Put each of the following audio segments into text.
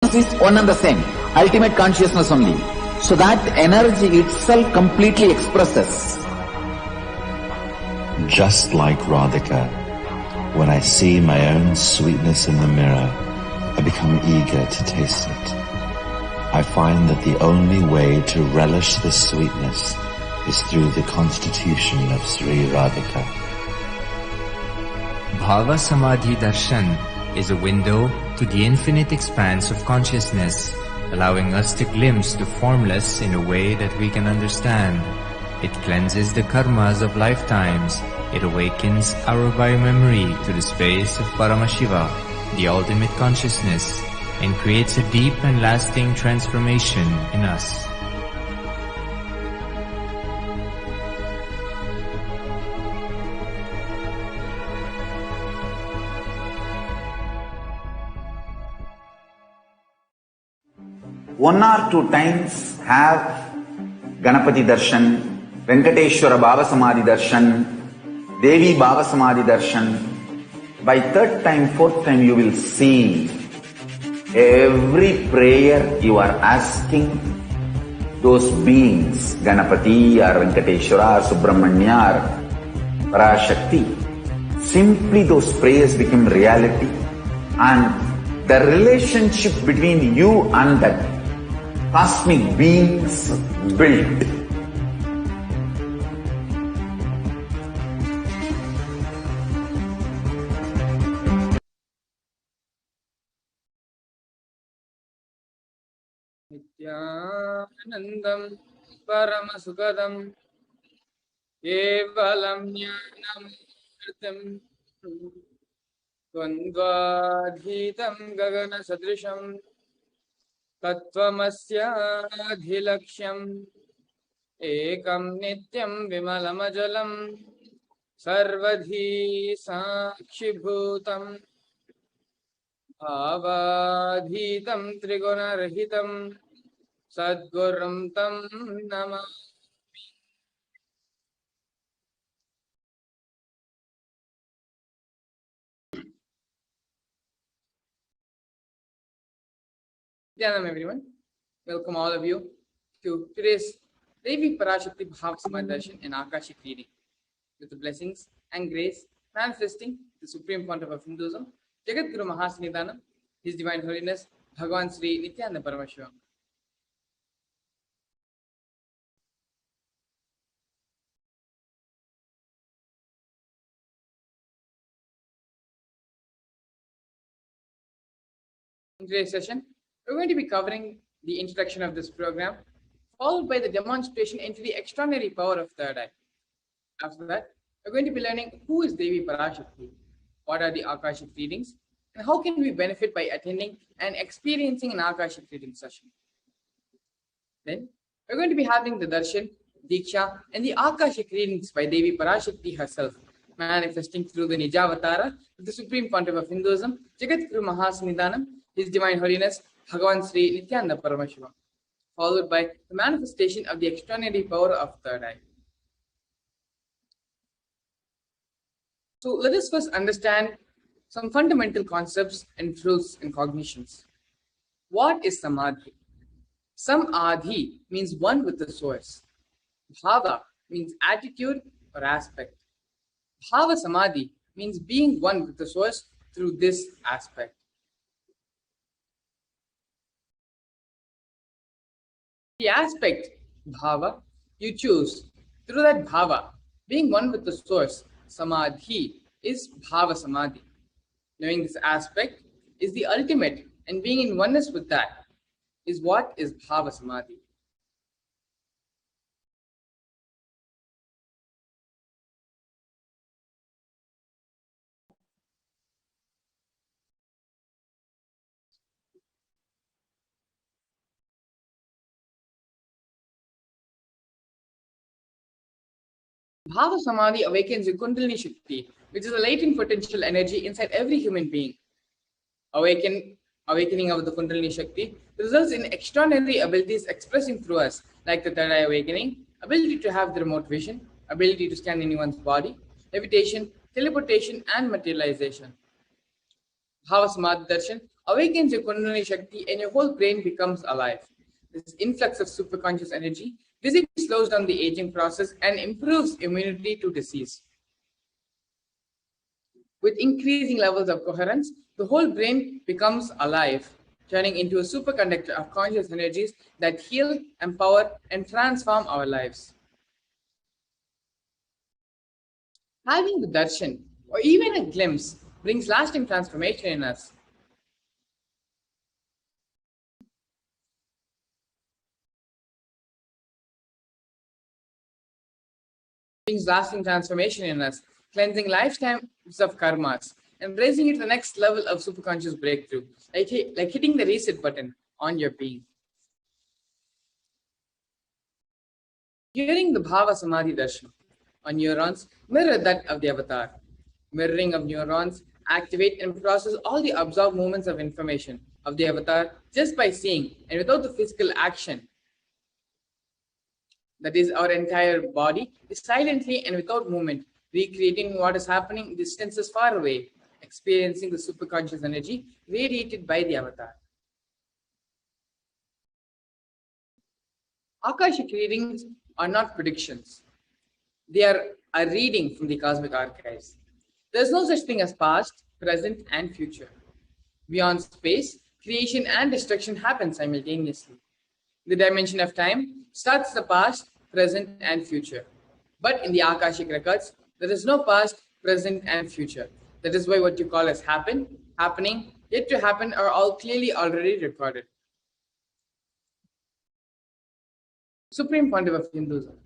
source is one and the same, ultimate consciousness only. So that energy itself completely expresses. Just like Radhika, when I see my own sweetness in the mirror, I become eager to taste it. I find that the only way to relish this sweetness is through the constitution of Sri Radhika. Bhava Samadhi Darshan is a window to the infinite expanse of consciousness, allowing us to glimpse the formless in a way that we can understand. It cleanses the karmas of lifetimes. It awakens our biomemory to the space of Paramashiva, the ultimate consciousness, and creates a deep and lasting transformation in us. One or two times have Ganapati Darshan, Venkateshwara Bhava Samadhi Darshan, Devi Bhava Samadhi Darshan. By third time, fourth time you will see every prayer you are asking those beings, Ganapati or Venkateshwara or Subramanya or ParaShakti. Simply those prayers become reality, and the relationship between you and that cosmic beings built. Nithyanandam Paramasukadam Kevalam Jnanam Kritam Dvandvadhitam Gagana Sadrisham Tattvamasya-adhilaksham Ekam Nityam Vimalamajalam Sarvadhi Sakshibhutam Bhavadhitam Trigunarahitam Sadgurum Tam Namah. Namaskar everyone. Welcome all of you to today's Devi ParaShakti Bhava Samadhi Darshan and Akashic reading with the blessings and grace manifesting the Supreme Pontiff of Hinduism, Jagat Guru Mahasnidhanam, His Divine Holiness, Bhagavan Sri Nithyananda PARAMASHIVAM. In today's session, we're going to be covering the introduction of this program, followed by the demonstration into the extraordinary power of third eye. After that, we're going to be learning who is Devi ParaShakti, what are the Akashic readings, and how can we benefit by attending and experiencing an Akashic reading session. Then, we're going to be having the Darshan, Diksha, and the Akashic readings by Devi ParaShakti herself, manifesting through the NIJA Avatara of the Supreme Pontiff of Hinduism, Jagat Guru Mahasnidhanam, His Divine Holiness, Bhagavan Sri Nithyananda PARAMASHIVAM, followed by the manifestation of the extraordinary power of third eye. So let us first understand some fundamental concepts and truths and cognitions. What is Samadhi? Samadhi means one with the source. Bhava means attitude or aspect. Bhava Samadhi means being one with the source through this aspect. The aspect, bhava, you choose. Through that bhava, being one with the source, samadhi is bhava samadhi. Knowing this aspect is the ultimate, and being in oneness with that is what is bhava samadhi. Bhava Samadhi awakens your Kundalini Shakti, which is a latent potential energy inside every human being. Awakening of the Kundalini Shakti results in extraordinary abilities expressing through us, like the third eye awakening, ability to have the remote vision, ability to scan anyone's body, levitation, teleportation, and materialization. Bhava Samadhi Darshan awakens your Kundalini Shakti and your whole brain becomes alive. This influx of superconscious energy visibly slows down the aging process and improves immunity to disease. With increasing levels of coherence, the whole brain becomes alive, turning into a superconductor of conscious energies that heal, empower, and transform our lives. Having the darshan, or even a glimpse, brings lasting transformation in us. Cleansing lifetimes of karmas and raising it to the next level of superconscious breakthrough, like hitting the reset button on your being. Hearing the Bhava Samadhi Darshan on neurons mirror that of the avatar. Mirroring of neurons activate and process all the absorbed movements of information of the avatar just by seeing and without the physical action. That is, our entire body is silently and without movement, recreating what is happening distances far away, experiencing the superconscious energy radiated by the avatar. Akashic readings are not predictions. They are a reading from the cosmic archives. There is no such thing as past, present, and future. Beyond space, creation and destruction happen simultaneously. The dimension of time starts the past, present, and future. But in the Akashic records, there is no past, present, and future. That is why what you call as happening, yet to happen are all clearly already recorded. Supreme Pontiff of Hinduism.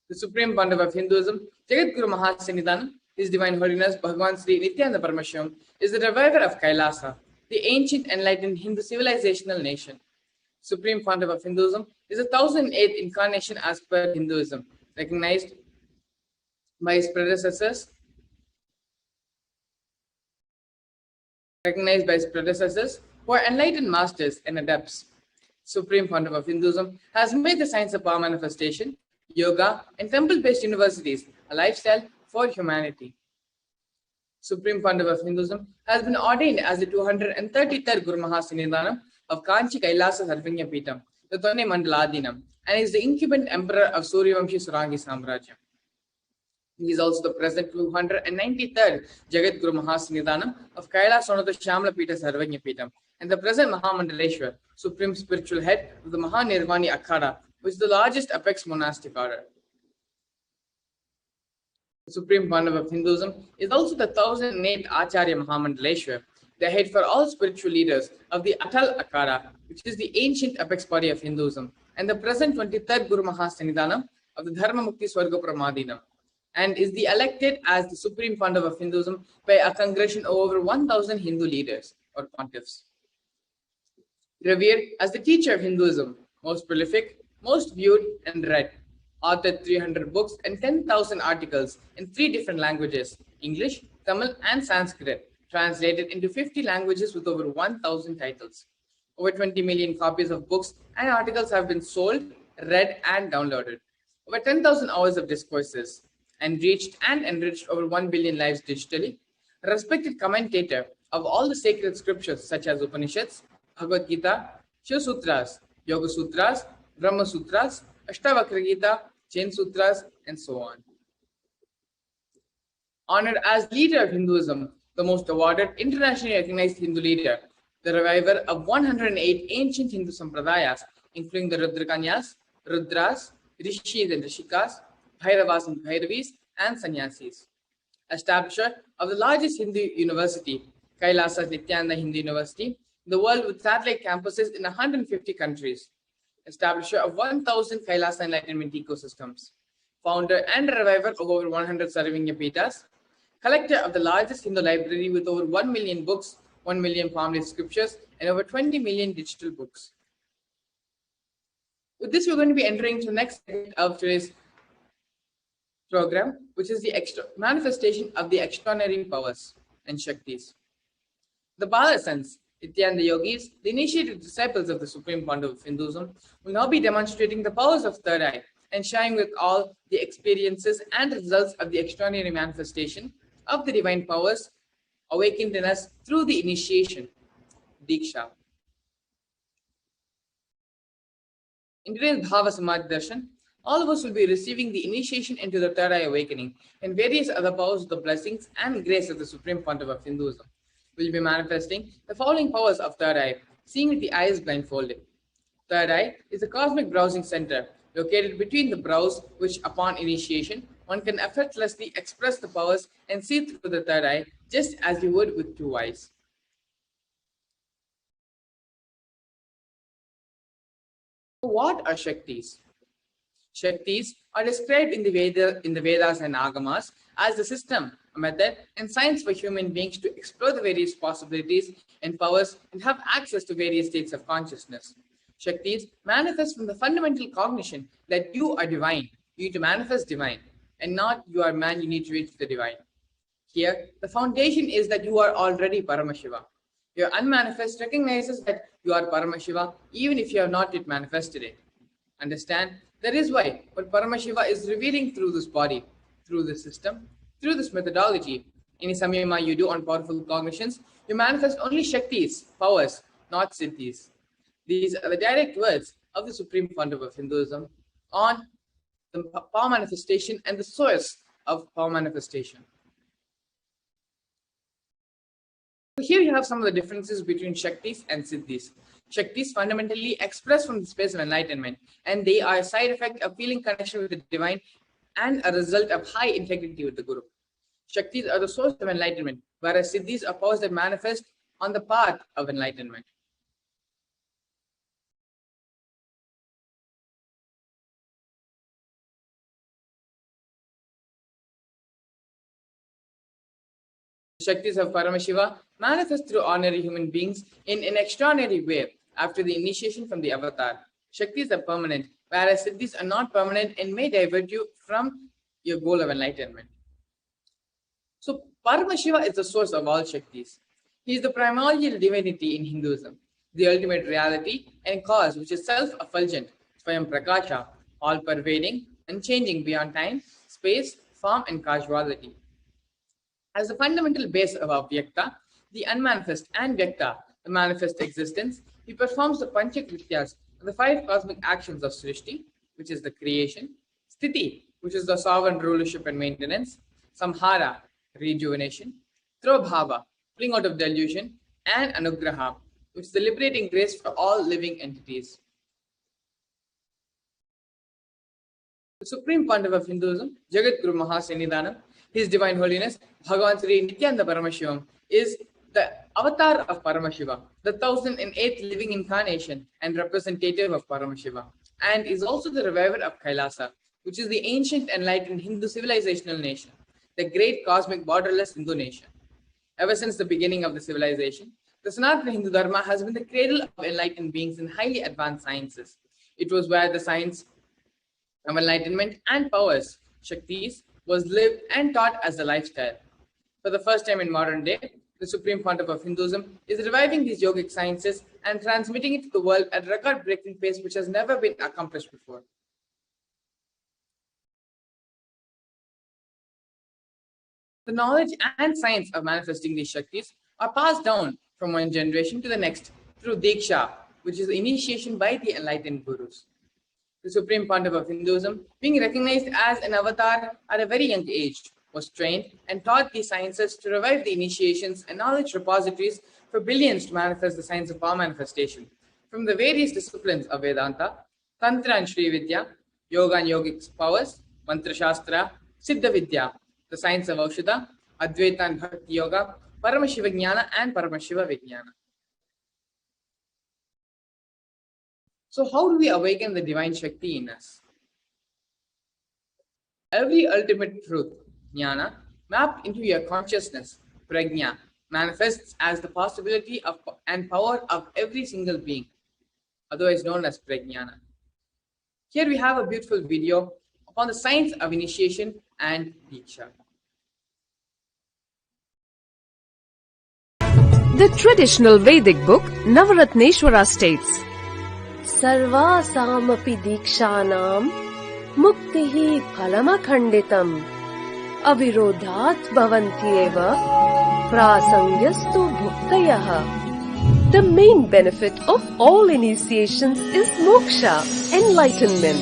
The Supreme Pontiff of Hinduism, Jagat Guru Mahasannidhanam, His Divine Holiness Bhagavan Sri Nithyananda Paramashivam, is the reviver of Kailasa, the ancient enlightened Hindu civilizational nation. Supreme Pontiff of Hinduism is the 1008th incarnation as per Hinduism, recognized by his predecessors who are enlightened masters and adepts. Supreme Pontiff of Hinduism has made the science of power manifestation, yoga, and temple-based universities a lifestyle for humanity. Supreme Pontiff of Hinduism has been ordained as the 233rd Guru Mahasannidhanam of Kanchi Kailasa Sarvanya Peetham, the Tonne Mandaladinam, and is the incumbent emperor of Suryavamshi Surangi Samrajyam. He is also the present 293rd Jagat Guru Mahasannidhanam of Kailasa Shamla Peetha Sarvanya Peetham, and the present Mahamandaleshwar, supreme spiritual head of the Mahanirvani Akhada, which is the largest apex monastic order. The Supreme Pontiff of Hinduism is also the 1008th Acharya Mahamandaleshwar, the head for all spiritual leaders of the Atal Akhada, which is the ancient apex body of Hinduism, and the present 23rd Guru Mahasannidhanam of the Dharma Mukti Swarga Pramadinam, and is the elected as the Supreme Pontiff of Hinduism by a congregation of over 1,000 Hindu leaders or pontiffs. Revered as the teacher of Hinduism, most prolific, most viewed and read, authored 300 books and 10,000 articles in 3 different languages, English, Tamil, and Sanskrit, translated into 50 languages with over 1,000 titles. Over 20 million copies of books and articles have been sold, read, and downloaded. Over 10,000 hours of discourses, and reached and enriched over 1 billion lives digitally. A respected commentator of all the sacred scriptures such as Upanishads, Bhagavad Gita, Shiva Sutras, Yoga Sutras, Brahma Sutras, Ashtavakra Gita, Jain Sutras, and so on. Honored as leader of Hinduism, the most awarded, internationally recognized Hindu leader, the reviver of 108 ancient Hindu sampradayas, including the Rudrakanyas, Rudras, Rishis and Rishikas, Bhairavas and Bhairavis, and Sannyasis. Establisher of the largest Hindu university, Kailasa Nithyananda Hindu University, the world with satellite campuses in 150 countries. Establisher of 1,000 Kailasa enlightenment ecosystems. Founder and reviver of over 100 Sarvanya Peethas. Collector of the largest Hindu library with over 1 million books, 1 million palm-leaf scriptures, and over 20 million digital books. With this, we're going to be entering to the next segment of today's program, which is the manifestation of the extraordinary powers and Shaktis. The Bala Sons, Nithyananda Yogis, the initiated disciples of the Supreme Pontiff of Hinduism, will now be demonstrating the powers of third eye and sharing with all the experiences and results of the extraordinary manifestation of the divine powers awakened in us through the initiation. Diksha. In today's Bhava Samadhi Darshan, all of us will be receiving the initiation into the third eye awakening and various other powers of the blessings and grace of the Supreme Pontiff of Hinduism. We'll be manifesting the following powers of third eye, seeing with the eyes blindfolded. Third eye is a cosmic browsing center located between the brows, which upon initiation, one can effortlessly express the powers and see through the third eye just as you would with two eyes. What are Shaktis? Shaktis are described in the Vedas and Agamas as the system, a method, and science for human beings to explore the various possibilities and powers and have access to various states of consciousness. Shaktis manifest from the fundamental cognition that you are divine, you need to manifest divine, and not you are man, you need to reach the divine. Here, the foundation is that you are already Paramashiva. Your unmanifest recognizes that you are Paramashiva even if you have not yet manifested it. Understand? That is why what Paramashiva is revealing through this body, through this system, through this methodology. Any samyama you do on powerful cognitions, you manifest only Shaktis, powers, not Siddhis. These are the direct words of the Supreme Pontiff of Hinduism on the power manifestation and the source of power manifestation. So here you have some of the differences between Shaktis and Siddhis. Shaktis fundamentally express from the space of enlightenment, and they are a side effect of feeling connection with the divine and a result of high integrity with the Guru. Shaktis are the source of enlightenment, whereas Siddhis are powers that manifest on the path of enlightenment. The Shaktis of Paramashiva manifest through ordinary human beings in an extraordinary way after the initiation from the avatar. Shaktis are permanent, whereas Siddhis are not permanent and may divert you from your goal of enlightenment. So Paramashiva is the source of all Shaktis. He is the primordial divinity in Hinduism, the ultimate reality and cause which is self-effulgent, Swayam Prakasha, all-pervading, unchanging beyond time, space, form and causality. As the fundamental base of our Vyakta, the unmanifest, and Vyakta, the manifest existence, he performs the Panchakrityas, the five cosmic actions of Srishti, which is the creation, Sthiti, which is the sovereign rulership and maintenance, Samhara, rejuvenation, Trobhava, pulling out of delusion, and Anugraha, which is the liberating grace for all living entities. The Supreme Pontiff of Hinduism, Jagat Guru Mahasannidhanam, His Divine Holiness, Bhagavan Sri Nithyananda Paramashivam, is the avatar of Paramashiva, the 1008th living incarnation and representative of Paramashiva, and is also the reviver of Kailasa, which is the ancient enlightened Hindu civilizational nation, the great cosmic borderless Hindu nation. Ever since the beginning of the civilization, the Sanatana Hindu Dharma has been the cradle of enlightened beings in highly advanced sciences. It was where the science of enlightenment and powers, Shaktis, was lived and taught as a lifestyle. For the first time in modern day, the Supreme Pontiff of Hinduism is reviving these yogic sciences and transmitting it to the world at a record-breaking pace which has never been accomplished before. The knowledge and science of manifesting these Shaktis are passed down from one generation to the next through Diksha, which is initiation by the enlightened Gurus. The Supreme Pontiff of Hinduism, being recognized as an avatar at a very young age, was trained and taught these sciences to revive the initiations and knowledge repositories for billions to manifest the science of power manifestation from the various disciplines of Vedanta, Tantra and Shri Vidya, Yoga and Yogic powers, Mantra Shastra, Siddha Vidya, the science of Aushadha, Advaita and Bhakti Yoga, Paramashiva Jnana and Paramashiva Vijnana. So how do we awaken the divine Shakti in us? Every ultimate truth, Jnana, mapped into your consciousness, Prajna, manifests as the possibility of and power of every single being, otherwise known as Prajnana. Here we have a beautiful video upon the science of initiation and Diksha. The traditional Vedic book Navaratneshwara states, Sarvasamapi dikshanam muktihi phalamakhanditam avirodhat bhavanti eva prasangyastu bhuktayah. The main benefit of all initiations is moksha, enlightenment.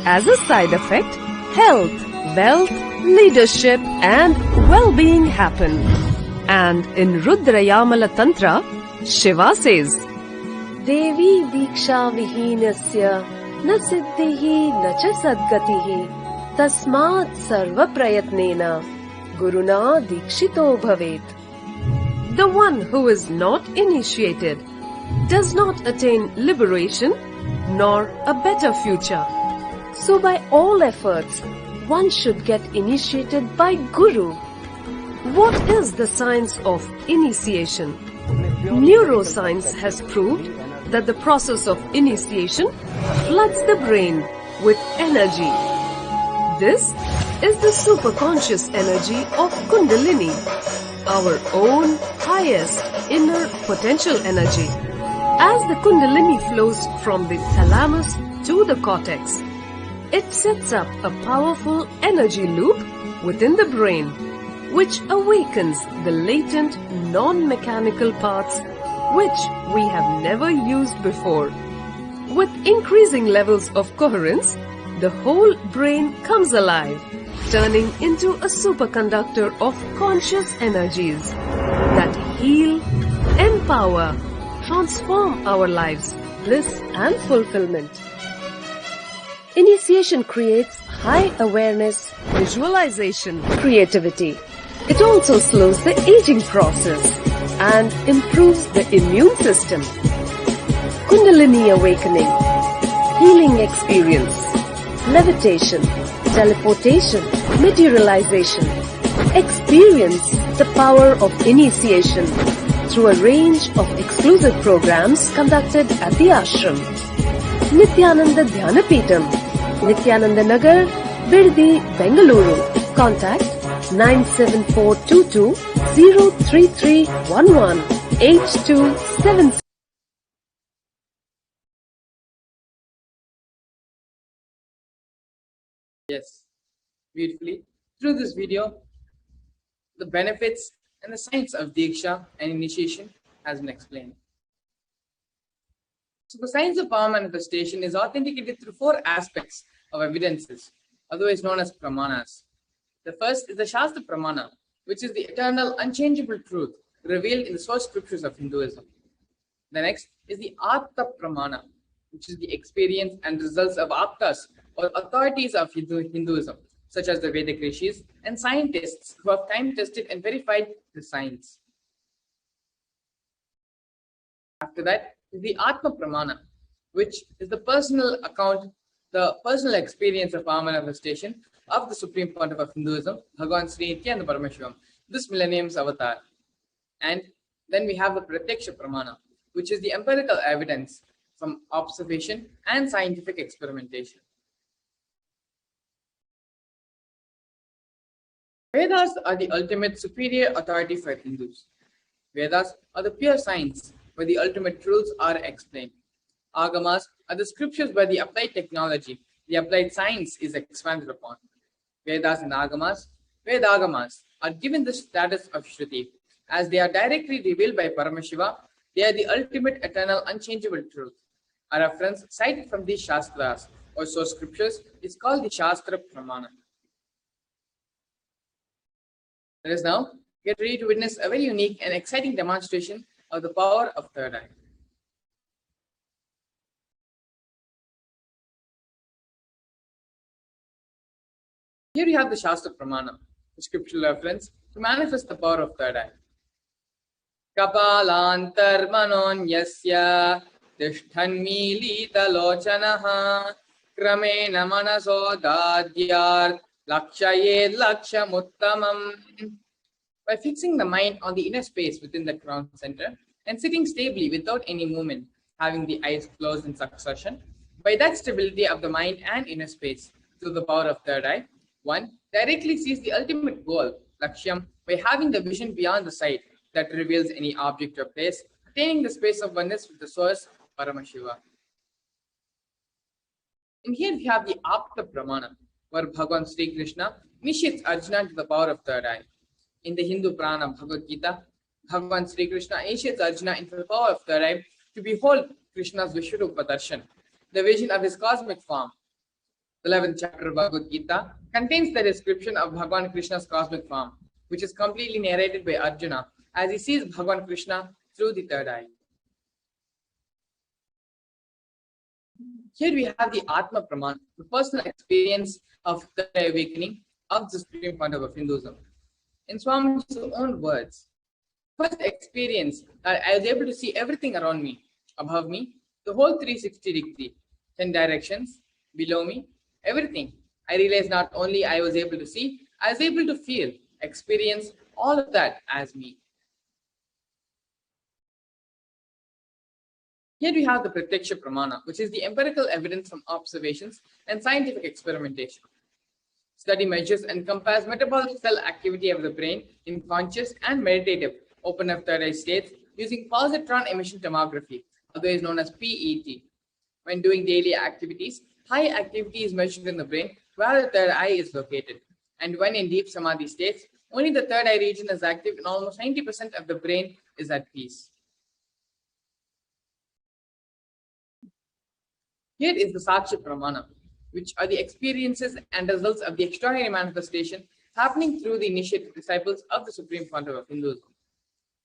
As a side effect, health, wealth, leadership and well-being happen. And in Rudrayamala Tantra, Shiva says, Devi Diksha Vihinasya Na Siddhihi Na Cha Sadgatihi Tasmat Sarva Prayatnena Guruna Dikshito Bhavet. The one who is not initiated does not attain liberation nor a better future. So by all efforts, one should get initiated by Guru. What is the science of initiation? Neuroscience has proved that the process of initiation floods the brain with energy. This is the superconscious energy of Kundalini, our own highest inner potential energy. As the Kundalini flows from the thalamus to the cortex, it sets up a powerful energy loop within the brain, which awakens the latent non-mechanical parts which we have never used before. With increasing levels of coherence, the whole brain comes alive, turning into a superconductor of conscious energies that heal, empower, transform our lives, bliss and fulfillment. Initiation creates high awareness, Visualization, creativity. It also slows the aging process and improves the immune system. Kundalini awakening, healing experience, levitation, teleportation, materialization. Experience the power of initiation through a range of exclusive programs conducted at the ashram. Nithyananda Dhyanapitham, Nithyananda Nagar, Birdi, Bengaluru. Contact 97422-03311 H276. Yes, beautifully. Through this video, the benefits and the science of Diksha and initiation has been explained. So the science of power manifestation is authenticated through 4 aspects of evidences, otherwise known as pramanas. The first is the Shastra Pramana, which is the eternal, unchangeable truth revealed in the source scriptures of Hinduism. The next is the Atma Pramana, which is the experience and results of Aptas or authorities of Hinduism, such as the Vedic rishis and scientists who have time tested and verified the science. After that is the Atma Pramana, which is the personal account, the personal experience of power manifestation of the Supreme Pontiff of Hinduism, Bhagavan Sri Nithyananda Paramashivamam, this millennium's avatar. And then we have the Pratyaksha Pramana, which is the empirical evidence from observation and scientific experimentation. Vedas are the ultimate superior authority for Hindus. Vedas are the pure science where the ultimate truths are explained. Agamas are the scriptures where the applied technology, the applied science is expanded upon. Vedas and Agamas, Vedagamas are given the status of Shruti. As they are directly revealed by Paramashiva, they are the ultimate, eternal, unchangeable truth. A reference cited from these Shastras or source scriptures is called the Shastra Pramana. Let us now get ready to witness a very unique and exciting demonstration of the power of third eye. Here we have the Shastra Pramana, the scriptural reference to manifest the power of third eye. Kapalantar manonyasya tishthanmilita lochanaha kramena manaso dadyart lakshayed lakshamuttamam. By fixing the mind on the inner space within the crown center and sitting stably without any movement, having the eyes closed in succession, by that stability of the mind and inner space through the power of third eye, one directly sees the ultimate goal, Lakshyam, by having the vision beyond the sight that reveals any object or place, attaining the space of oneness with the source, Paramashiva. And here we have the Apta Pramana, where Bhagavan Sri Krishna initiates Arjuna to the power of third eye. In the Hindu Purana Bhagavad Gita, Bhagavan Sri Krishna initiates Arjuna into the power of third eye to behold Krishna's Vishwarupa Darshan, the vision of his cosmic form. The 11th chapter of Bhagavad Gita contains the description of Bhagavan Krishna's cosmic form, which is completely narrated by Arjuna as he sees Bhagavan Krishna through the third eye. Here we have the Atma Praman, the personal experience of the awakening of the Supreme Concept of Hinduism. In Swamiji's own words, first experience that I was able to see everything around me, above me, the whole 360-degree, 10 directions, below me, everything. I realized not only I was able to see, I was able to feel, experience all of that as me. Here we have the Pratyaksha Pramana, which is the empirical evidence from observations and scientific experimentation. Study measures and compares metabolic cell activity of the brain in conscious and meditative open F third eye states using positron emission tomography, otherwise known as PET. When doing daily activities, high activity is measured in the brain where the third eye is located. And when in deep samadhi states, only the third eye region is active and almost 90% of the brain is at peace. Here is the Sakshi Pramana, which are the experiences and results of the extraordinary manifestation happening through the initiated disciples of the Supreme Concept of Hinduism.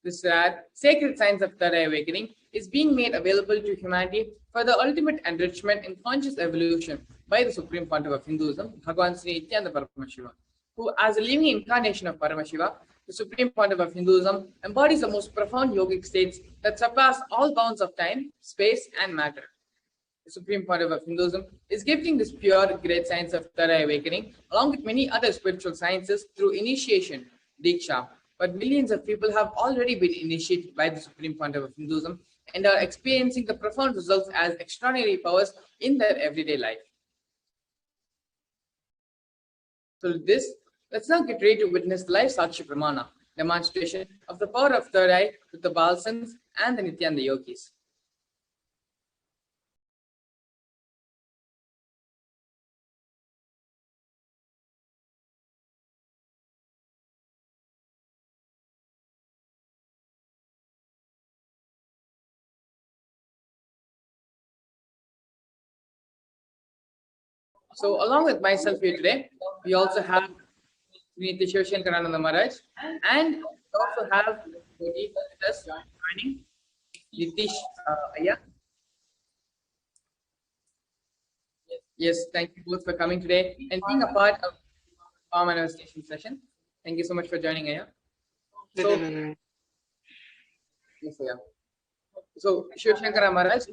This rare, sacred science of third eye awakening is being made available to humanity for the ultimate enrichment in conscious evolution by the Supreme Concept of Hinduism, Bhagavan Sri Nithyananda Paramashiva, who, as a living incarnation of Paramashiva, the Supreme Concept of Hinduism, embodies the most profound yogic states that surpass all bounds of time, space, and matter. The Supreme Concept of Hinduism is gifting this pure, great science of third eye awakening, along with many other spiritual sciences, through initiation, Diksha. But millions of people have already been initiated by the Supreme Concept of Hinduism and are experiencing the profound results as extraordinary powers in their everyday life. So with this, let's now get ready to witness the live Sakshi Pramana, demonstration of the power of third eye with the Balsans and the Nithyananda yogis. So along with myself here today, we also have Nitish Shivashankarananda Maharaj, and we also have with us joining Nitish Aya. Yes, thank you both for coming today and being a part of the Power Manifestation session. Thank you so much for joining, Aya. So, yes, Aya. So Shivashankara Maharaj,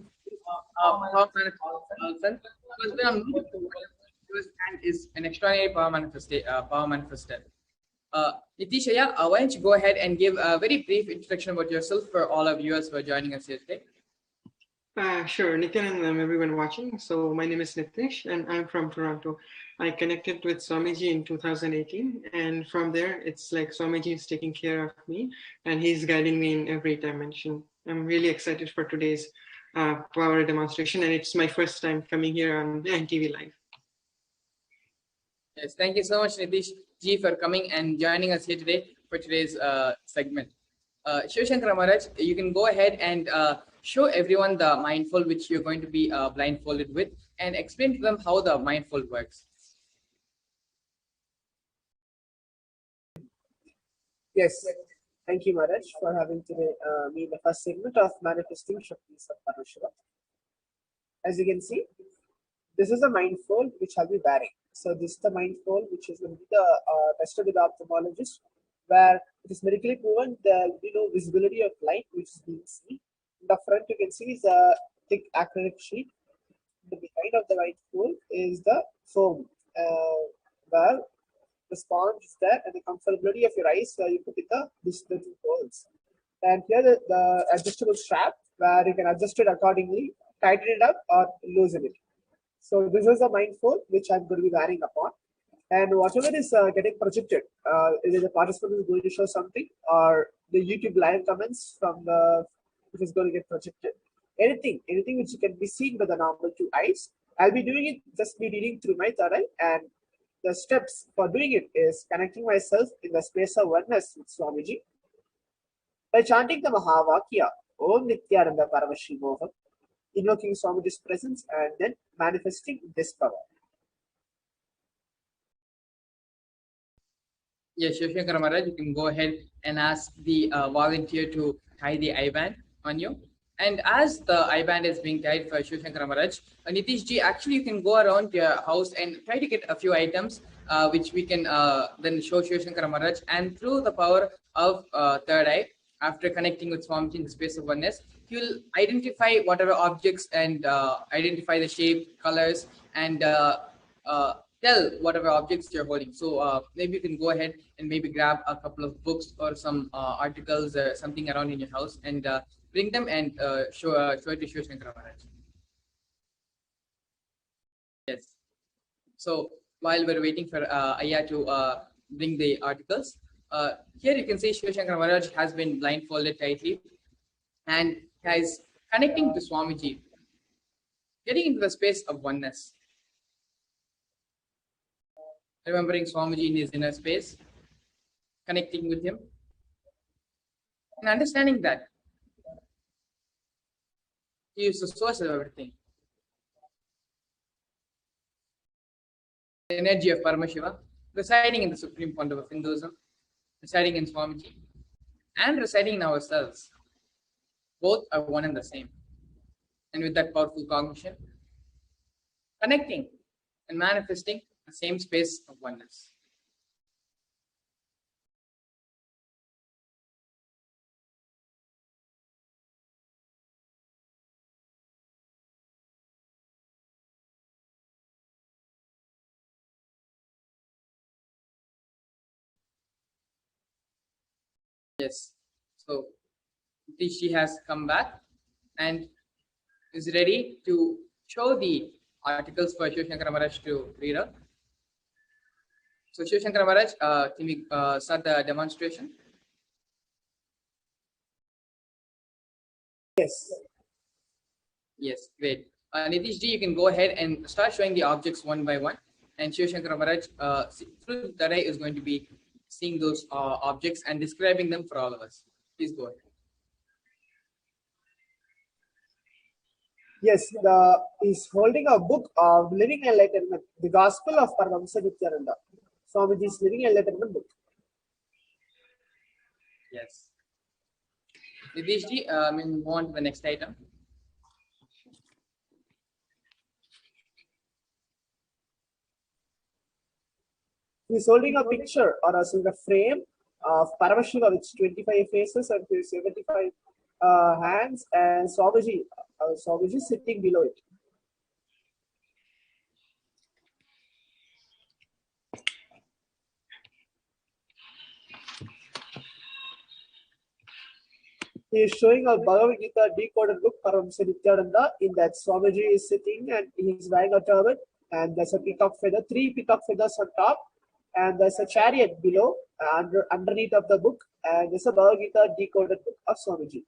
Power Manifestation, has been on and is an extraordinary power manifester. Nitish, why don't you go ahead and give a very brief introduction about yourself for all our viewers who are joining us here today? Sure, Nithyananda and everyone watching. So my name is Nitish and I'm from Toronto. I connected with Swamiji in 2018, and from there it's like Swamiji is taking care of me and he's guiding me in every dimension. I'm really excited for today's power demonstration, and it's my first time coming here on NTV Live. Yes, thank you so much, Nitish Ji, for coming and joining us here today for today's segment. Shivashankara Maharaj, you can go ahead and show everyone the mindfold which you're going to be blindfolded with, and explain to them how the mindfold works. Yes, thank you, Maharaj, for having today me in the first segment of Manifesting Shaktis of PARASHAKTHI. As you can see, this is a mindfold which I'll be wearing. So this is the mindfold which is going to be the tested with the ophthalmologist, where it is medically proven there will be no visibility of light which is being seen. In the front you can see is a thick acrylic sheet. The behind of the mindfold is the foam, where the sponge is there, and the comfortability of your eyes where you put in the two holes. And here the adjustable strap where you can adjust it accordingly, tighten it up or loosen it. So this is a mindfold which I'm going to be wearing upon, and whatever is getting projected, either the participant is going to show something or the YouTube live comments from the which is going to get projected. Anything which can be seen by the normal two eyes, I'll be doing it, just be reading through my third eye, and the steps for doing it is connecting myself in the space of oneness with Swamiji, By chanting the Mahavakya, Om Nithyananda ParaMashivam, invoking Swamiji's presence and then manifesting this power. Yes, Shivshankar Maharaj, you can go ahead and ask the volunteer to tie the I-band on you. And as the I-band is being tied for Shivshankar Maharaj, Nitish ji, actually you can go around your house and try to get a few items which we can then show Shivshankar Maharaj. And through the power of third eye, after connecting with Swamiji in the space of oneness, he will identify whatever objects and identify the shape, colors, and tell whatever objects you're holding. So maybe you can go ahead and maybe grab a couple of books or some articles or something around in your house and bring them and show it to Shivshankar Maharaj. Yes. So while we're waiting for Ayya to bring the articles, here you can see Shivshankar Maharaj has been blindfolded tightly and is connecting to Swamiji, getting into the space of oneness. Remembering Swamiji in his inner space, connecting with him, and understanding that he is the source of everything. The energy of Paramashiva residing in the supreme founder of Hinduism, residing in Swamiji, and residing in ourselves. Both are one and the same. And with that powerful cognition, connecting and manifesting the same space of oneness. Yes. So she has come back and is ready to show the articles for Shivshankar Maharaj to read out. So Shivshankar Maharaj, can we start the demonstration? Yes. Yes, great. Nitish ji, you can go ahead and start showing the objects one by one. And Shivshankar Maharaj, through the day, is going to be seeing those objects and describing them for all of us. Please go ahead. Yes, he's holding a book of Living Enlightenment, the Gospel of Paramahamsa Nithyananda. Swamiji's Living Enlightenment book. Yes. Nitish ji, move on to the next item. He's holding a picture or a frame of Paramashiva with 25 faces and 75 hands, and Swamiji sitting below it. He is showing a Bhagavad Gita decoded book, Paramahamsa Nithyananda. In that, Swamiji is sitting and he is wearing a turban, and there's a peacock feather, 3 peacock feathers on top, and there's a chariot below, underneath of the book, and there's a Bhagavad Gita decoded book of Swamiji.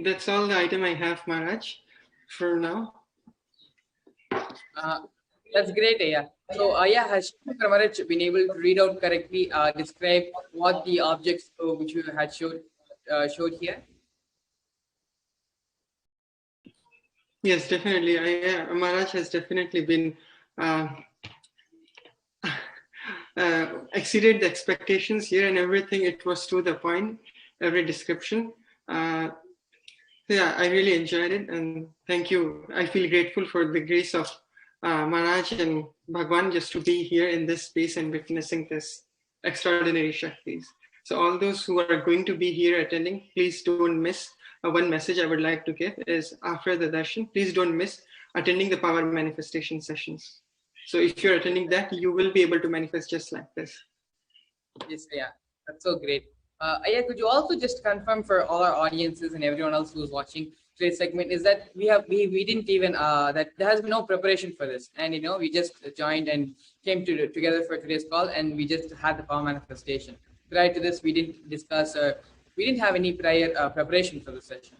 That's all the item I have, Maharaj, for now. That's great, Ayya. So, Ayya, has Shivshankar Maharaj been able to read out correctly, describe what the objects which you had showed here? Yes, definitely. Maharaj has definitely been exceeded the expectations here, and everything, it was to the point, every description. Yeah, I really enjoyed it, and thank you. I feel grateful for the grace of Maharaj and Bhagwan just to be here in this space and witnessing this extraordinary Shaktis. So all those who are going to be here attending, please don't miss. One message I would like to give is after the darshan, please don't miss attending the power manifestation sessions. So if you're attending that, you will be able to manifest just like this. Yes, yeah, that's so great. Ayya, could you also just confirm for all our audiences and everyone else who's watching today's segment is that we didn't even that there has been no preparation for this, and we just joined and came together for today's call, and we just had the power manifestation. Prior to this, we didn't discuss we didn't have any prior preparation for the session.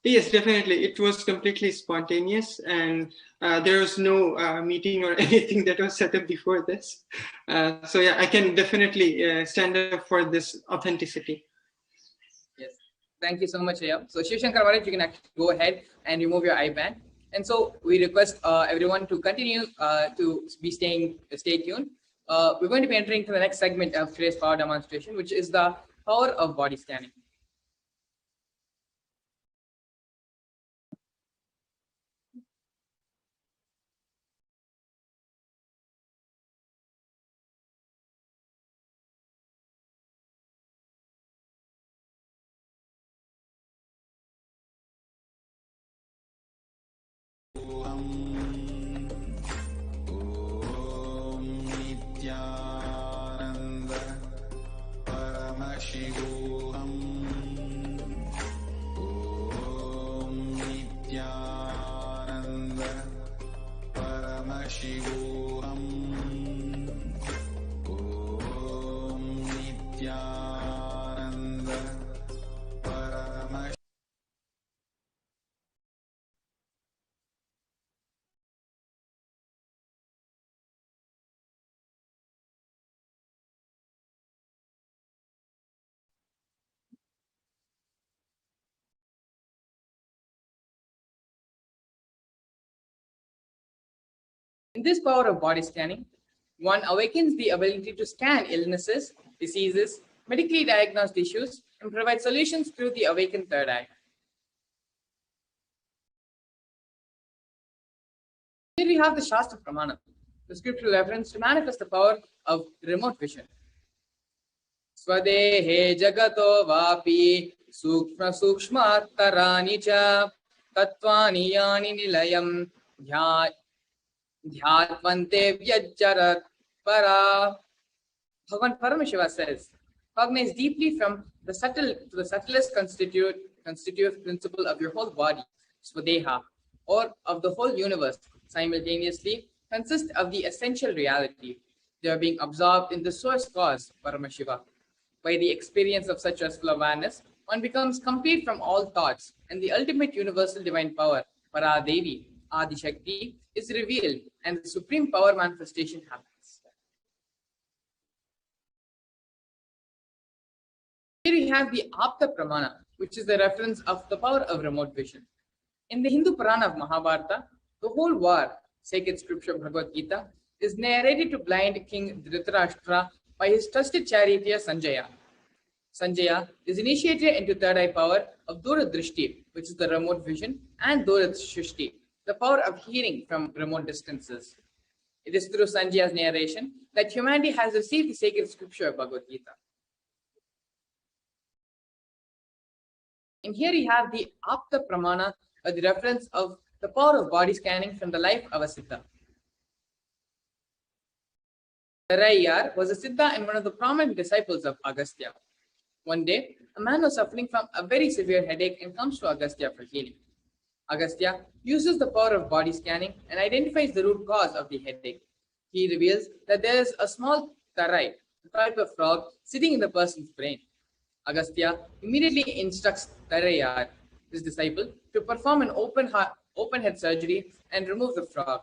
Yes, definitely. It was completely spontaneous, and there was no meeting or anything that was set up before this. So yeah, I can definitely stand up for this authenticity. Yes, thank you so much, Ria. So Shivshankar Maharaj, you can actually go ahead and remove your IBAN. And so we request everyone to continue to stay tuned. We're going to be entering to the next segment of today's power demonstration, which is the power of body scanning. Nithyananda PARAMASHIVAM Nithyananda PARAMASHIVAM Nithyananda PARAMASHIVAM. In this power of body scanning, one awakens the ability to scan illnesses, diseases, medically diagnosed issues, and provide solutions through the awakened third eye. Here we have the Shastra Pramana, the scriptural reference to manifest the power of remote vision. Swadehe jagato vapi sukshma sukshmatarani cha tattvani yani nilayam dhyatmante vyajjarat para. Bhagavan Paramashiva says, cognize deeply from the subtle to the subtlest constitutive principle of your whole body, Swadeha, or of the whole universe, simultaneously consist of the essential reality. They are being absorbed in the source cause, Paramashiva. By the experience of such restful awareness, one becomes complete from all thoughts, and the ultimate universal divine power, Paradevi, Adi-Shakti, is revealed, and the supreme power manifestation happens. Here we have the Apta Pramana, which is the reference of the power of remote vision. In the Hindu Purana of Mahabharata, the whole war, sacred scripture Bhagavad Gita, is narrated to blind King Dhritarashtra by his trusted charioteer Sanjaya. Sanjaya is initiated into third eye power of Duradrishti, which is the remote vision, and Duradrishti, the power of hearing from remote distances. It is through Sanjaya's narration that humanity has received the sacred scripture of Bhagavad Gita. And here we have the Apta Pramana, or the reference of the power of body scanning from the life of a Siddha. Tarayar was a Siddha and one of the prominent disciples of Agastya. One day, a man was suffering from a very severe headache and comes to Agastya for healing. Agastya uses the power of body scanning and identifies the root cause of the headache. He reveals that there is a small tarai, a type of frog, sitting in the person's brain. Agastya immediately instructs Tarayar, his disciple, to perform an open head surgery and remove the frog.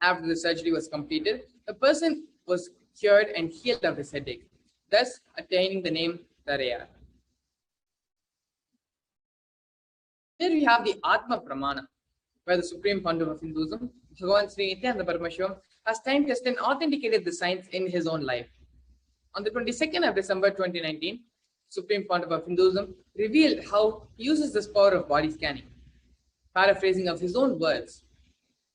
After the surgery was completed, the person was cured and healed of his headache, thus attaining the name Tarayar. Here we have the Atma Pramana, where the Supreme Pontiff of Hinduism, Bhagavan Sri Nithyananda Paramashivam, has time-tested and authenticated the science in his own life. On the 22nd of December 2019, Supreme Pontiff of Hinduism revealed how he uses this power of body scanning. Paraphrasing of his own words,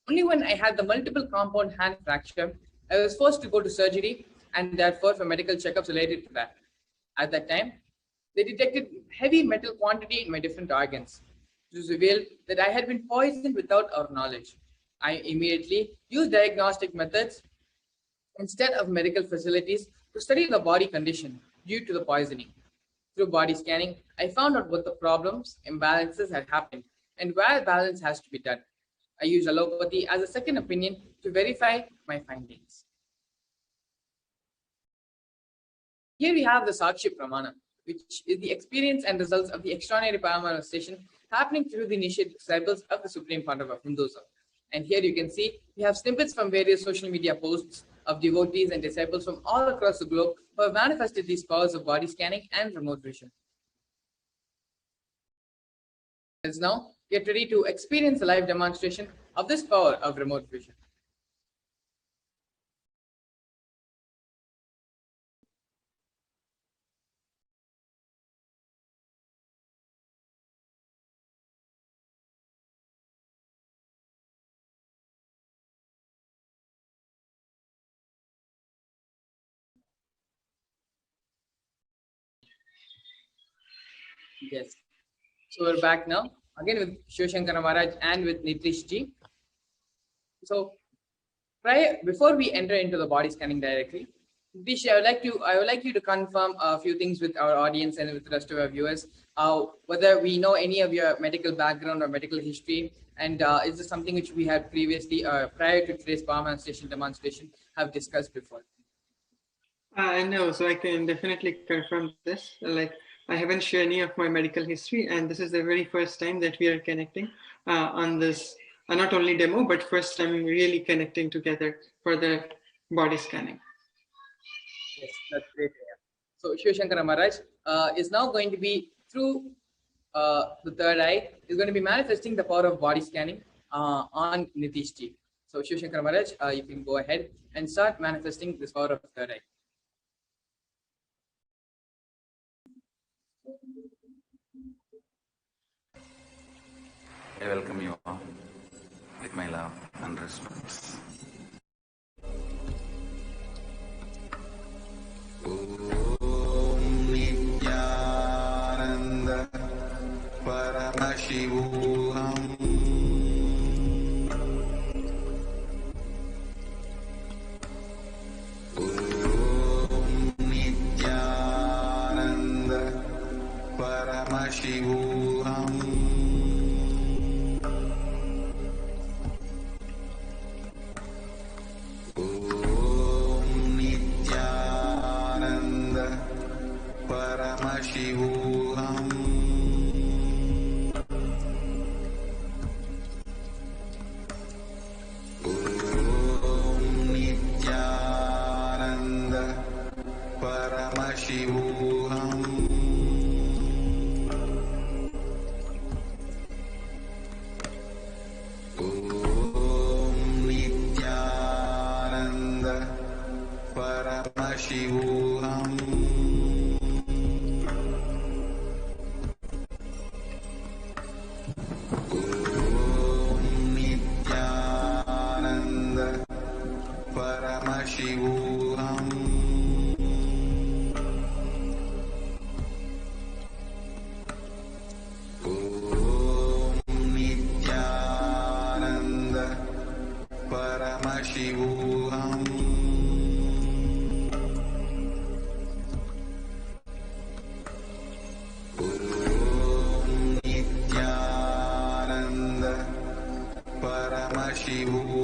only when I had the multiple compound hand fracture, I was forced to go to surgery and therefore for medical checkups related to that. At that time, they detected heavy metal quantity in my different organs. It was revealed that I had been poisoned without our knowledge. I immediately used diagnostic methods instead of medical facilities to study the body condition due to the poisoning. Through body scanning, I found out what the problems, imbalances had happened and where balance has to be done. I use allopathy as a second opinion to verify my findings. Here we have the Sakshi Pramana, which is the experience and results of the extraordinary power manifestation happening through the initiative disciples of the Supreme Founder of Hinduism. And here you can see we have snippets from various social media posts of devotees and disciples from all across the globe who have manifested these powers of body scanning and remote vision. Let's now get ready to experience a live demonstration of this power of remote vision. Yes. So we're back now again with Shivashankara Maharaj and with Nitish ji. So before we enter into the body scanning directly, Nitish, I would like you to confirm a few things with our audience and with the rest of our viewers. Whether we know any of your medical background or medical history, and is this something which we had previously, prior to today's power manifestation demonstration, have discussed before? No, so I can definitely confirm this. Like, I haven't shared any of my medical history, and this is the very first time that we are connecting on this, not only demo, but first time really connecting together for the body scanning. Yes, that's great. So Shivashankara Maharaj is now going to be through the third eye, is going to be manifesting the power of body scanning on Nitish ji. So Shivashankara Maharaj, you can go ahead and start manifesting this power of third eye. I welcome you all with my love and respect. Om Nithyananda PARAMASHIVAM Om Nithyananda PARAMASHIVAM PARAMASHIVAM Om Nithyananda PARAMASHIVAM Om Nithyananda PARAMASHIVAM PARAMASHIVAM Om Nithyananda PARAMASHIVAM Om Nithyananda PARAMASHIVAM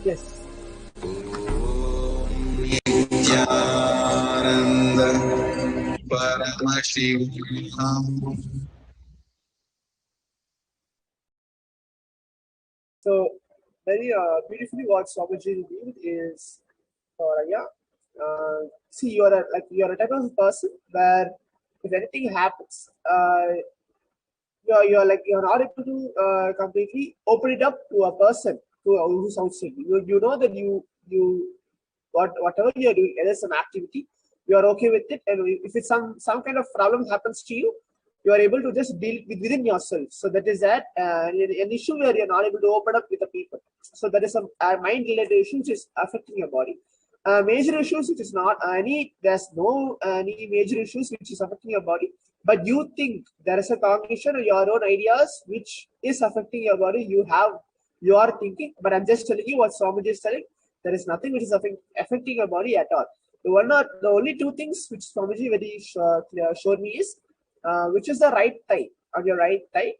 Yes. Om Nithyananda PARAMASHIVAM. So very beautifully what Swamiji revealed is, see, you're a type of person where if anything happens, you're not able to completely open it up to a person who's outside. You know that you whatever you're doing, either some activity, you are okay with it, and if it's some kind of problem happens to you, you are able to just deal within yourself. So that is that an issue where you're not able to open up with the people. So that is some mind related issue which is affecting your body. Major issues which is not there's no any major issues which is affecting your body, but you think there is a cognition or your own ideas which is affecting your body. You are thinking, but I'm just telling you what Swamiji is telling. There is nothing which is affecting your body at all. The only two things which Swamiji very showed me is which is the right thigh. On your right thigh,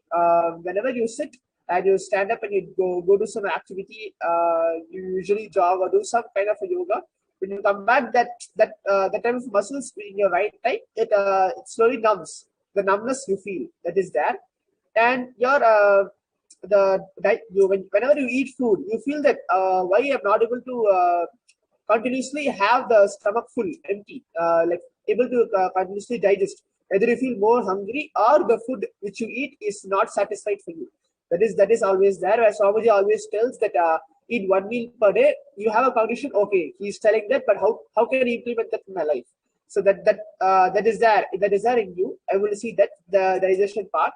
whenever you sit and you stand up and you go do some activity, you usually jog or do some kind of a yoga, When you come back, that time of muscles in your right eye, it slowly numbs. The numbness you feel, that is there, and your whenever you eat food, you feel that why I'm not able to continuously have the stomach full, empty, like able to continuously digest. Either you feel more hungry or the food which you eat is not satisfied for you. That is always there. Where Swamiji always tells that eat one meal per day. You have a condition. Okay, he's telling that, but how can I implement that in my life? So that is there. That is there in you. I will see that the digestion part.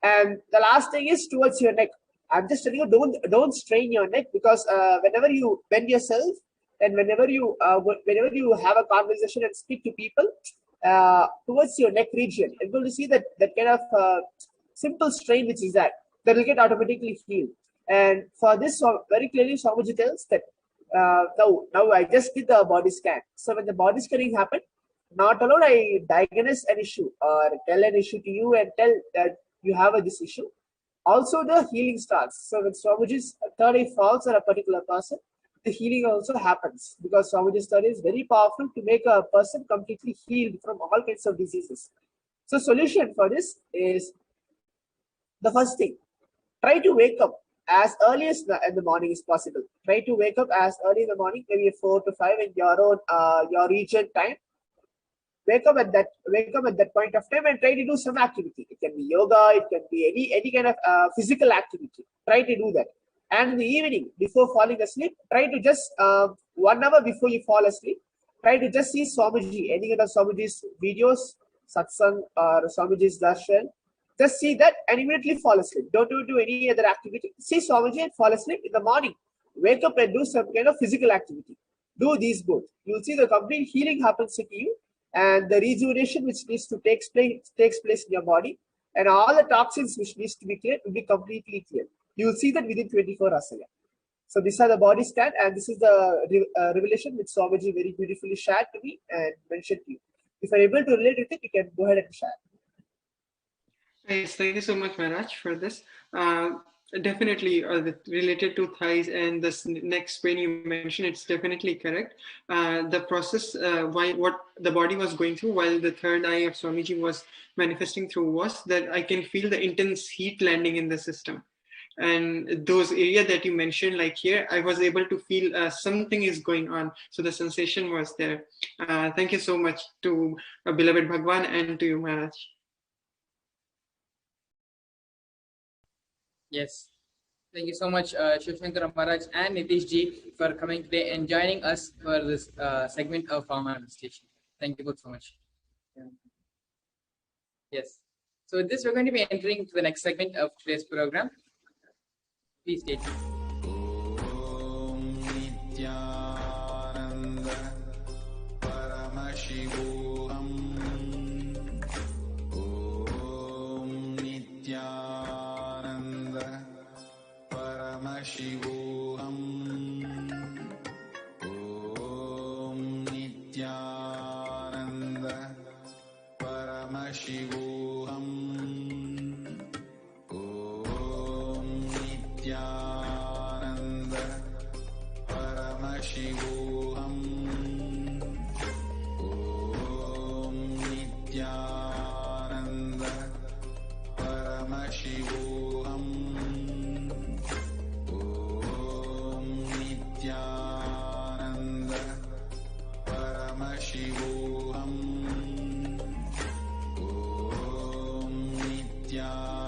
And the last thing is towards your neck. I'm just telling you, don't strain your neck, because whenever you bend yourself and whenever you have a conversation and speak to people towards your neck region, you're going to see that kind of simple strain which is there, that will get automatically healed. And for this, very clearly, Swamiji tells that now I just did the body scan. So when the body scanning happened, not alone I diagnose an issue or tell an issue to you and tell that you have this issue. Also, the healing starts. So when Swamiji's third eye falls on a particular person, the healing also happens, because Swamiji's third eye is very powerful to make a person completely healed from all kinds of diseases. So solution for this is the first thing. Try to wake up as early as in the morning is possible. Try to wake up as early in the morning, maybe 4 to 5 in your own your region time. Wake up at that point of time and try to do some activity. It can be yoga, it can be any kind of physical activity. Try to do that. And in the evening, before falling asleep, try to just 1 hour before you fall asleep, try to just see Swamiji, any kind of Swamiji's videos, satsang or Swamiji's darshan. Just see that and immediately fall asleep. Don't do any other activity. See Swamiji and fall asleep in the morning. Wake up and do some kind of physical activity. Do these both. You'll see the complete healing happens to you, and the rejuvenation which needs to takes place in your body, and all the toxins which needs to be cleared will be completely cleared. You will see that within 24 hours again. So these are the body scan, and this is the revelation which Swamiji very beautifully shared to me and mentioned to you. If you're able to relate with it, you can go ahead and share. Yes, thank you so much, Maharaj, for this. Definitely related to thighs and this next pain you mentioned, it's definitely correct. The process, what the body was going through while the third eye of Swamiji was manifesting through was that I can feel the intense heat landing in the system. And those areas that you mentioned, like here, I was able to feel something is going on. So the sensation was there. Thank you so much to beloved Bhagwan and to you, Maharaj. Yes. Thank you so much, Shivshankar Maharaj and Nitish Ji, for coming today and joining us for this segment of Power Manifestation. Thank you both so much. Yes. So with this, we're going to be entering to the next segment of today's program. Please stay tuned. Nithyananda PARAMASHIVAM Om Nithyananda PARAMASHIVAM Om Nithyananda PARAMASHIVAM Nithyananda PARAMASHIVAM Om Nithyananda PARAMASHIVAM Om Nithyananda PARAMASHIVAM Om Nithyananda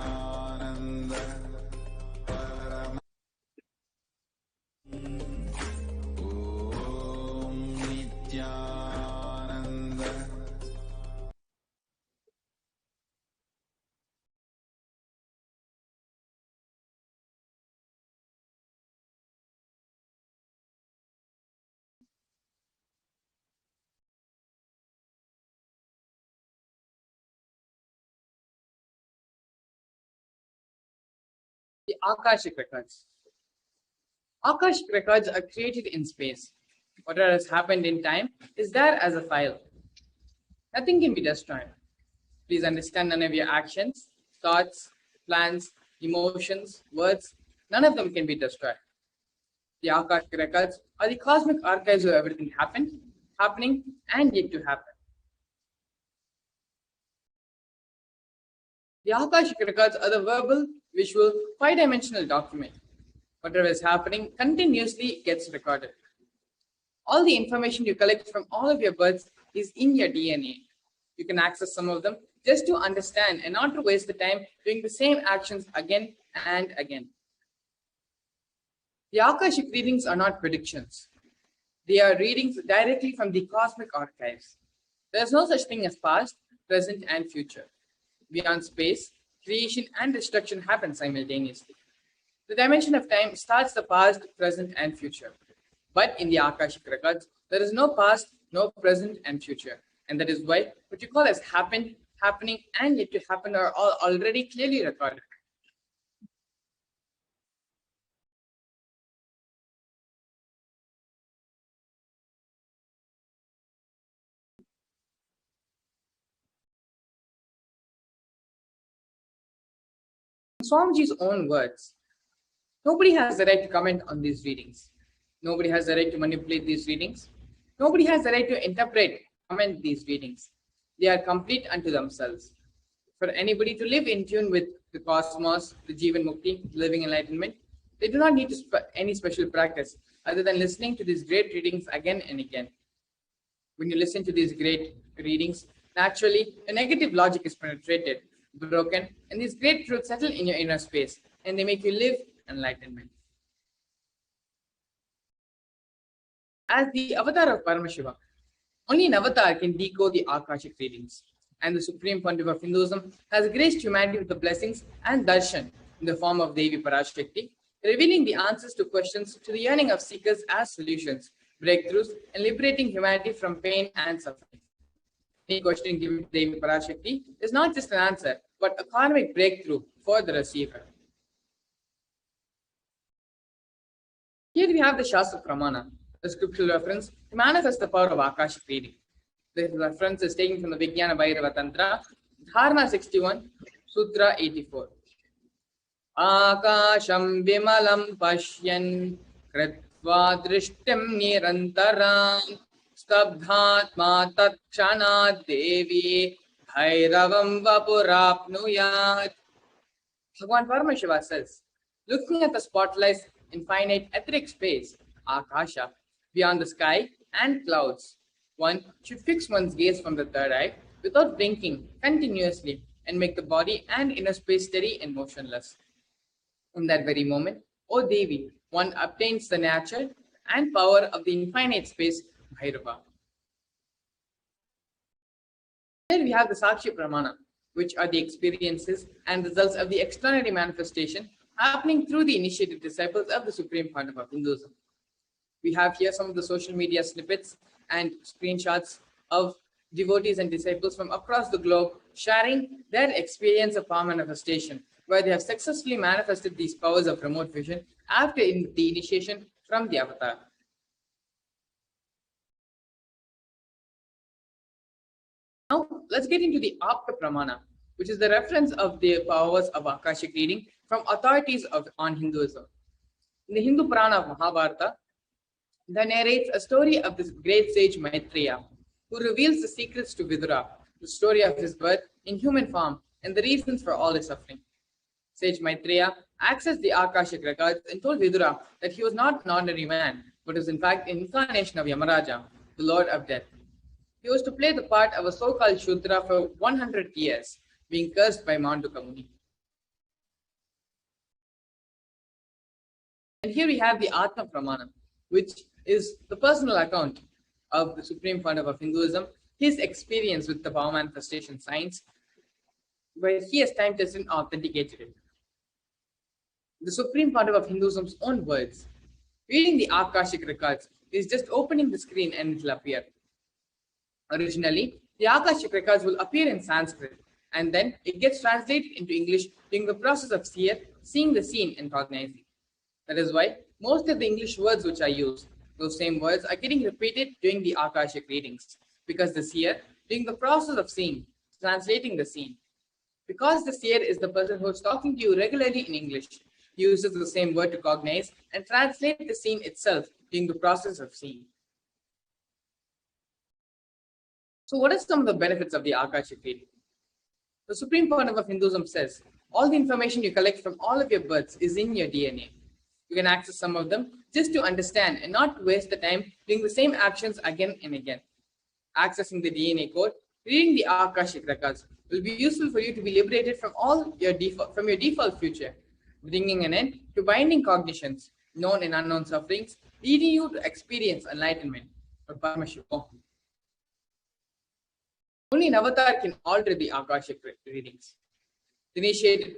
The Akashic records. Akashic records are created in space. Whatever has happened in time is there as a file. Nothing can be destroyed. Please understand, none of your actions, thoughts, plans, emotions, words, none of them can be destroyed. The Akashic records are the cosmic archives of everything happening, and yet to happen. The Akashic records are the verbal, visual, five-dimensional document. Whatever is happening continuously gets recorded. All the information you collect from all of your births is in your DNA. You can access some of them just to understand and not to waste the time doing the same actions again and again. The Akashic readings are not predictions. They are readings directly from the cosmic archives. There is no such thing as past, present, and future. Beyond space, creation and destruction happen simultaneously. The dimension of time starts the past, present, and future. But in the Akashic records, there is no past, no present, and future. And that is why what you call as happened, happening, and yet to happen are all already clearly recorded. In Swamiji's own words, nobody has the right to comment on these readings. Nobody has the right to manipulate these readings. Nobody has the right to interpret, comment these readings. They are complete unto themselves. For anybody to live in tune with the cosmos, the Jivan Mukti, living enlightenment, they do not need any special practice other than listening to these great readings again and again. When you listen to these great readings, naturally, the negative logic is penetrated, broken, and these great truths settle in your inner space, and they make you live enlightenment. As the avatar of Paramashiva, only an avatar can decode the Akashic readings, and the Supreme Pontiff of Hinduism has graced humanity with the blessings and darshan in the form of Devi PARASHAKTHI, revealing the answers to questions to the yearning of seekers as solutions, breakthroughs, and liberating humanity from pain and suffering. Any question given to Devi PARASHAKTHI is not just an answer, but a karmic breakthrough for the receiver. Here we have the Shastra Pramana, the scriptural reference to manifest the power of Akashic reading. The reference is taken from the Vijnana Bhairava Tantra, Dharana 61, Sutra 84. Akasham vimalam pashyan kritva drishtim nirantaram stabdhatma tatkshanat devi bhairavam vapurapnuyat. Bhagavan Paramashiva says, looking at the spotlights in finite etheric space, Akasha, beyond the sky and clouds, one should fix one's gaze from the third eye without blinking continuously and make the body and inner space steady and motionless. In that very moment, O Devi, one obtains the nature and power of the infinite space, Bhairava. Here we have the Sakshi Pramana, which are the experiences and results of the extraordinary manifestation happening through the initiated disciples of the Supreme Pontiff of Hinduism. We have here some of the social media snippets and screenshots of devotees and disciples from across the globe sharing their experience of power manifestation, where they have successfully manifested these powers of remote vision after the initiation from the avatar. Now, let's get into the Apta Pramana, which is the reference of the powers of Akashic reading from authorities on Hinduism. In the Hindu Purana of Mahabharata, there narrates a story of this great sage Maitreya, who reveals the secrets to Vidura, the story of his birth in human form and the reasons for all his suffering. Sage Maitreya accessed the Akashic records and told Vidura that he was not an ordinary man, but was in fact an incarnation of Yamaraja, the Lord of Death. He was to play the part of a so-called Shudra for 100 years, being cursed by Manduka Muni. And here we have the Atma Pramana, which is the personal account of the Supreme Pontiff of Hinduism, his experience with the power manifestation science, where he has time tested and authenticated it. The Supreme Pontiff of Hinduism's own words, reading the Akashic records is just opening the screen and it will appear. Originally, the Akashic records will appear in Sanskrit, and then it gets translated into English during the process of seeing the scene and cognizing. That is why most of the English words which are used, those same words are getting repeated during the Akashic readings, because the seer, during the process of seeing, translating the scene. Because the seer is the person who is talking to you regularly in English, uses the same word to cognize and translate the scene itself during the process of seeing. So what are some of the benefits of the Akashic reading? The Supreme Point of Hinduism says, all the information you collect from all of your births is in your DNA. You can access some of them just to understand and not waste the time doing the same actions again and again. Accessing the DNA code, reading the Akashic records will be useful for you to be liberated from your default future, bringing an end to binding cognitions, known and unknown sufferings, leading you to experience enlightenment or PARAMASHIVAM. Only an avatar can alter the Akashic readings. The initiated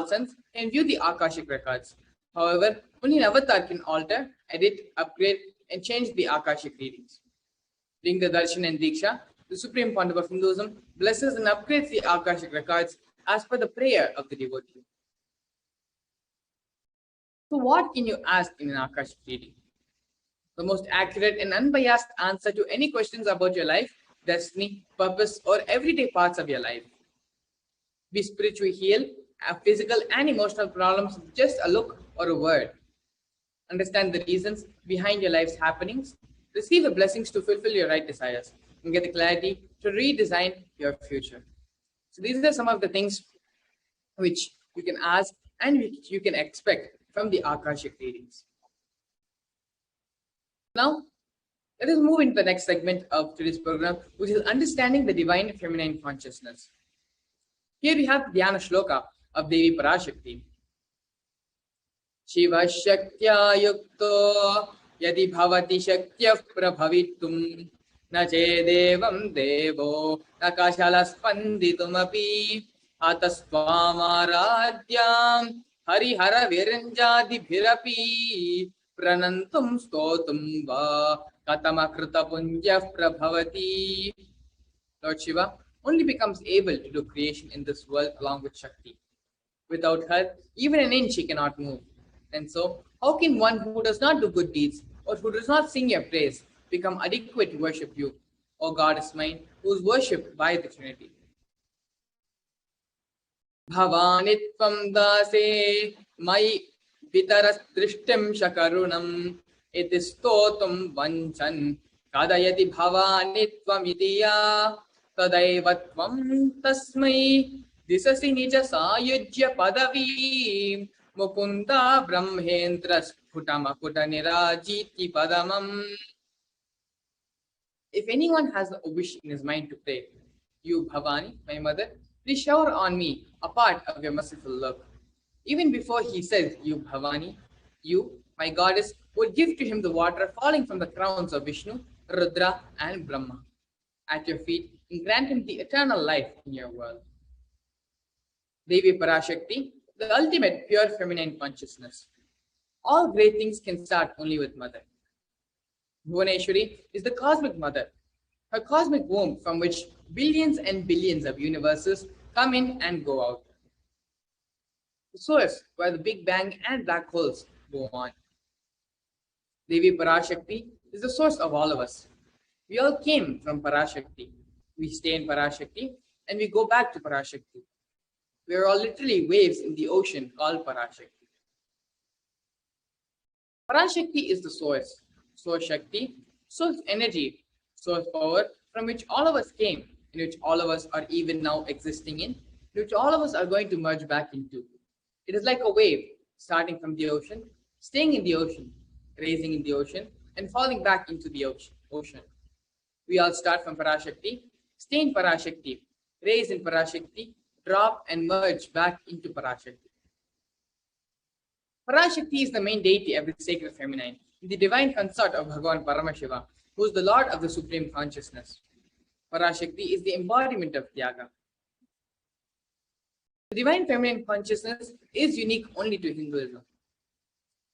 sons can view the Akashic records. However, only an avatar can alter, edit, upgrade, and change the Akashic readings. During the Darshan and Diksha, the Supreme Pontiff of Hinduism blesses and upgrades the Akashic records as per the prayer of the devotee. So what can you ask in an Akashic reading? The most accurate and unbiased answer to any questions about your life, destiny, purpose, or everyday parts of your life. Be spiritually healed, have physical and emotional problems with just a look or a word. Understand the reasons behind your life's happenings, receive the blessings to fulfill your right desires, and get the clarity to redesign your future. So these are some of the things which you can ask and which you can expect from the Akashic readings. Now, let us move into the next segment of today's program, which is understanding the divine feminine consciousness. Here we have the Dhyana Shloka of Devi PARASHAKTI. Shiva Shaktya Yukto Yadi Bhavati Shaktya Prabhavitum Na Chedevam Devo Nakashala Spanditum Api Atasvamaradyam Harihara Viranjadi Bhirapi Pranantum Stotum Va Katamakrita Punja Prabhavati. Lord Shiva only becomes able to do creation in this world along with Shakti. Without her, even an inch he cannot move. And so, how can one who does not do good deeds or who does not sing your praise become adequate to worship you, O Goddess mine, who is worshipped by the Trinity? Bhavanitvam dase mai pitaras drishtim shakarunam itistotum vanchan kadayati bhavanitvam itiya tadaivatvam tasmai disasi nija sayujya padavi mukunda brahmendra sputamakuta nirajiti padamam. If anyone has a wish in his mind to pray, you Bhavani, my mother, please shower on me a part of your merciful love. Even before he says, you Bhavani, you, my goddess, would give to him the water falling from the crowns of Vishnu, Rudra and Brahma at your feet and grant him the eternal life in your world. Devi PARASHAKTI, the ultimate pure feminine consciousness. All great things can start only with mother. Bhuvaneshwari is the cosmic mother, her cosmic womb from which billions and billions of universes come in and go out. The source where the Big Bang and black holes go on. Devi PARASHAKTI is the source of all of us. We all came from PARASHAKTI. We stay in PARASHAKTI and we go back to PARASHAKTI. We are all literally waves in the ocean called PARASHAKTI. PARASHAKTI is the source Shakti, source energy, source power from which all of us came, in which all of us are even now existing in which all of us are going to merge back into. It is like a wave starting from the ocean, staying in the ocean, raising in the ocean, and falling back into the ocean. We all start from PARASHAKTI, stay in PARASHAKTI, raise in PARASHAKTI, drop and merge back into PARASHAKTI. PARASHAKTI is the main deity of the sacred feminine, the divine consort of Bhagavan Paramashiva, who is the Lord of the Supreme Consciousness. PARASHAKTI is the embodiment of Tyaga. The divine feminine consciousness is unique only to Hinduism.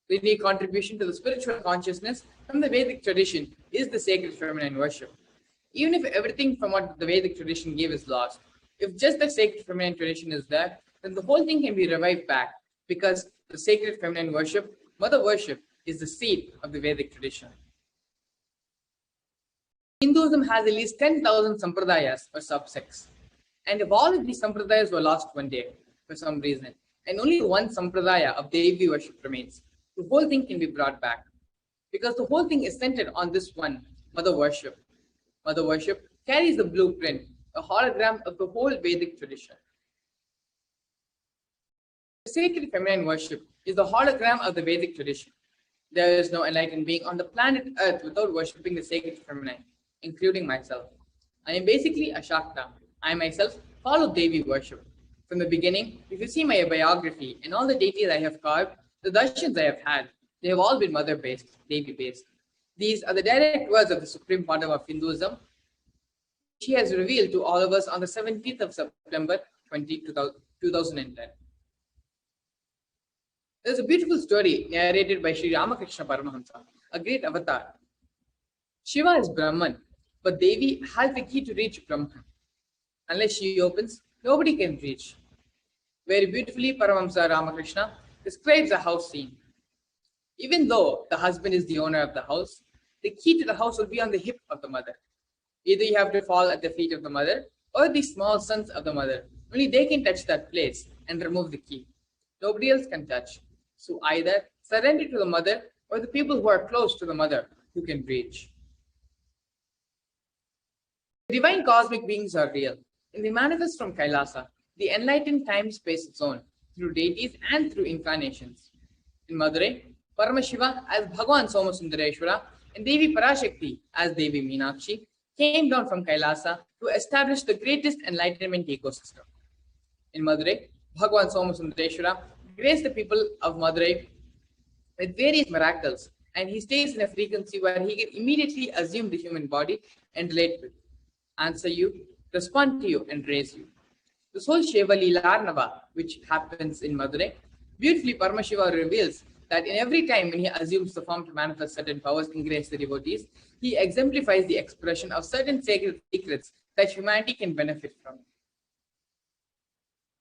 The unique contribution to the spiritual consciousness from the Vedic tradition is the sacred feminine worship. Even if everything from what the Vedic tradition gave is lost, if just the sacred feminine tradition is there, then the whole thing can be revived back, because the sacred feminine worship, mother worship, is the seed of the Vedic tradition. Hinduism has at least 10,000 sampradayas or subsects. And if all of these sampradayas were lost one day for some reason, and only one sampradaya of Devi worship remains, the whole thing can be brought back. Because the whole thing is centered on this one, mother worship. Mother worship carries the blueprint, a hologram of the whole Vedic tradition. The sacred feminine worship is the hologram of the Vedic tradition. There is no enlightened being on the planet Earth without worshipping the sacred feminine, including myself. I am basically a Shakta. I myself follow Devi worship. From the beginning, if you see my biography and all the deities I have carved, the darshans I have had, they have all been mother-based, Devi-based. These are the direct words of the Supreme Father of Hinduism. She has revealed to all of us on the 17th of September 2010. There's a beautiful story narrated by Sri Ramakrishna Paramahamsa, a great avatar. Shiva is Brahman, but Devi has the key to reach Brahman. Unless she opens, nobody can reach. Very beautifully, Paramahamsa Ramakrishna describes a house scene. Even though the husband is the owner of the house, the key to the house will be on the hip of the mother. Either you have to fall at the feet of the mother or the small sons of the mother. Only they can touch that place and remove the key. Nobody else can touch. So either surrender to the mother or the people who are close to the mother who can reach. The divine cosmic beings are real, and they manifest from Kailasa, the enlightened time-space zone, through deities and through incarnations. In Madurai, ParaMashiva as Bhagavan Somasundareshwara and Devi PARASHAKTHI as Devi Meenakshi came down from Kailasa to establish the greatest enlightenment ecosystem. In Madurai, Bhagavan Somasundareshwara graced the people of Madurai with various miracles, and he stays in a frequency where he can immediately assume the human body and relate with, answer you, respond to you, and raise you. This whole Sheva Leelarnava, which happens in Madurai, beautifully Paramashiva reveals that in every time when he assumes the form to manifest certain powers and grace the devotees, he exemplifies the expression of certain sacred secrets that humanity can benefit from.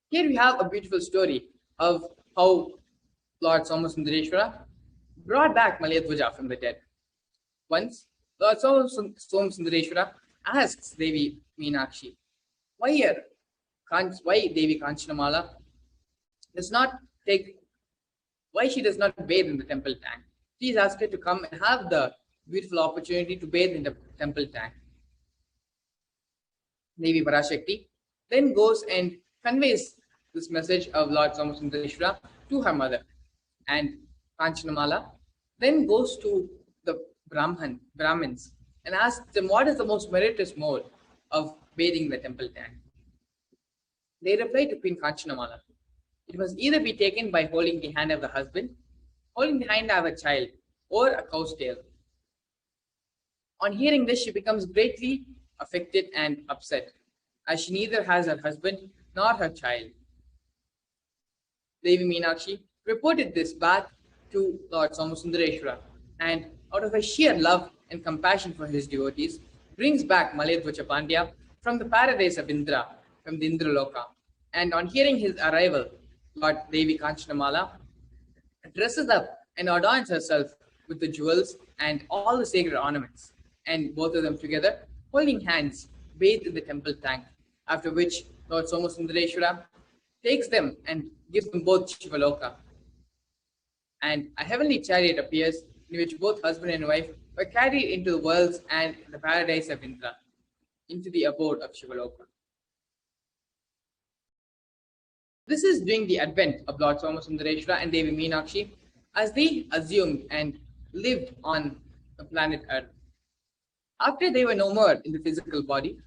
Here we have a beautiful story of how Lord Somasundareshwara brought back Malayadvaja from the dead. Once, Lord Somasundareshwara asks Devi Meenakshi, why Devi Kanchanamala why she does not bathe in the temple tank. Please ask her to come and have the beautiful opportunity to bathe in the temple tank. Devi PARASHAKTHI then goes and conveys this message of Lord Somasundareshwara to her mother. And Kanchanamala then goes to the Brahmins and asks them what is the most meritorious mode of bathing in the temple tank. They reply to Queen Kanchanamala. It must either be taken by holding the hand of the husband, holding the hand of a child, or a cow's tail. On hearing this, she becomes greatly affected and upset, as she neither has her husband nor her child. Devi Meenakshi reported this back to Lord Somasundareshwara, and out of her sheer love and compassion for his devotees, brings back Malayadvaja Pandya from the paradise of Indra, from the Indra Loka. And on hearing his arrival, Lord Devi Kanchanamala dresses up and adorns herself with the jewels and all the sacred ornaments, and both of them together, holding hands, bathe in the temple tank, after which Lord Somasundareshwara takes them and gives them both Shivaloka. And a heavenly chariot appears in which both husband and wife were carried into the worlds and the paradise of Indra, into the abode of Shivaloka. This is during the advent of Lord Somasundareshwara and Devi Meenakshi as they assumed and lived on the planet Earth. After they were no more in the physical body,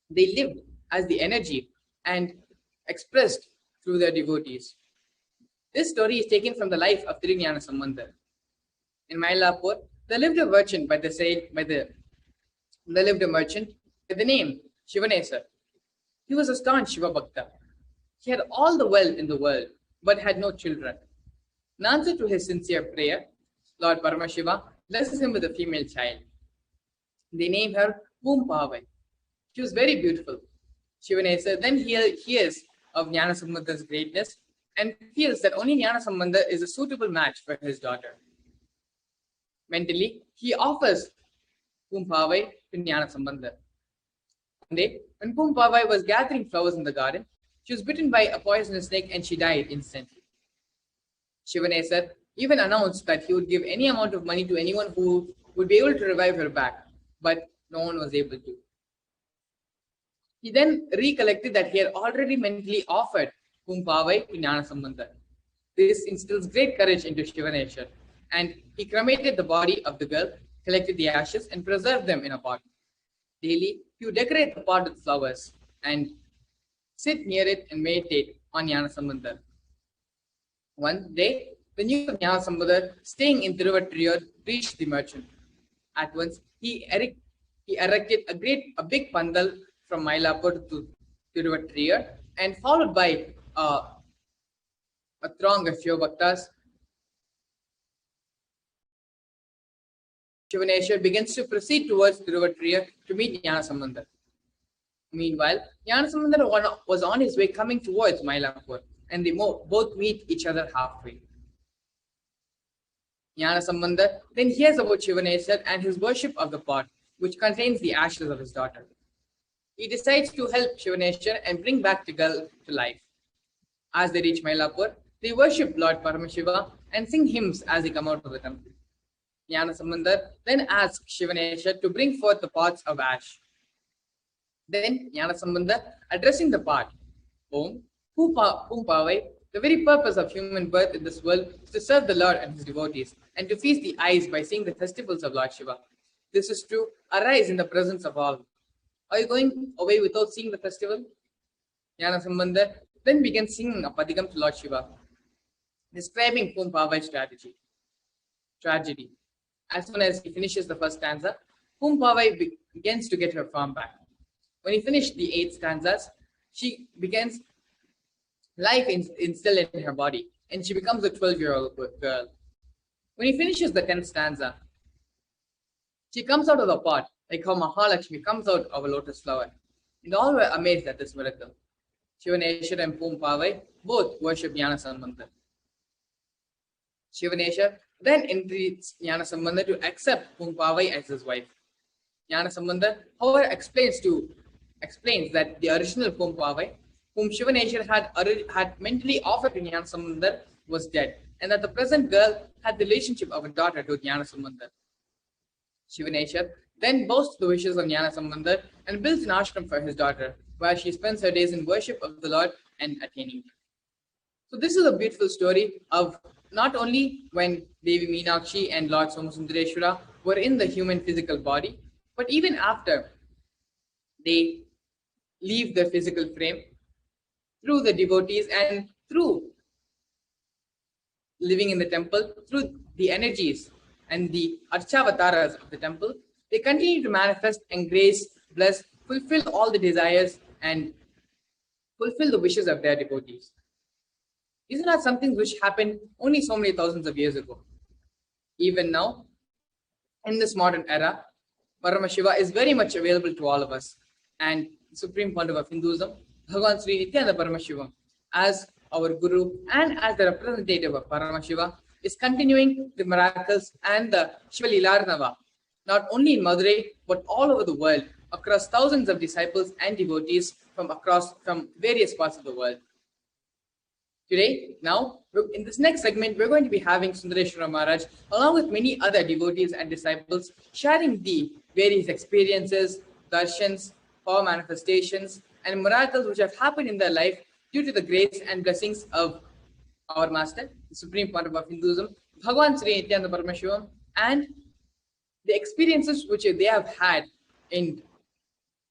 they lived as the energy and expressed through their devotees. This story is taken from the life of Trinyana Sambandar. In Mylapore, there lived a merchant by the name Shivanesa. He was a staunch Shiva Bhakta. He had all the wealth in the world, but had no children. In answer to his sincere prayer, Lord Paramashiva blesses him with a female child. They named her Pavai. She was very beautiful. Shivanesa then hears of Jnana Sambandar's greatness and feels that only Jnana Sambandar is a suitable match for his daughter. Mentally, he offers Pavai to Jnana Sambandar. One day, when Pavai was gathering flowers in the garden, She was bitten by a poisonous snake and she died instantly. Shivanesar even announced that he would give any amount of money to anyone who would be able to revive her back, but no one was able to. He then recollected that he had already mentally offered Pumpavai to Jnanasambandha. This instills great courage into Shivanesar, and he cremated the body of the girl, collected the ashes, and preserved them in a pot. Daily, he would decorate the pot with flowers and sit near it and meditate on Jnanasambandha. One day, the news of Jnanasambandha staying in Tiruvattriyur reached the merchant. At once, he erected a big pandal from Mylapore to Tiruvattriyur, and followed by a throng of Shivabhaktas, Shivanesar begins to proceed towards Tiruvattriyur to meet Jnanasambandha. Meanwhile, Jnanasambandha was on his way coming towards Mylapore, and they both meet each other halfway. Jnanasambandha then hears about Shivanesar and his worship of the pot, which contains the ashes of his daughter. He decides to help Shivanesar and bring back the girl to life. As they reach Mylapore, they worship Lord Paramashiva and sing hymns as they come out of the temple. Jnanasambandha then asks Shivanesar to bring forth the pots of ash. Then Jnanasambandha, addressing the pot, Om Pumpavai, the very purpose of human birth in this world is to serve the Lord and his devotees, and to feast the eyes by seeing the festivals of Lord Shiva. This is to arise in the presence of all. Are you going away without seeing the festival? Jnanasambandha then begins singing a padigam to Lord Shiva, describing Pumpavai's tragedy. As soon as he finishes the first stanza, Pumpavai begins to get her form back. When he finished the 8 stanzas, she begins life instilled in her body, and she becomes a 12-year-old girl. When he finishes the 10th stanza, she comes out of the pot like how Mahalakshmi comes out of a lotus flower, and all were amazed at this miracle. Shivanesar and Pumpavai both worship Jnanasambandha. Shivanesar then entreats Jnanasambandha to accept Pumpavai as his wife. Jnanasambandha, however, explains that the original Pumpavai, whom Shivanesar had mentally offered to Jnanasambandha, was dead, and that the present girl had the relationship of a daughter to Jnanasambandha. Shivanesar then bows to the wishes of Jnanasambandha and builds an ashram for his daughter, where she spends her days in worship of the Lord and attaining Him. So this is a beautiful story of not only when Devi Meenakshi and Lord Somasundareshwara were in the human physical body, but even after they leave their physical frame, through the devotees and through living in the temple, through the energies and the Archavataras of the temple, they continue to manifest and grace, bless, fulfill all the desires and fulfill the wishes of their devotees. These are not some things which happened only so many thousands of years ago. Even now, in this modern era, Paramashiva is very much available to all of us, and the Supreme Pontiff of Hinduism, Bhagavan Sri Nithyananda Paramashivam, as our Guru and as the representative of Paramashiva, is continuing the miracles and the Shiva Lilarnava, not only in Madurai, but all over the world, across thousands of disciples and devotees from various parts of the world. Today, now, in this next segment, we're going to be having Sundareshwara Maharaj, along with many other devotees and disciples, sharing the various experiences, darshans, power manifestations, and miracles which have happened in their life due to the grace and blessings of our Master, the Supreme Pontiff of Hinduism, Bhagavan Sri Nithyananda Paramashivam, and the experiences which they have had in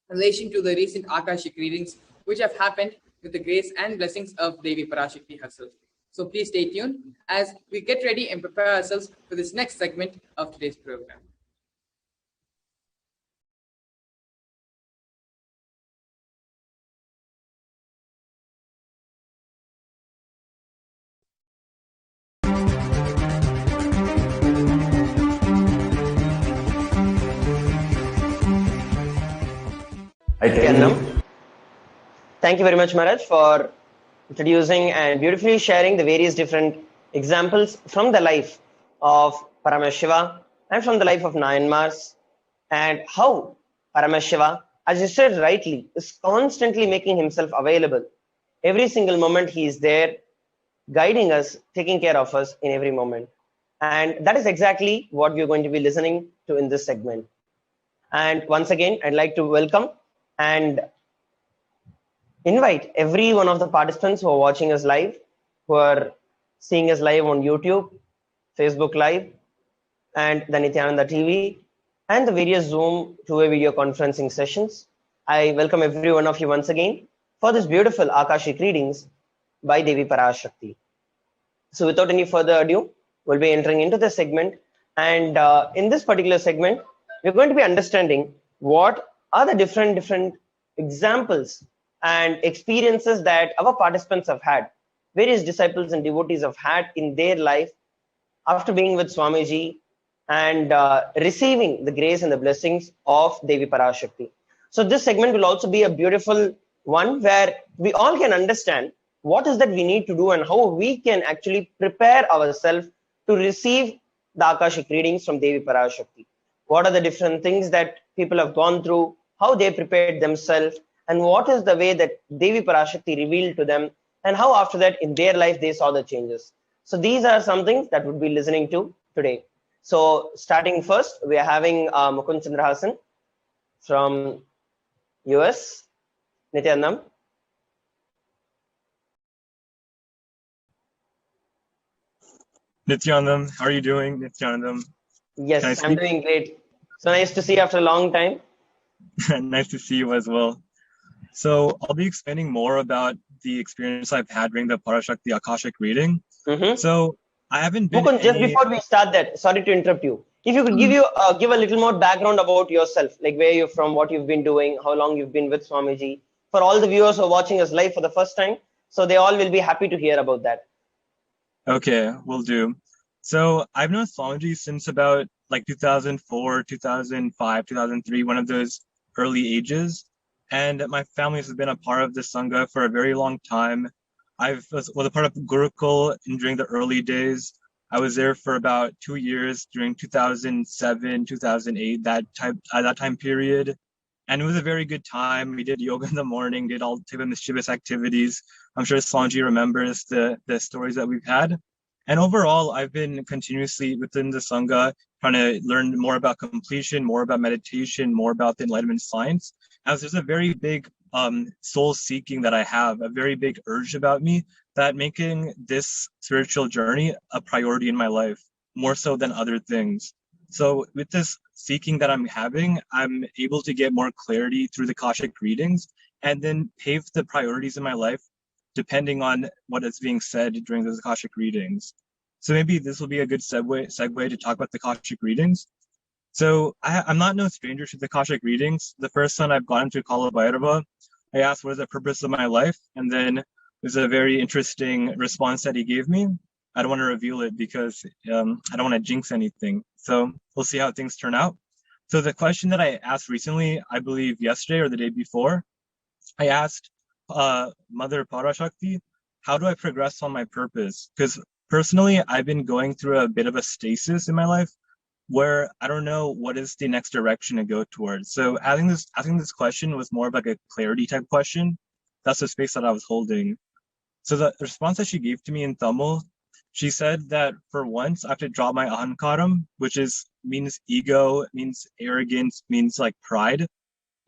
relation to the recent Akashic readings, which have happened with the grace and blessings of Devi PARASHAKTHI herself. So please stay tuned as we get ready and prepare ourselves for this next segment of today's program. Thank you very much, Maharaj, for introducing and beautifully sharing the various different examples from the life of Paramashiva and from the life of Nayanmars, and how Paramashiva, as you said rightly, is constantly making himself available Every single moment he is there, guiding us, taking care of us in every moment. And that is exactly what we're going to be listening to in this segment. And once again, I'd like to welcome and invite every one of the participants who are watching us live, who are seeing us live on YouTube, Facebook Live, and the Nithyananda TV, and the various Zoom two-way video conferencing sessions. I welcome every one of you once again for this beautiful Akashic readings by Devi ParaShakthi. So without any further ado, we'll be entering into this segment. And in this particular segment, we're going to be understanding what are the different examples and experiences that our participants have had, various disciples and devotees have had in their life after being with Swamiji and receiving the grace and the blessings of Devi ParaShakthi. So this segment will also be a beautiful one where we all can understand what is that we need to do and how we can actually prepare ourselves to receive the Akashic readings from Devi ParaShakthi. What are the different things that people have gone through, how they prepared themselves, and what is the way that Devi ParaShakthi revealed to them, and how after that in their life they saw the changes. So these are some things that we'll be listening to today. So starting first, we are having Mukund Chandrahasan from US. Nithyananda. Nithyananda, how are you doing? Nithyananda. Yes, I'm doing great. So nice to see you after a long time. Nice to see you as well. So I'll be explaining more about the experience I've had during the ParaShakti Akashic reading. So I haven't been. Mukund, just before we start that, sorry to interrupt you. If you could give a little more background about yourself, like where you're from, what you've been doing, how long you've been with Swamiji, for all the viewers who are watching us live for the first time, so they all will be happy to hear about that. Okay, will do. So I've known Swamiji since about like 2004, 2005, 2003, one of those early ages. And my family has been a part of the Sangha for a very long time. I was a part of Gurukul during the early days. I was there for about 2 years during 2007, 2008, that time period. And it was a very good time. We did yoga in the morning, did all type of mischievous activities. I'm sure Sanji remembers the stories that we've had. And overall, I've been continuously within the Sangha trying to learn more about completion, more about meditation, more about the enlightenment science. As there's a very big soul seeking that I have, a very big urge about me that making this spiritual journey a priority in my life, more so than other things. So with this seeking that I'm having, I'm able to get more clarity through the Akashic readings and then pave the priorities in my life depending on what is being said during those Akashic readings. So maybe this will be a good segue to talk about the Akashic readings. So I'm not no stranger to the Akashic readings. The first time I've gone to Kala Bhairava, I asked what is the purpose of my life, and then there's a very interesting response that he gave me. I don't want to reveal it because I don't want to jinx anything. So we'll see how things turn out. So the question that I asked recently, I believe yesterday or the day before, I asked Mother ParaShakthi, how do I progress on my purpose? Because personally, I've been going through a bit of a stasis in my life where I don't know what is the next direction to go towards. So asking this question was more of like a clarity type question. That's the space that I was holding. So the response that she gave to me in Tamil, she said that for once I have to drop my ahankaram, which means ego, means arrogance, means like pride.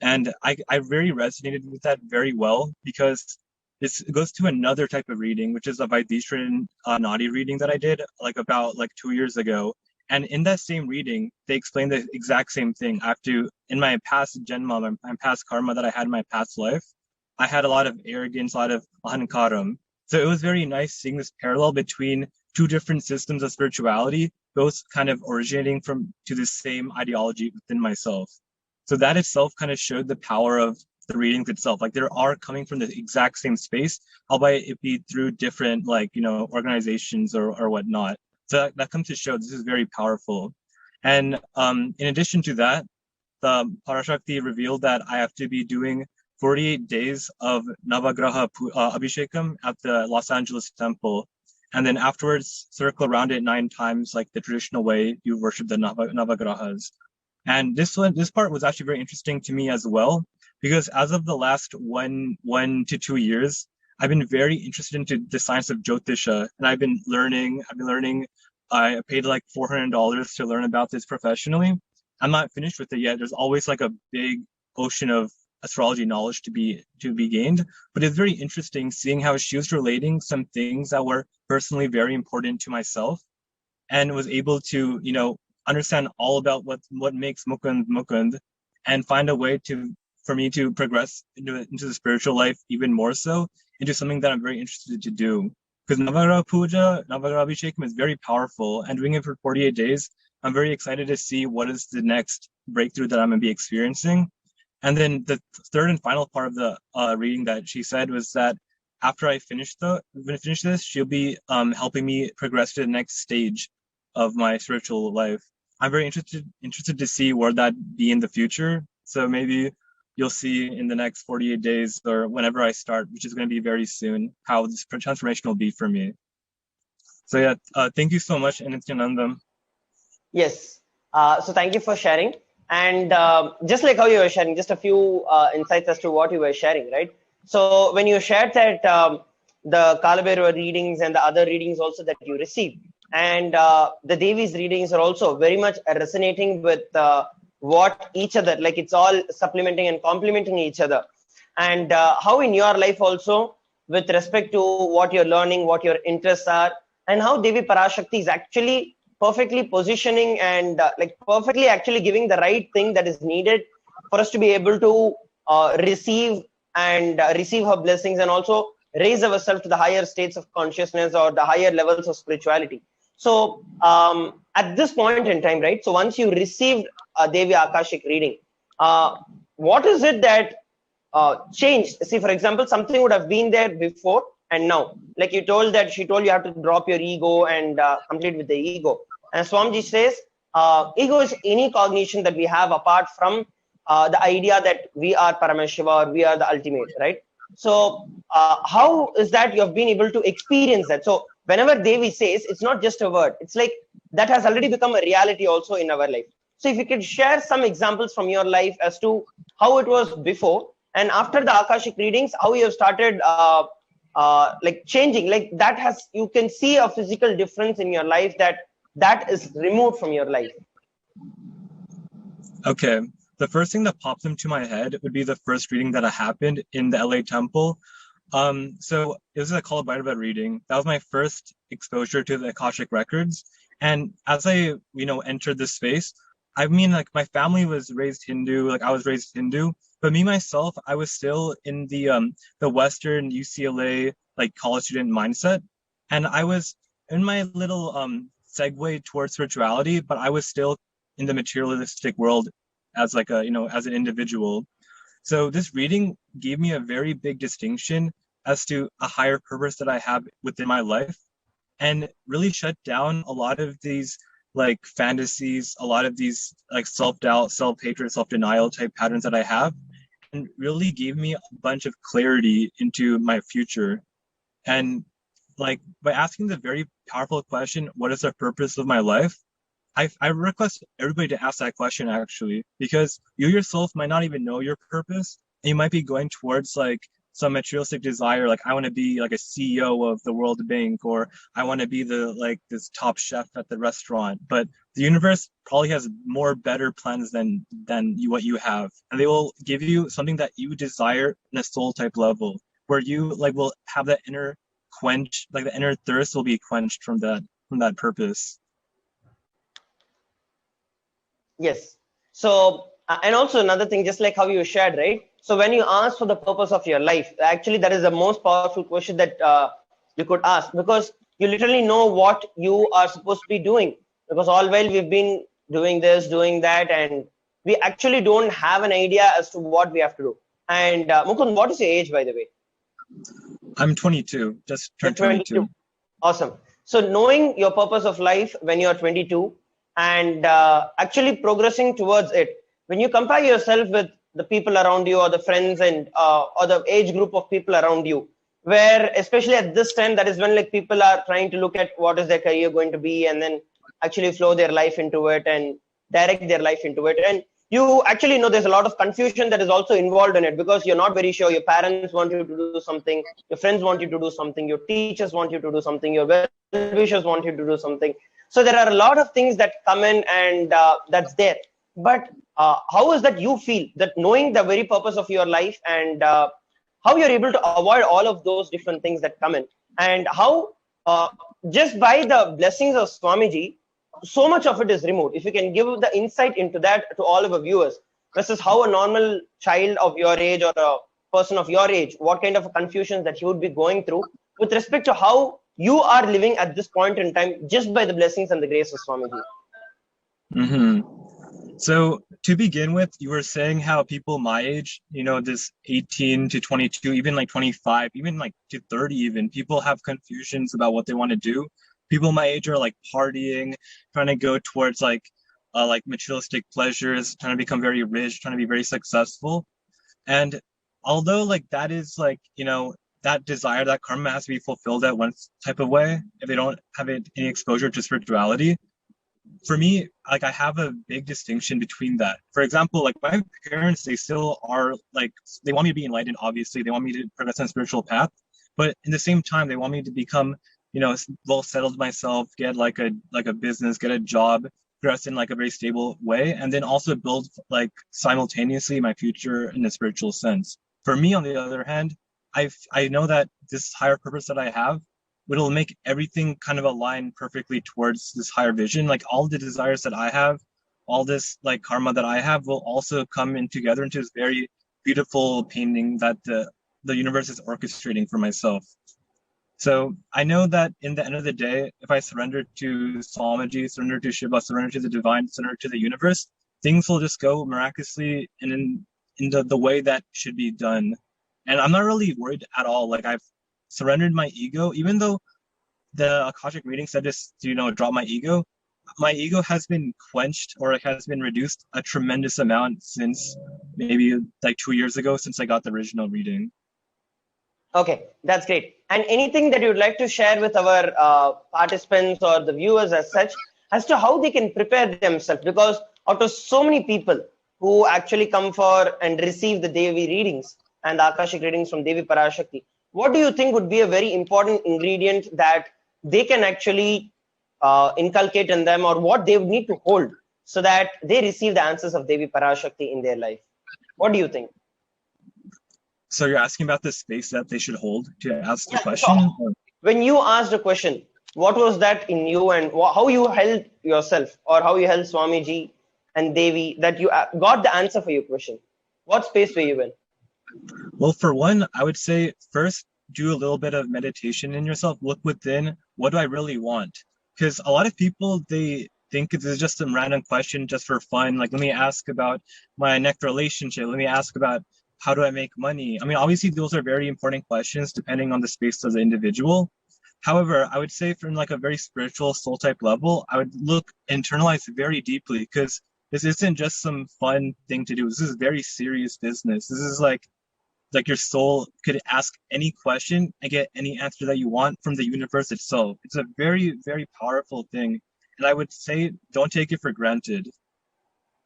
And I very resonated with that very well because it goes to another type of reading, which is a Vaidishran Nadi reading that I did about 2 years ago. And in that same reading, they explain the exact same thing. I have to, in my past janma, my past karma that I had in my past life, I had a lot of arrogance, a lot of ahankaram. So it was very nice seeing this parallel between two different systems of spirituality, both kind of originating to the same ideology within myself. So that itself kind of showed the power of the readings itself. Like they are coming from the exact same space, albeit it be through different organizations or whatnot. So that comes to show this is very powerful. And in addition to that, the ParaShakthi revealed that I have to be doing 48 days of Navagraha Abhishekam at the Los Angeles temple. And then afterwards, circle around it 9 times, like the traditional way you worship the Navagrahas. And this part was actually very interesting to me as well, because as of the last 1 to 2 years, I've been very interested into the science of Jyotisha, and I've been learning. I paid like $400 to learn about this professionally. I'm not finished with it yet. There's always like a big ocean of astrology knowledge to be gained, but it's very interesting seeing how she was relating some things that were personally very important to myself, and was able to, you know, understand all about what makes Mukund, and find a way for me to progress into the spiritual life even more so, into something that I'm very interested to do. Because Navagraha Puja, Navagraha Abhishekam is very powerful, and doing it for 48 days, I'm very excited to see what is the next breakthrough that I'm going to be experiencing. And then the third and final part of the reading that she said was that after I finish this, she'll be helping me progress to the next stage of my spiritual life. I'm very interested to see where that be in the future. So maybe you'll see in the next 48 days or whenever I start, which is going to be very soon, how this transformation will be for me. So yeah, thank you so much, Nithyananda. Yes. So thank you for sharing. And just like how you were sharing, just a few insights as to what you were sharing, right? So when you shared that the Kalabhairava readings and the other readings also that you received, and the Devi's readings are also very much resonating with what each other, like it's all supplementing and complementing each other. And how in your life also, with respect to what you're learning, what your interests are, and how Devi Parashakti is actually perfectly positioning and like perfectly actually giving the right thing that is needed for us to be able to receive her blessings, and also raise ourselves to the higher states of consciousness or the higher levels of spirituality. So at this point in time, right, so once you received a Devi Akashic reading, what is it that changed? See, for example, something would have been there before and now. Like you told that she told you have to drop your ego and complete with the ego. And Swamiji says, ego is any cognition that we have apart from the idea that we are Paramashiva or we are the ultimate, right? So how is that you have been able to experience that? So whenever Devi says, it's not just a word, it's like that has already become a reality also in our life. So if you could share some examples from your life as to how it was before and after the Akashic readings, how you have started like changing, like that has, you can see a physical difference in your life that is removed from your life. Okay. The first thing that pops into my head would be the first reading that happened in the LA temple. So it was a Kalabhairava reading. That was my first exposure to the Akashic records. And as I, entered this space, I mean, like my family was raised Hindu, like I was raised Hindu, but me, myself, I was still in the Western UCLA, like college student mindset. And I was in my little segue towards spirituality, but I was still in the materialistic world as like as an individual. So this reading gave me a very big distinction as to a higher purpose that I have within my life, and really shut down a lot of these like fantasies, a lot of these like self-doubt, self-hatred, self-denial type patterns that I have, and really gave me a bunch of clarity into my future. And like by asking the very powerful question, what is the purpose of my life? I request everybody to ask that question actually, because you yourself might not even know your purpose, and you might be going towards like some materialistic desire, like I want to be like a CEO of the World Bank, or I want to be this top chef at the restaurant. But the universe probably has more better plans than what you have, and they will give you something that you desire in a soul type level, where you like will have that inner quench, like the inner thirst will be quenched from that purpose. Yes. So, and also another thing, just like how you shared, right? So when you ask for the purpose of your life, actually that is the most powerful question that you could ask, because you literally know what you are supposed to be doing. Because all while we've been doing this, doing that, and we actually don't have an idea as to what we have to do. And Mukund, what is your age, by the way? I'm 22, just turned 22. Awesome. So knowing your purpose of life when you're 22, and actually progressing towards it, when you compare yourself with the people around you or the friends and or the age group of people around you, where especially at this time, that is when like people are trying to look at what is their career going to be, and then actually flow their life into it and direct their life into it. And you actually know there's a lot of confusion that is also involved in it, because you're not very sure. Your parents want you to do something, your friends want you to do something, your teachers want you to do something, your well-wishers want you to do something. So there are a lot of things that come in, and that's there. But how is that you feel that knowing the very purpose of your life, and how you're able to avoid all of those different things that come in, and how just by the blessings of Swamiji, so much of it is removed. If you can give the insight into that to all of our viewers, versus how a normal child of your age or a person of your age, what kind of confusion that you would be going through with respect to how you are living at this point in time, just by the blessings and the grace of Swamiji. So to begin with, you were saying how people my age, you know, this 18 to 22, even like 25, even like to 30 even, people have confusions about what they want to do. People my age are like partying, trying to go towards like materialistic pleasures, trying to become very rich, trying to be very successful. And although like that is like, you know, that desire, that karma has to be fulfilled that one type of way, if they don't have any exposure to spirituality. For me, like I have a big distinction between that. For example, like my parents, they still are like, they want me to be enlightened, obviously. They want me to progress on a spiritual path. But in the same time, they want me to become, you know, well settled myself, get like a business, get a job, progress in like a very stable way, and then also build like simultaneously my future in a spiritual sense. For me, on the other hand, I know that this higher purpose that I have, it'll make everything kind of align perfectly towards this higher vision. Like all the desires that I have, all this like karma that I have will also come in together into this very beautiful painting that the universe is orchestrating for myself. So I know that in the end of the day, if I surrender to Swamiji, surrender to Shiva, surrender to the divine, surrender to the universe, things will just go miraculously and in the way that should be done. And I'm not really worried at all. Like I've surrendered my ego, even though the Akashic reading said just to, you know, drop my ego has been quenched, or it has been reduced a tremendous amount since maybe like 2 years ago, since I got the original reading. Okay, that's great. And anything that you would like to share with our participants or the viewers as such, as to how they can prepare themselves? Because out of so many people who actually come for and receive the Devi readings and the Akashic readings from Devi PARASHAKTHI, what do you think would be a very important ingredient that they can actually inculcate in them, or what they would need to hold so that they receive the answers of Devi PARASHAKTHI in their life? What do you think? So you're asking about the space that they should hold to ask the question? So when you asked a question, what was that in you, and how you held yourself, or how you held Swamiji and Devi, that you got the answer for your question? What space were you in? Well, for one, I would say first do a little bit of meditation in yourself. Look within. What do I really want? Because a lot of people, they think this is just some random question just for fun. Like, let me ask about my next relationship. Let me ask about how do I make money? I mean, obviously, those are very important questions depending on the space of the individual. However, I would say from like a very spiritual soul type level, I would look internalize very deeply, because this isn't just some fun thing to do. This is very serious business. This is like your soul could ask any question and get any answer that you want from the universe itself. It's a very, very powerful thing. And I would say, don't take it for granted.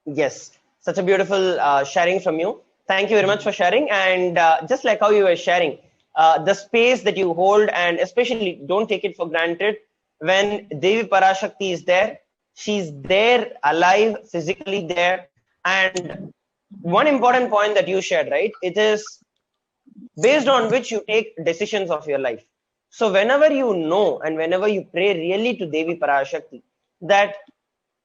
Yes, such a beautiful sharing from you. Thank you very much for sharing. And just like how you were sharing, the space that you hold, and especially don't take it for granted. When Devi PARASHAKTHI is there, she's there, alive, physically there. And one important point that you shared, right? It is based on which you take decisions of your life. So whenever you know and whenever you pray really to Devi PARASHAKTHI, that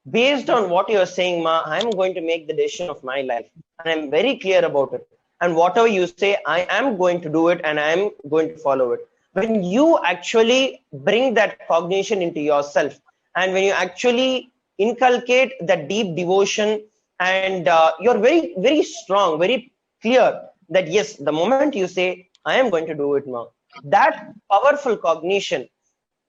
based on what you're saying, Ma, I'm going to make the decision of my life, and I'm very clear about it. And whatever you say, I am going to do it, and I'm going to follow it. When you actually bring that cognition into yourself, and when you actually inculcate that deep devotion, and you're very, very strong, very clear that yes, the moment you say, I am going to do it, Ma, that powerful cognition,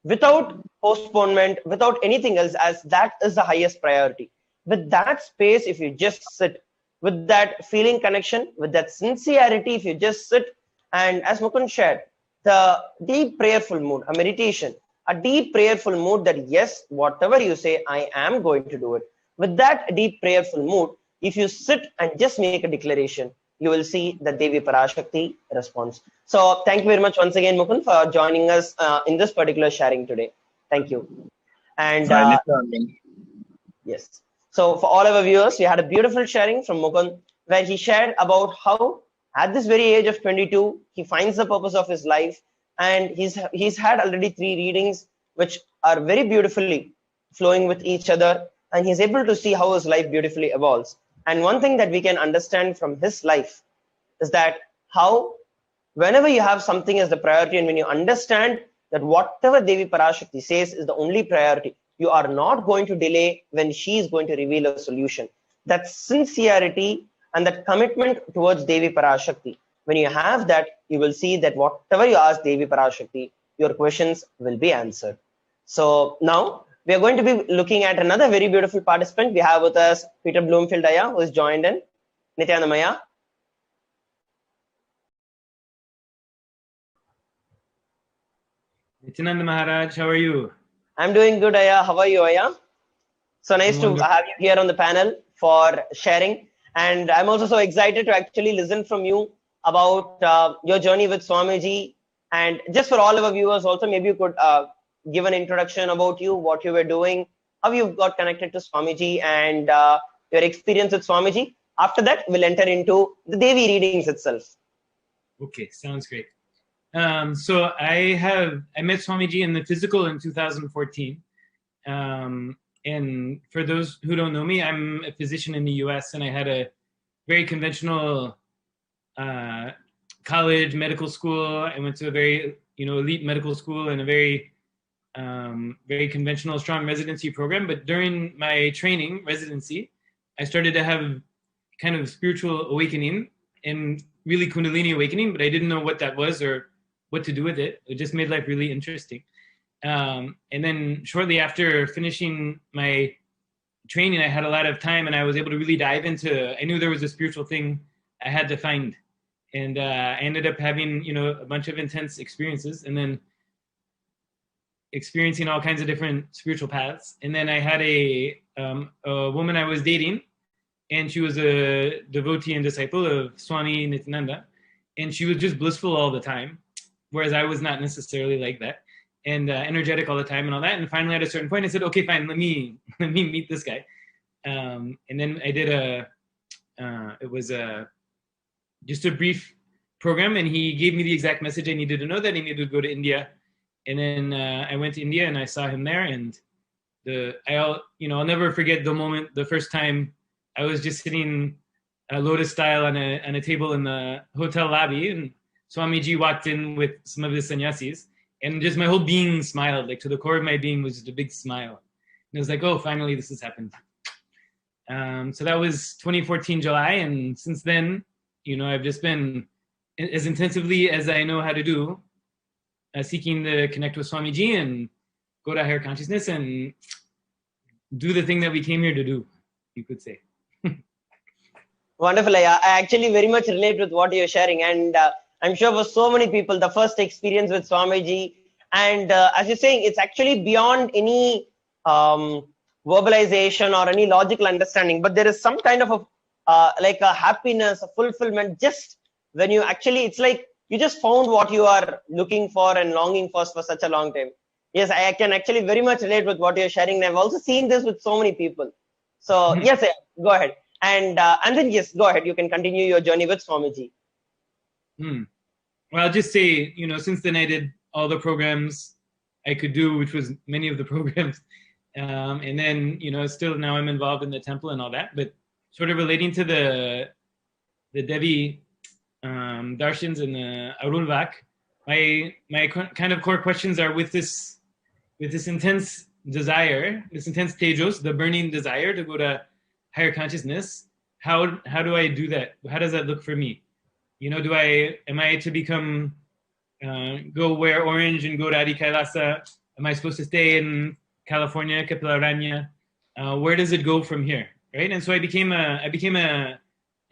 without postponement, without anything else, as that is the highest priority. With that space, if you just sit with that feeling connection, with that sincerity, if you just sit, and as Mukund shared, the deep prayerful mood, a meditation, a deep prayerful mood that yes, whatever you say, I am going to do it. With that deep prayerful mood, If you sit and just make a declaration, you will see the Devi Parashakti response. So thank you very much once again, Mukund, for joining us in this particular sharing today. Thank you. And yes, so for all our viewers, we had a beautiful sharing from Mukund, where he shared about how at this very age of 22, he finds the purpose of his life, and he's had already 3 readings, which are very beautifully flowing with each other, and he's able to see how his life beautifully evolves. And one thing that we can understand from his life is that how whenever you have something as the priority, and when you understand that whatever Devi Parashakti says is the only priority, you are not going to delay when she is going to reveal a solution. That sincerity and that commitment towards Devi Parashakti, when you have that, you will see that whatever you ask Devi Parashakti, your questions will be answered. So now we are going to be looking at another very beautiful participant. We have with us Peter Bloomfield Aya, who is joined in. Nithyananda Maya. Nithyananda Maharaj, how are you? I'm doing good, Aya. How are you, Aya? So nice to have you here on the panel for sharing. And I'm also so excited to actually listen from you about your journey with Swamiji. And just for all of our viewers also, maybe you could give an introduction about you, what you were doing, how you got connected to Swamiji, and your experience with Swamiji. After that, we'll enter into the Devi readings itself. Okay, sounds great. So I met Swamiji in the physical in 2014. And for those who don't know me, I'm a physician in the US, and I had a very conventional college, medical school. I went to a very, elite medical school and a very, very conventional, strong residency program. But during my training, residency, I started to have kind of spiritual awakening and really Kundalini awakening, but I didn't know what that was or what to do with it. It just made life really interesting. And then shortly after finishing my training, I had a lot of time, and I was able to really dive into, I knew there was a spiritual thing I had to find. And I ended up having, a bunch of intense experiences, and then experiencing all kinds of different spiritual paths. And then I had a woman I was dating, and she was a devotee and disciple of Swami Nithyananda, and she was just blissful all the time, whereas I was not necessarily like that, and energetic all the time and all that. And finally, at a certain point, I said, "Okay, fine, let me meet this guy." And then I did it was just a brief program, and he gave me the exact message I needed to know, that I needed to go to India. And then I went to India, and I saw him there, and I'll never forget the moment, the first time I was just sitting lotus style on a table in the hotel lobby, and Swamiji walked in with some of his sannyasis, and just my whole being smiled, like to the core of my being was just a big smile. And it was like, oh, finally this has happened. So that was 2014 July, and since then, I've just been, as intensively as I know how to do, seeking to connect with Swamiji and go to higher consciousness and do the thing that we came here to do, you could say. Wonderful. I actually very much relate with what you're sharing, and I'm sure for so many people, the first experience with Swamiji, and as you're saying, it's actually beyond any verbalization or any logical understanding, but there is some kind of like a happiness, a fulfillment, just when you actually, it's like you just found what you are looking for and longing for such a long time. Yes, I can actually very much relate with what you're sharing, and I've also seen this with so many people. So yes, go ahead. And then yes, go ahead. You can continue your journey with Swamiji. Well, I'll just say, since then I did all the programs I could do, which was many of the programs. And then, still now I'm involved in the temple and all that. But sort of relating to the Devi darshans and the Arulvak, my kind of core questions are with this intense desire, this intense tejos, the burning desire to go to higher consciousness. How do I do that? How does that look for me? Am I to become, go wear orange and go to Adi Kailasa? Am I supposed to stay in California, Kapilaranya? Where does it go from here, right? And so I became a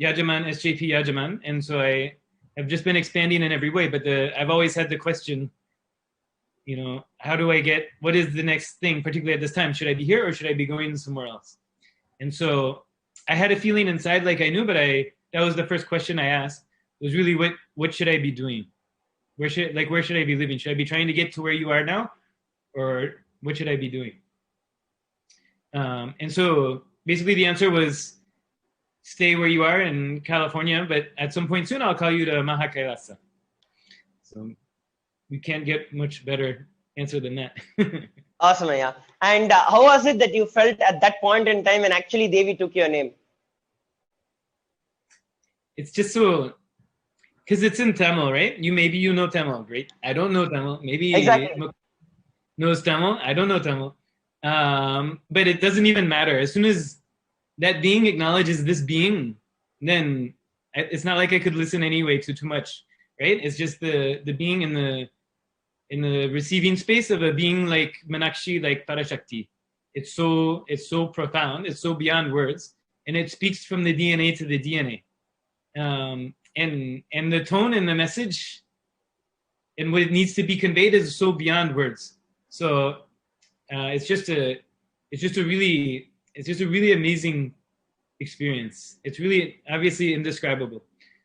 Yajaman, SJP Yajaman, and so I have just been expanding in every way. But I've always had the question, how do I get, what is the next thing, particularly at this time? Should I be here or should I be going somewhere else? And so I had a feeling inside like I knew, but that was the first question I asked. It was really what should I be doing? Where should I be living? Should I be trying to get to where you are now, or what should I be doing? And so basically the answer was stay where you are in California, but at some point soon I'll call you to Maha Kailasa. So you can't get much better answer than that. Awesome, yeah. And how was it that you felt at that point in time when actually Devi took your name? It's just so, because it's in Tamil, right? Maybe you know Tamil, right? I don't know Tamil. Maybe exactly. knows Tamil. I don't know Tamil. But it doesn't even matter. As soon as that being acknowledges this being, then it's not like I could listen anyway to too much, right? It's just the being in the receiving space of a being like Meenakshi, like ParaShakti. It's so profound. It's so beyond words, and it speaks from the DNA to the DNA. And the tone and the message and what it needs to be conveyed is so beyond words. So it's just a really amazing experience. It's really obviously indescribable.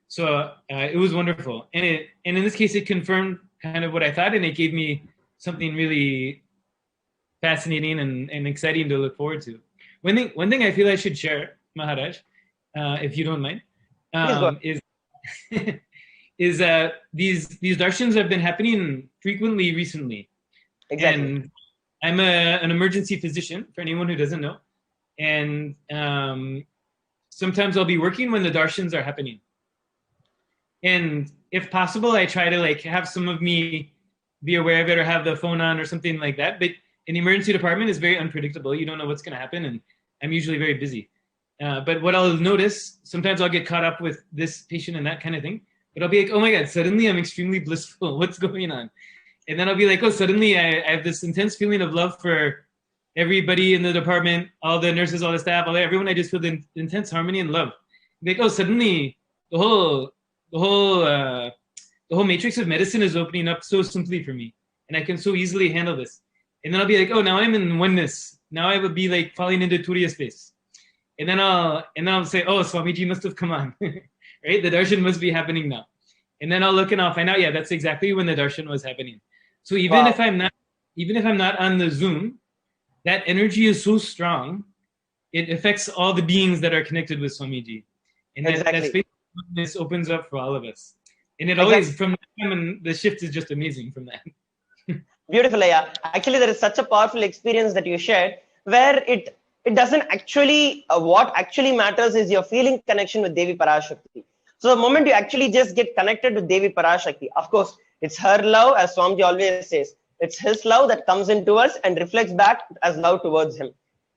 So it was wonderful, and in this case it confirmed kind of what I thought, and it gave me something really fascinating and exciting to look forward to. One thing I feel I should share, Maharaj, if you don't mind, is that these darshans have been happening frequently recently. Exactly. And I'm an emergency physician, for anyone who doesn't know, and sometimes I'll be working when the darshans are happening. And if possible, I try to like have some of me be aware of it or have the phone on or something like that. But in the emergency department, it's very unpredictable. You don't know what's going to happen, and I'm usually very busy. But what I'll notice, sometimes I'll get caught up with this patient and that kind of thing. But I'll be like, oh my God, suddenly I'm extremely blissful. What's going on? And then I'll be like, oh, suddenly I have this intense feeling of love for everybody in the department, all the nurses, all the staff, everyone. I just feel the intense harmony and love. Like, oh, suddenly the whole matrix of medicine is opening up so simply for me, and I can so easily handle this. And then I'll be like, oh, now I'm in oneness. Now I would be like falling into Turiya space. And then I'll say, oh, Swamiji must have come on, right? The darshan must be happening now. And then I'll look and I'll find out, yeah, that's exactly when the darshan was happening. So even if I'm not on the Zoom, that energy is so strong, it affects all the beings that are connected with Swamiji. And that space of oneness opens up for all of us. And it always, from the time, and the shift is just amazing from that. Beautiful, yeah. Actually, there is such a powerful experience that you shared where it doesn't actually, what actually matters is your feeling connection with Devi Parashakti. So the moment you actually just get connected with Devi Parashakti, of course, it's her love, as Swamiji always says, it's his love that comes into us and reflects back as love towards him.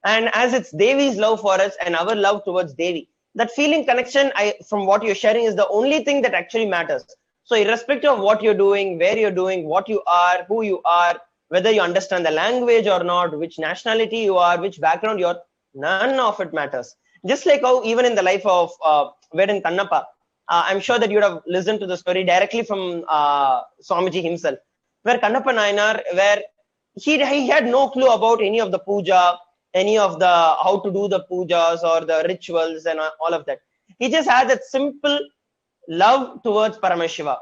And as it's Devi's love for us and our love towards Devi, that feeling connection, from what you're sharing, is the only thing that actually matters. So irrespective of what you're doing, where you're doing, what you are, who you are, whether you understand the language or not, which nationality you are, which background you are, none of it matters. Just like how even in the life of Vedan Kannappa, I'm sure that you would have listened to the story directly from Swamiji himself, where Kannappa Nayanar, where he had no clue about any of the puja, any of the how to do the pujas or the rituals and all of that. He just had that simple love towards Paramashiva.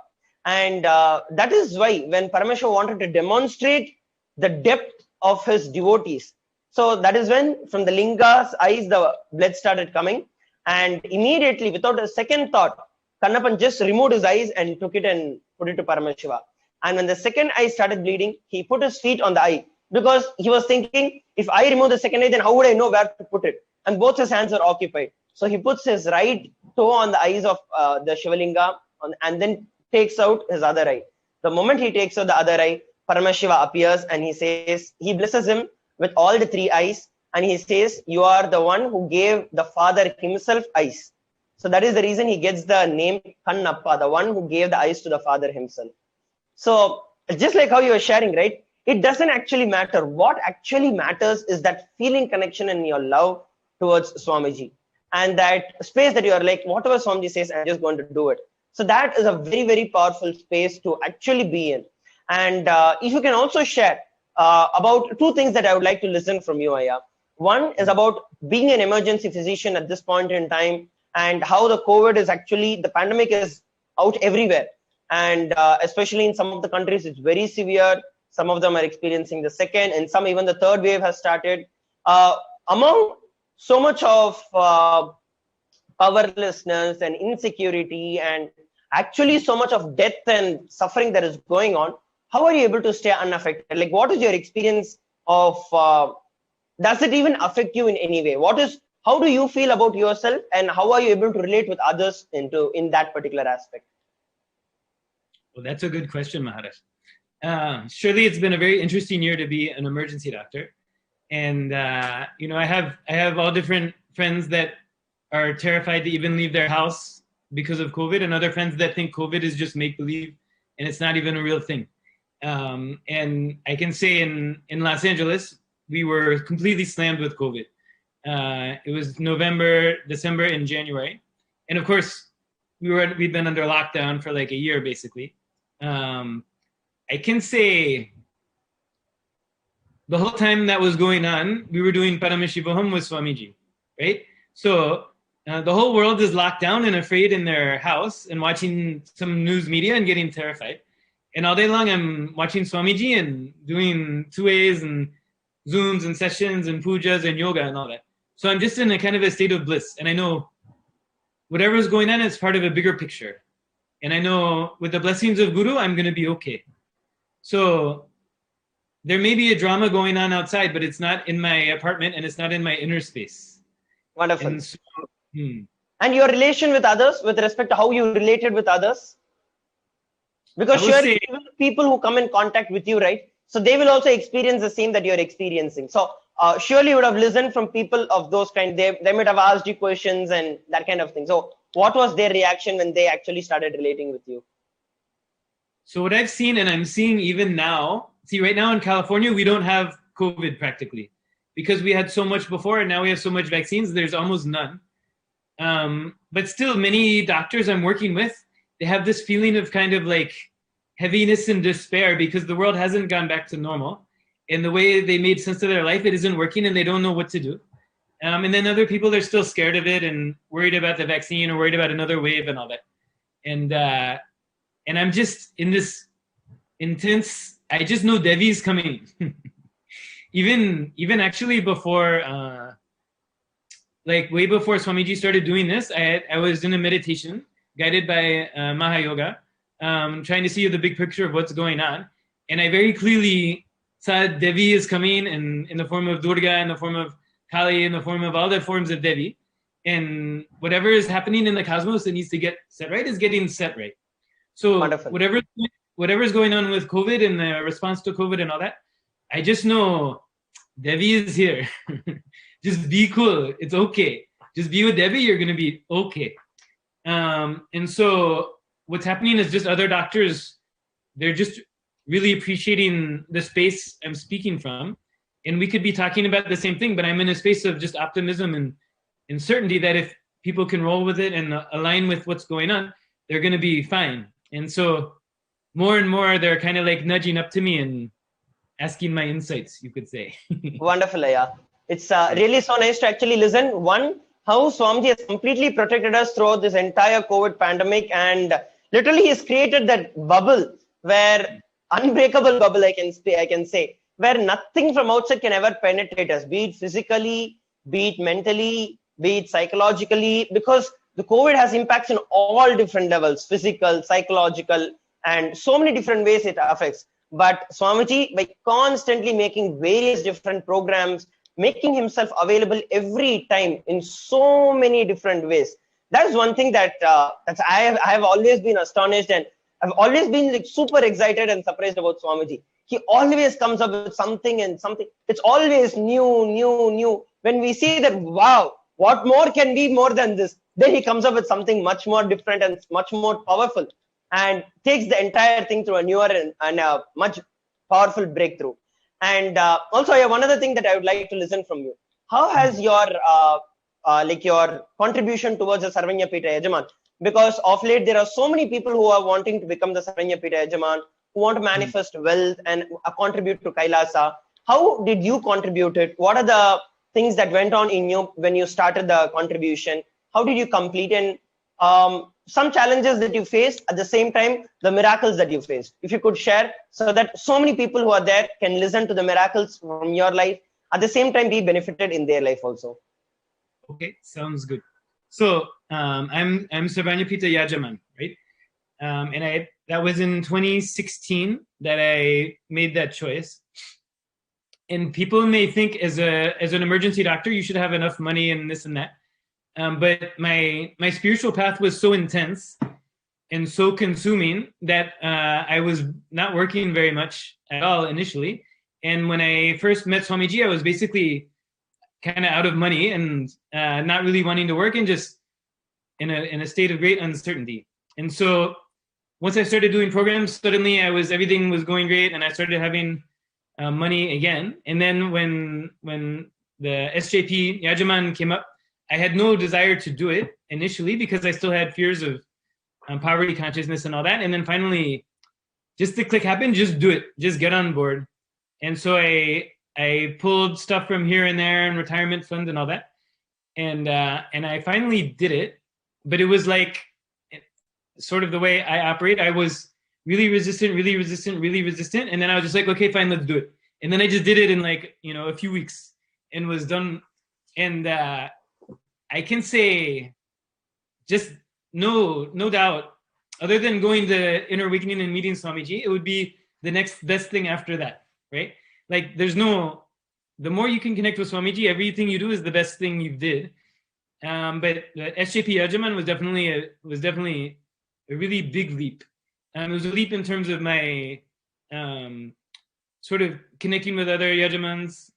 And that is why when Paramashiva wanted to demonstrate the depth of his devotees, so that is when from the linga's eyes the blood started coming, and immediately without a second thought, Kannappan just removed his eyes and took it and put it to Paramashiva. And when the second eye started bleeding, he put his feet on the eye, because he was thinking, if I remove the second eye, then how would I know where to put it? And both his hands are occupied. So he puts his right toe on the eyes of the Shivalinga and then takes out his other eye. The moment he takes out the other eye, Paramashiva appears and he says, he blesses him with all the three eyes. And he says, you are the one who gave the father himself eyes. So that is the reason he gets the name Kannappa, the one who gave the eyes to the father himself. So just like how you were sharing, right? It doesn't actually matter. What actually matters is that feeling connection and your love towards Swamiji. And that space that you are like, whatever Swamiji says, I'm just going to do it. So that is a very, very powerful space to actually be in. And if you can also share about two things that I would like to listen from you, Aya. One is about being an emergency physician at this point in time, and how the COVID is actually, the pandemic is out everywhere. And especially in some of the countries, it's very severe. Some of them are experiencing the second, and some even the third wave has started. Among so much of powerlessness and insecurity, and actually so much of death and suffering that is going on, how are you able to stay unaffected? Like, what is your experience of, does it even affect you in any way? How do you feel about yourself, and how are you able to relate with others in that particular aspect? Well, that's a good question, Maharaj. Surely it's been a very interesting year to be an emergency doctor. And, you know, I have all different friends that are terrified to even leave their house because of COVID, and other friends that think COVID is just make-believe and it's not even a real thing. And I can say in Los Angeles, we were completely slammed with COVID. It was November, December, and January. And of course, we've been under lockdown for like a year, basically. I can say the whole time that was going on, we were doing PARAMASHIVAM with Swamiji, right? So the whole world is locked down and afraid in their house and watching some news media and getting terrified. And all day long, I'm watching Swamiji and doing 2As and Zooms and sessions and pujas and yoga and all that. So I'm just in a kind of a state of bliss. And I know whatever is going on is part of a bigger picture. And I know with the blessings of Guru, I'm going to be okay. So there may be a drama going on outside, but it's not in my apartment and it's not in my inner space. Wonderful. And, so, and your relation with others, with respect to how you related with others? Because surely people who come in contact with you, right? So they will also experience the same that you're experiencing. So surely you would have listened from people of those kind. They might have asked you questions and that kind of thing. So what was their reaction when they actually started relating with you? So what I've seen, and I'm seeing even now, see right now in California, we don't have COVID practically because we had so much before and now we have so much vaccines, there's almost none. But still many doctors I'm working with, they have this feeling of kind of like heaviness and despair because the world hasn't gone back to normal. And the way they made sense of their life, it isn't working and they don't know what to do. And then other people, they're still scared of it and worried about the vaccine or worried about another wave and all that. And I'm just in this intense, I just know Devi is coming. even actually before, like way before Swamiji started doing this, I was in a meditation guided by Mahayoga, trying to see the big picture of what's going on. And I very clearly saw Devi is coming in the form of Durga, in the form of Kali, in the form of all the forms of Devi. And whatever is happening in the cosmos that needs to get set right is getting set right. So whatever is going on with COVID and the response to COVID and all that, I just know Devi is here. Just be cool. It's okay. Just be with Devi. You're going to be okay. And so what's happening is just other doctors, they're just really appreciating the space I'm speaking from. And we could be talking about the same thing, but I'm in a space of just optimism and certainty that if people can roll with it and align with what's going on, they're going to be fine. And so more and more, they're kind of like nudging up to me and asking my insights, you could say. Wonderful, Aya. It's really so nice to actually listen. One, how Swamiji has completely protected us throughout this entire COVID pandemic, and literally he's created that bubble where unbreakable bubble, I can say, where nothing from outside can ever penetrate us, be it physically, be it mentally, be it psychologically, because the COVID has impacts in all different levels, physical, psychological, and so many different ways it affects. But Swamiji, by constantly making various different programs, making himself available every time in so many different ways. That is one thing that I have always been astonished, and I've always been like super excited and surprised about Swamiji. He always comes up with something and something. It's always new. When we see that, wow, what more can be more than this? Then he comes up with something much more different and much more powerful, and takes the entire thing through a newer and a much powerful breakthrough. And also, one other thing that I would like to listen from you. How has your your contribution towards the Sarvanya Pita Yajaman? Because of late, there are so many people who are wanting to become the Sarvanya Pita Yajaman, who want to manifest wealth and contribute to Kailasa. How did you contribute it? What are the things that went on in you when you started the contribution? How did you complete, and some challenges that you faced, at the same time, the miracles that you faced? If you could share, so that so many people who are there can listen to the miracles from your life, at the same time be benefited in their life also. Okay, sounds good. So I'm Sarvanyapita Yajaman, right? And that was in 2016 that I made that choice. And people may think as an emergency doctor, you should have enough money and this and that. But my spiritual path was so intense and so consuming that I was not working very much at all initially. And when I first met Swamiji, I was basically kind of out of money and not really wanting to work and just in a state of great uncertainty. And so once I started doing programs, suddenly everything was going great, and I started having money again. And then when the SJP Yajaman came up, I had no desire to do it initially because I still had fears of poverty consciousness and all that. And then finally, just the click happened, just do it, just get on board. And so I pulled stuff from here and there and retirement fund and all that. And I finally did it, but it was like sort of the way I operate. I was really resistant. And then I was just like, okay, fine, let's do it. And then I just did it in like, a few weeks and was done. And I can say just no doubt, other than going to Inner Awakening and meeting Swamiji, it would be the next best thing after that, right? Like the more you can connect with Swamiji, everything you do is the best thing you did. But the SJP Yajaman was definitely a really big leap. It was a leap in terms of my sort of connecting with other Yajamans,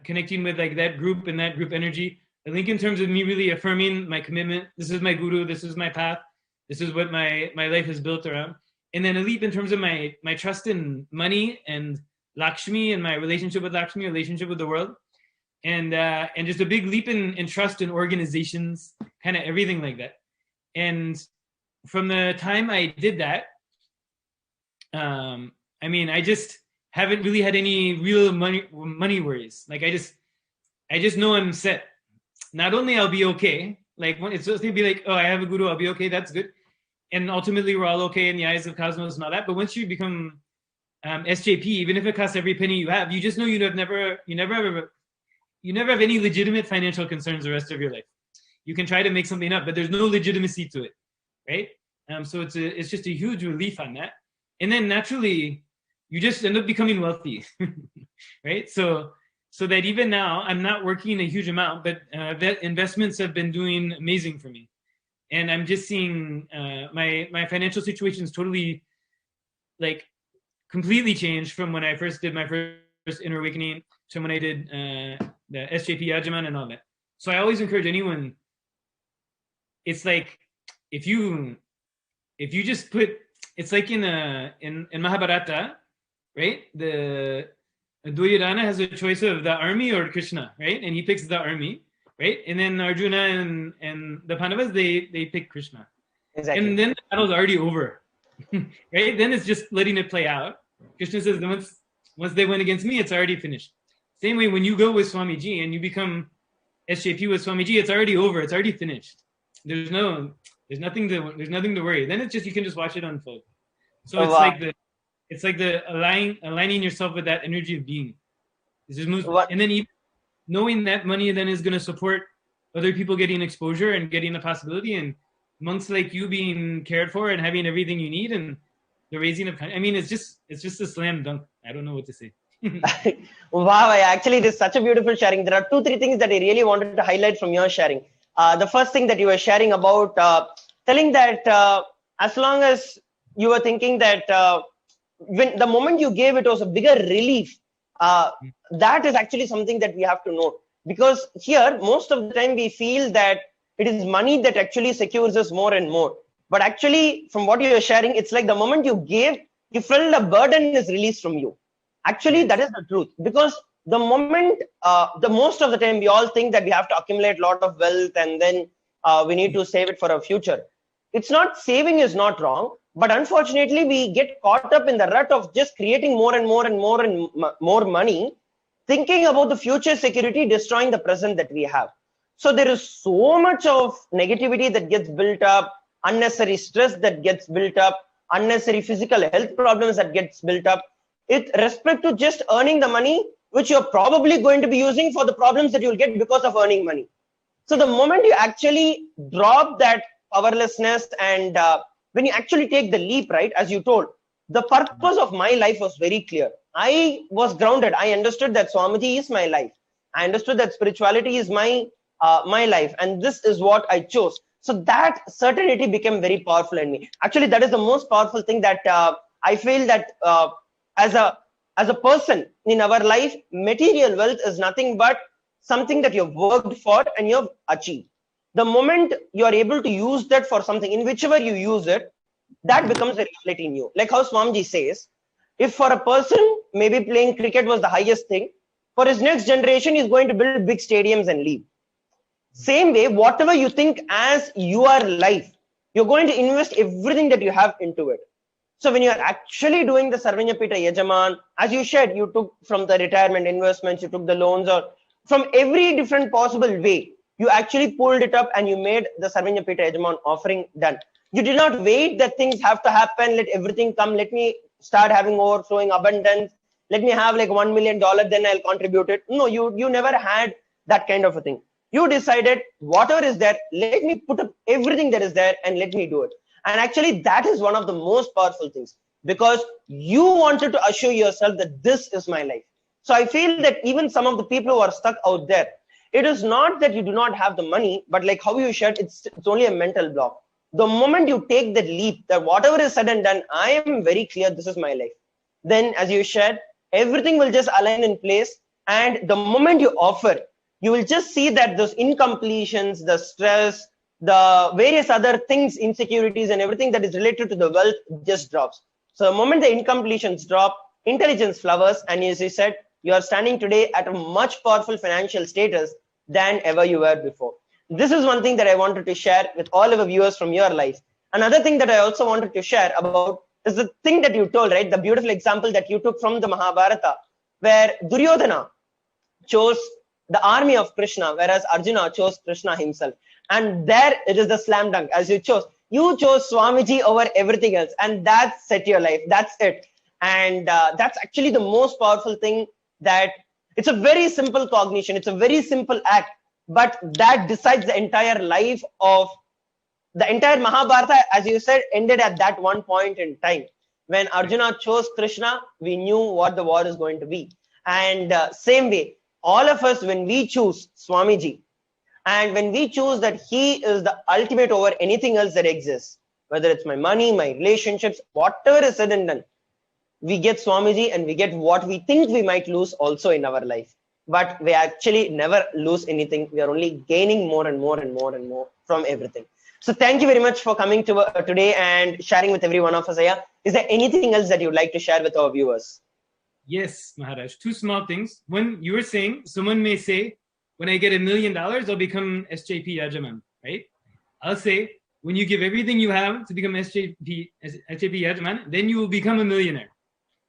connecting with like that group and that group energy. I think in terms of me really affirming my commitment, this is my guru, this is my path, this is what my life is built around. And then a leap in terms of my trust in money and Lakshmi and my relationship with Lakshmi, relationship with the world. And just a big leap in trust in organizations, kind of everything like that. And from the time I did that, I just haven't really had any real money worries. Like I just know I'm set. Not only I'll be okay, like when it's supposed to be like, oh, I have a guru, I'll be okay, that's good. And ultimately we're all okay in the eyes of cosmos and all that. But once you become SJP, even if it costs every penny you have, you just know you never have any legitimate financial concerns the rest of your life. You can try to make something up, but there's no legitimacy to it, right? So it's just a huge relief on that. And then naturally, you just end up becoming wealthy, right? So that even now, I'm not working a huge amount, but that investments have been doing amazing for me. And I'm just seeing my financial situation is totally, like, completely changed from when I first did my first Inner Awakening to when I did the SJP Yajaman and all that. So I always encourage anyone, it's like, if you just put, it's like in Mahabharata, right? The Duryodhana has a choice of the army or Krishna, right? And he picks the army, right? And then Arjuna and the Pandavas, they pick Krishna. Exactly. And then the battle's already over, right? Then it's just letting it play out. Krishna says, once they win against me, it's already finished. Same way, when you go with Swamiji and you become SJP with Swamiji, it's already over. It's already finished. There's nothing to worry. Then it's just, you can just watch it unfold. So it's like the aligning yourself with that energy of being. It's just moves. And then even knowing that money then is going to support other people getting exposure and getting the possibility, and monks like you being cared for and having everything you need, and the raising of, it's just a slam dunk. I don't know what to say. Wow, actually it is such a beautiful sharing. There are 2-3 things that I really wanted to highlight from your sharing. The first thing that you were sharing about telling that as long as you were thinking that when the moment you gave, it was a bigger relief. That is actually something that we have to know, because here most of the time we feel that it is money that actually secures us more and more. But actually, from what you are sharing, it's like the moment you gave, you felt a burden is released from you. Actually, that is the truth, because the moment, the most of the time we all think that we have to accumulate a lot of wealth and then we need to save it for a future. It's not, saving is not wrong, but unfortunately we get caught up in the rut of just creating more and more and more and more money, thinking about the future security, destroying the present that we have. So there is so much of negativity that gets built up, unnecessary stress that gets built up, unnecessary physical health problems that gets built up, with respect to just earning the money, which you're probably going to be using for the problems that you'll get because of earning money. So the moment you actually drop that powerlessness and when you actually take the leap, right, as you told, the purpose of my life was very clear. I was grounded. I understood that Swamiji is my life. I understood that spirituality is my life, and this is what I chose. So that certainty became very powerful in me. Actually, that is the most powerful thing that I feel that as a person in our life, material wealth is nothing but something that you've worked for and you've achieved. The moment you are able to use that for something, in whichever you use it, that becomes a reality in you. Like how Swamiji says, if for a person, maybe playing cricket was the highest thing, for his next generation, he's going to build big stadiums and leave. Same way, whatever you think as your life, you're going to invest everything that you have into it. So when you're actually doing the Sarvanyapita Yajaman, as you shared, you took from the retirement investments, you took the loans, or from every different possible way, you actually pulled it up and you made the Sarvanyapita Yajaman offering done. You did not wait that things have to happen, let everything come, let me start having overflowing abundance, let me have like $1 million, then I'll contribute it. No, you never had that kind of a thing. You decided whatever is there, let me put up everything that is there and let me do it. And actually that is one of the most powerful things, because you wanted to assure yourself that this is my life. So I feel that even some of the people who are stuck out there, it is not that you do not have the money, but like how you shared, it's only a mental block. The moment you take that leap, that whatever is said and done, I am very clear this is my life. Then as you shared, everything will just align in place. And the moment you offer, you will just see that those incompletions, the stress, the various other things, insecurities and everything that is related to the wealth just drops. So the moment the incompletions drop, intelligence flowers, and as you said, you are standing today at a much powerful financial status than ever you were before. This is one thing that I wanted to share with all of our viewers from your life. Another thing that I also wanted to share about is the thing that you told, right? The beautiful example that you took from the Mahabharata, where Duryodhana chose the army of Krishna, whereas Arjuna chose Krishna himself. And there it is the slam dunk, as you chose Swamiji over everything else, and that set your life. That's it. And that's actually the most powerful thing, that it's a very simple cognition, it's a very simple act, but that decides the entire life of the entire Mahabharata. As you said, ended at that one point in time when Arjuna chose Krishna. We knew what the war is going to be. And same way, all of us, when we choose Swamiji, and when we choose that he is the ultimate over anything else that exists, whether it's my money, my relationships, whatever is said and done, we get Swamiji and we get what we think we might lose also in our life. But we actually never lose anything. We are only gaining more and more and more and more from everything. So thank you very much for coming to today and sharing with every one of us here. Is there anything else that you'd like to share with our viewers? Yes, Maharaj. Two small things. One, you were saying, someone may say, when I get $1 million, I'll become SJP Yajaman, right? I'll say, when you give everything you have to become SJP Yajaman, then you will become a millionaire.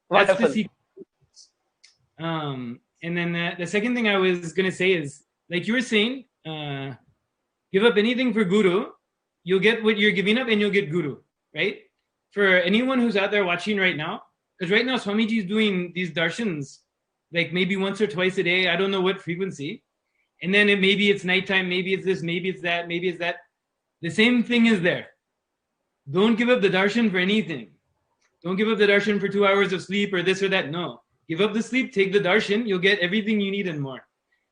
That's Wonderful. the secret. And then the second thing I was going to say is, like you were saying, give up anything for Guru, you'll get what you're giving up and you'll get Guru, right? For anyone who's out there watching right now, because right now Swamiji is doing these darshans, like maybe once or twice a day, I don't know what frequency. And then maybe it's nighttime, maybe it's this, maybe it's that, maybe it's that. The same thing is there. Don't give up the darshan for anything. Don't give up the darshan for 2 hours of sleep or this or that. No. Give up the sleep, take the darshan, you'll get everything you need and more.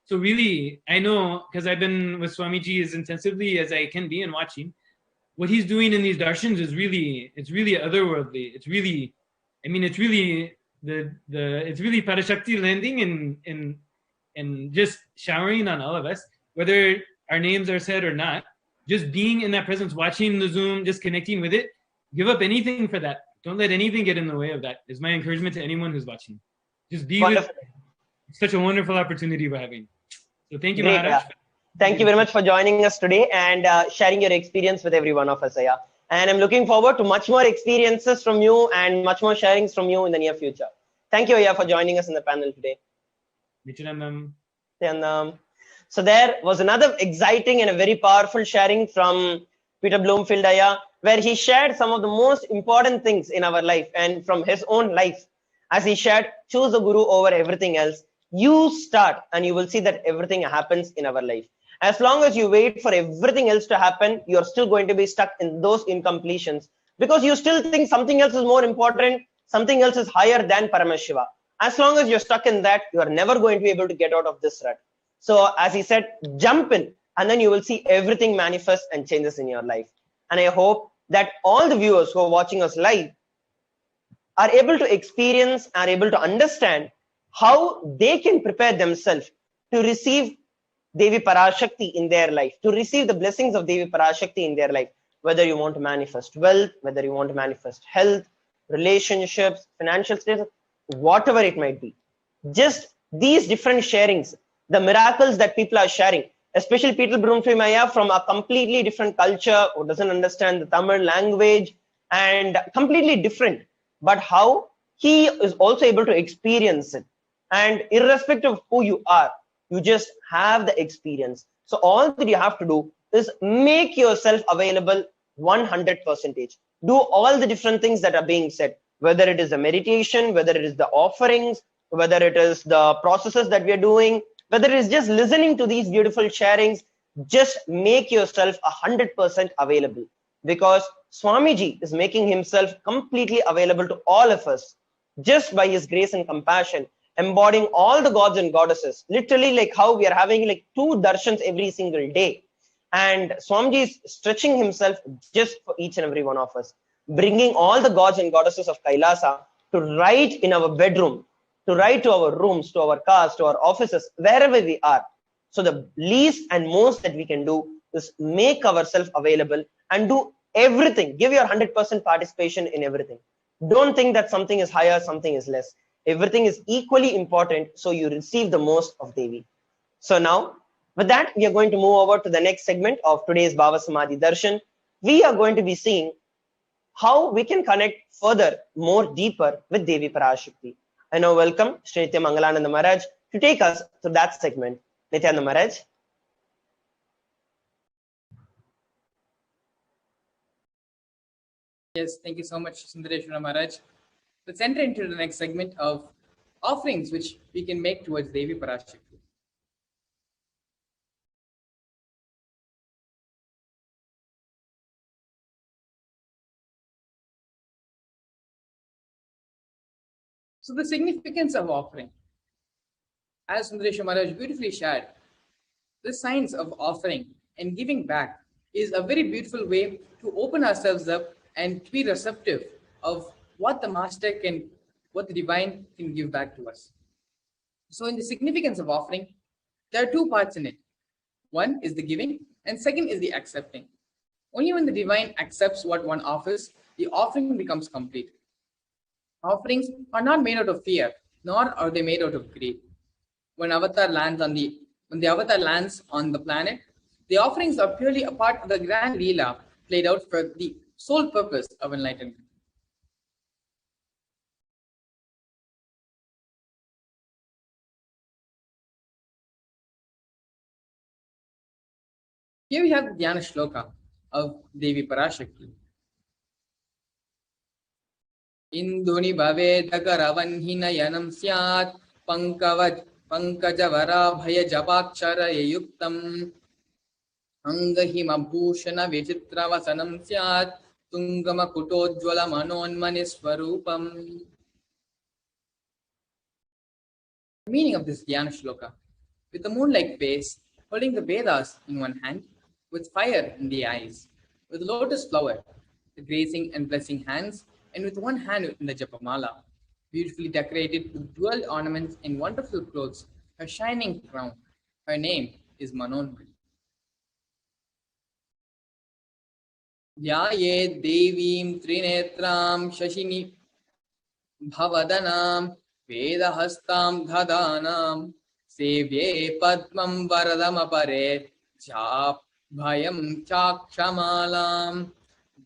So really, I know, because I've been with Swamiji as intensively as I can be and watching, what he's doing in these darshans is really, it's really otherworldly. It's really, I mean, it's really it's really PARASHAKTI landing and just showering on all of us, whether our names are said or not. Just being in that presence, watching the Zoom, just connecting with it. Give up anything for that. Don't let anything get in the way of that, is my encouragement to anyone who's watching. Just be with such a wonderful opportunity we're having. So thank you, Maharaj. Thank you very much for joining us today and sharing your experience with every one of us here. And I'm looking forward to much more experiences from you and much more sharings from you in the near future. Thank you, Aya, for joining us in the panel today. Nithyanandam. And so there was another exciting and a very powerful sharing from Peter Bloomfield Aya, where he shared some of the most important things in our life and from his own life. As he shared, choose the Guru over everything else. You start and you will see that everything happens in our life. As long as you wait for everything else to happen, you're still going to be stuck in those incompletions because you still think something else is more important, something else is higher than Paramashiva. As long as you're stuck in that, you are never going to be able to get out of this rut. So as he said, jump in and then you will see everything manifest and changes in your life. And I hope that all the viewers who are watching us live are able to experience, are able to understand how they can prepare themselves to receive Devi Parashakti in their life, to receive the blessings of Devi Parashakti in their life, whether you want to manifest wealth, whether you want to manifest health, relationships, financial status, whatever it might be. Just these different sharings, the miracles that people are sharing, especially Peter Bloomfield Aya from a completely different culture who doesn't understand the Tamil language and completely different, but how he is also able to experience it. And irrespective of who you are, you just have the experience. So all that you have to do is make yourself available 100%. Do all the different things that are being said, whether it is the meditation, whether it is the offerings, whether it is the processes that we are doing, whether it is just listening to these beautiful sharings, just make yourself 100% available, because Swamiji is making himself completely available to all of us just by his grace and compassion, embodying all the gods and goddesses, literally like how we are having like 2 darshans every single day. And Swamiji is stretching himself just for each and every one of us, bringing all the gods and goddesses of Kailasa to write in our bedroom, to write to our rooms, to our cars, to our offices, wherever we are. So the least and most that we can do is make ourselves available and do everything. Give your 100% participation in everything. Don't think that something is higher, something is less. Everything is equally important, so you receive the most of Devi. So now, with that, we are going to move over to the next segment of today's Bhava Samadhi Darshan. We are going to be seeing how we can connect further, more deeper with Devi Parashakti. I now welcome Sri Nitya Mangalananda Maharaj to take us to that segment. Nithyananda Maharaj. Yes, thank you so much, Sundareshwara Maharaj. Let's enter into the next segment of offerings which we can make towards Devi Parashakti. So the significance of offering, as Sundareshwara Maharaj beautifully shared, the science of offering and giving back is a very beautiful way to open ourselves up and to be receptive of what the master can, what the divine can give back to us. So in the significance of offering, there are 2 parts in it. One is the giving and second is the accepting. Only when the divine accepts what one offers, the offering becomes complete. Offerings are not made out of fear, nor are they made out of greed. When the avatar lands on the planet, the offerings are purely a part of the grand Leela played out for the sole purpose of enlightenment. Here we have the Dhyana Shloka of Devi Parashakti. Induni bhavedagaravanhina yanam syat pankajavara bhaya jabakshara yuktam angahima bhushana vichitravasanam syat tungama kutojjvala manonmaniswarupam. The meaning of this Dhyana Shloka: with the moon-like face, holding the Vedas in one hand, with fire in the eyes, with lotus flower, the grazing and blessing hands, and with one hand in the Japamala, beautifully decorated with jeweled ornaments and wonderful clothes, her shining crown. Her name is Manonmani. Dhyaye Devim Trinetram Shashini Bhavadanam Vedahastam Dhadanam Sevye Padmam Varadam Apare Jap Bhayam Chakshamalam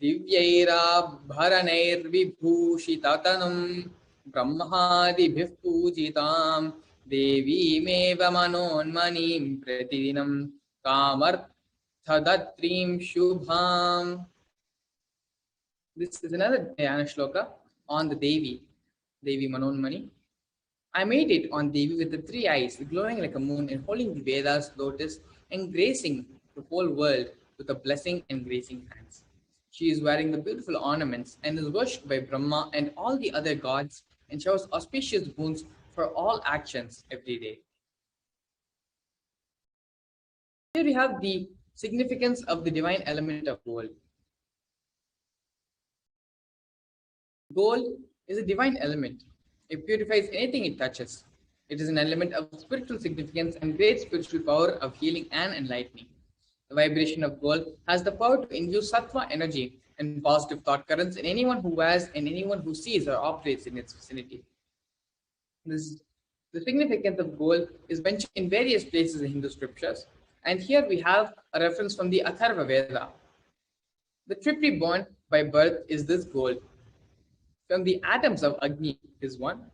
Divyaira Bharanair Vibhushitatanam Brahmadibhif Pujitam Devi meva manonmanim pratidinam kamarthadatrim shubham. This is another Dhyana shloka on the Devi Manonmani. I made it on Devi with the three eyes, glowing like a moon and holding the Vedas lotus and gracing the whole world with a blessing and gracing hands. She is wearing the beautiful ornaments and is worshipped by Brahma and all the other gods and showers auspicious boons for all actions every day. Here we have the significance of the divine element of gold. Gold is a divine element. It purifies anything it touches. It is an element of spiritual significance and great spiritual power of healing and enlightening. The vibration of gold has the power to induce sattva energy and positive thought currents in anyone who wears and anyone who sees or operates in its vicinity. The significance of gold is mentioned in various places in Hindu scriptures, and here we have a reference from the Atharva Veda. The triply born by birth is this gold. From the atoms of Agni is one.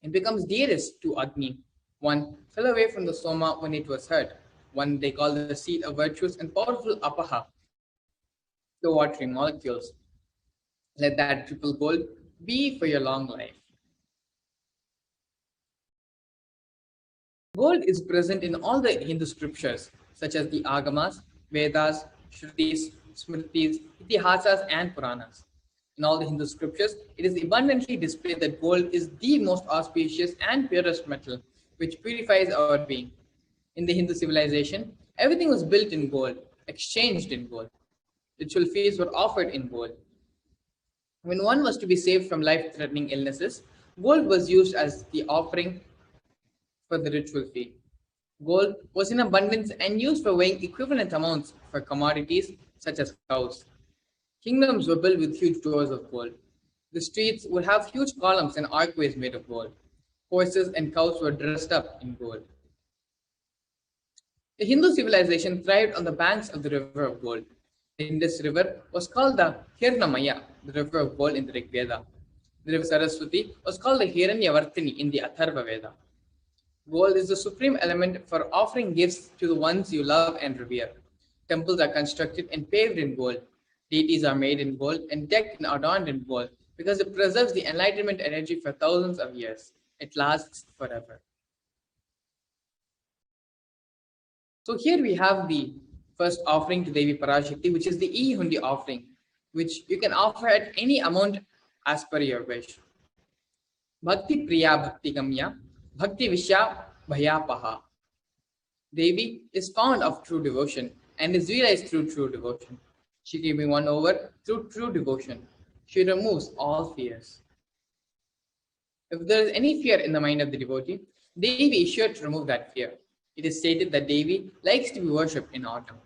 It becomes dearest to Agni. One fell away from the Soma when it was hurt. One they call the seed of virtues and powerful Apaha, the watery molecules. Let that triple gold be for your long life. Gold is present in all the Hindu scriptures, such as the Agamas, Vedas, Shrutis, Smritis, Itihasas, and Puranas. In all the Hindu scriptures, it is abundantly displayed that gold is the most auspicious and purest metal, which purifies our being. In the Hindu civilization, everything was built in gold, exchanged in gold. Ritual feasts were offered in gold. When one was to be saved from life-threatening illnesses, gold was used as the offering for the ritual fee. Gold was in abundance and used for weighing equivalent amounts for commodities such as cows. Kingdoms were built with huge doors of gold. The streets would have huge columns and archways made of gold. Horses and cows were dressed up in gold. The Hindu civilization thrived on the banks of the river of gold. The Indus River was called the Hirnamaya, the river of gold in the Rig Veda. The river Saraswati was called the Hiranyavartini in the Atharva Veda. Gold is the supreme element for offering gifts to the ones you love and revere. Temples are constructed and paved in gold. Deities are made in gold and decked and adorned in gold because it preserves the enlightenment energy for thousands of years. It lasts forever. So here we have the first offering to Devi PARASHAKTI, which is the E-Hundi offering, which you can offer at any amount as per your wish. Bhakti Priya Bhakti Gamya, Bhakti Vishya Bhayapaha. Devi is fond of true devotion and is realized through true devotion. She can be won over through true devotion. She removes all fears. If there is any fear in the mind of the devotee, Devi is sure to remove that fear. It is stated that Devi likes to be worshipped in autumn.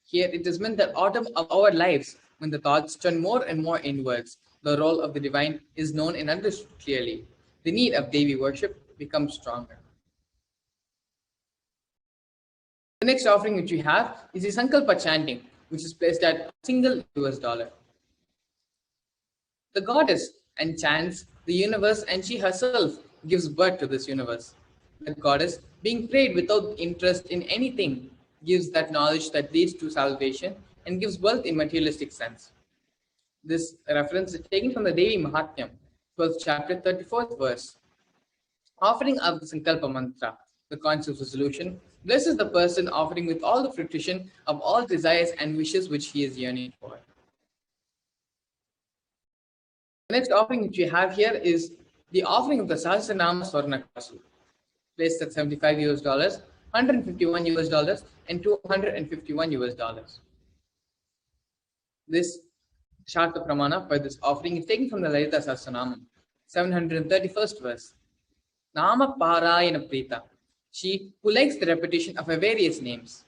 Here it is meant that autumn of our lives, when the thoughts turn more and more inwards, the role of the divine is known and understood clearly. The need of Devi worship becomes stronger. The next offering which we have is the Sankalpa chanting, which is placed at $1 US. The goddess enchants the universe and she herself gives birth to this universe. The goddess, being prayed without interest in anything, gives that knowledge that leads to salvation and gives birth in materialistic sense. This reference is taken from the Devi Mahatmyam, 12th chapter, 34th verse. Offering of the Sankalpa mantra, the conscious resolution, blesses the person offering with all the fruition of all desires and wishes which he is yearning for. The next offering which we have here is the offering of the Sahasranama Swarnakasu, placed at $75 US, $151 US, and $251 US. This Sharta Pramana for this offering is taken from the Lalita Sahasranama, 731st verse. Nama Parayana Prita, she who likes the repetition of her various names.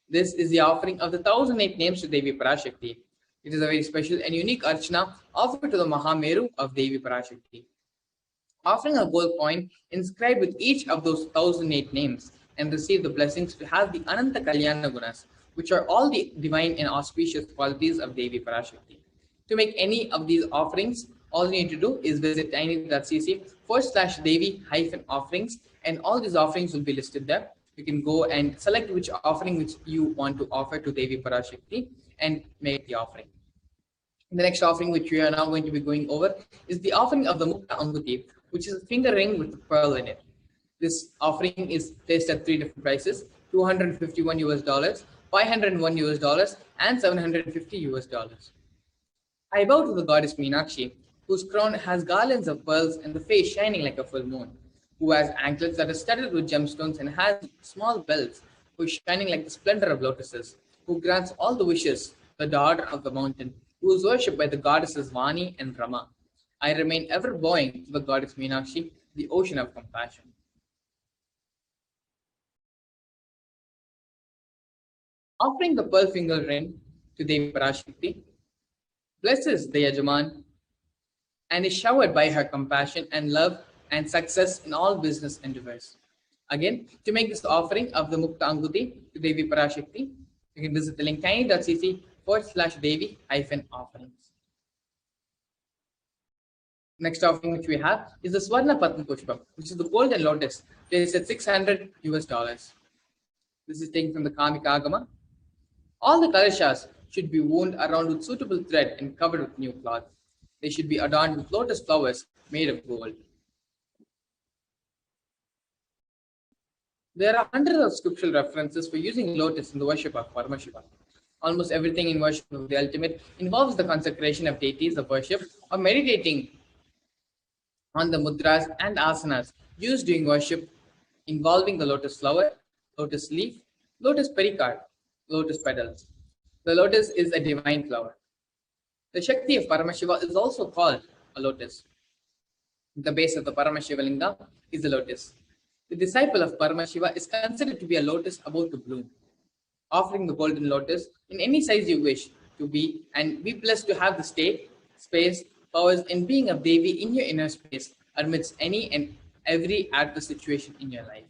This is the offering of the 1008 names to Devi PARASHAKTI. It is a very special and unique archana offered to the Mahameru of Devi PARASHAKTI. Offering a gold coin inscribed with each of those 1008 names and receive the blessings to have the Ananta Kalyana Gunas, which are all the divine and auspicious qualities of Devi PARASHAKTI. To make any of these offerings, All you need to do is visit tiny.cc/Devi-offerings, and all these offerings will be listed there. You can go and select which offering which you want to offer to Devi Parashakti and make the offering. The next offering which we are now going to be going over is the offering of the Mukta Anguti, which is a finger ring with a pearl in it. This offering is placed at 3 different prices: $251 US, $501 US, and $750 US. I bow to the goddess Meenakshi, whose crown has garlands of pearls and the face shining like a full moon, who has anklets that are studded with gemstones and has small bells, who is shining like the splendor of lotuses, who grants all the wishes, the daughter of the mountain, who is worshipped by the goddesses Vani and Rama. I remain ever bowing to the goddess Meenakshi, the ocean of compassion. Offering the pearl finger ring to Devi Parashakti blesses the Yajaman and is showered by her compassion and love and success in all business endeavors. Again, to make this offering of the Mukta Anguti to Devi Parashakti, you can visit the link tiny.cc/Devi-offerings. Next offering which we have is the Swarna Patna Pushpam, which is the golden lotus, placed at $600 US. This is taken from the Kamika Agama. All the kalashas should be wound around with suitable thread and covered with new cloth. They should be adorned with lotus flowers made of gold. There are hundreds of scriptural references for using lotus in the worship of Paramashiva. Almost everything in worship of the ultimate involves the consecration of deities of worship or meditating on the mudras and asanas used during worship, involving the lotus flower, lotus leaf, lotus pericard, lotus petals. The lotus is a divine flower. The Shakti of Paramashiva is also called a lotus. The base of the Paramashiva Linga is the lotus. The disciple of Paramashiva is considered to be a lotus about to bloom. Offering the golden lotus in any size you wish to be and be blessed to have the state, space, powers and being of Devi in your inner space amidst any and every adverse situation in your life.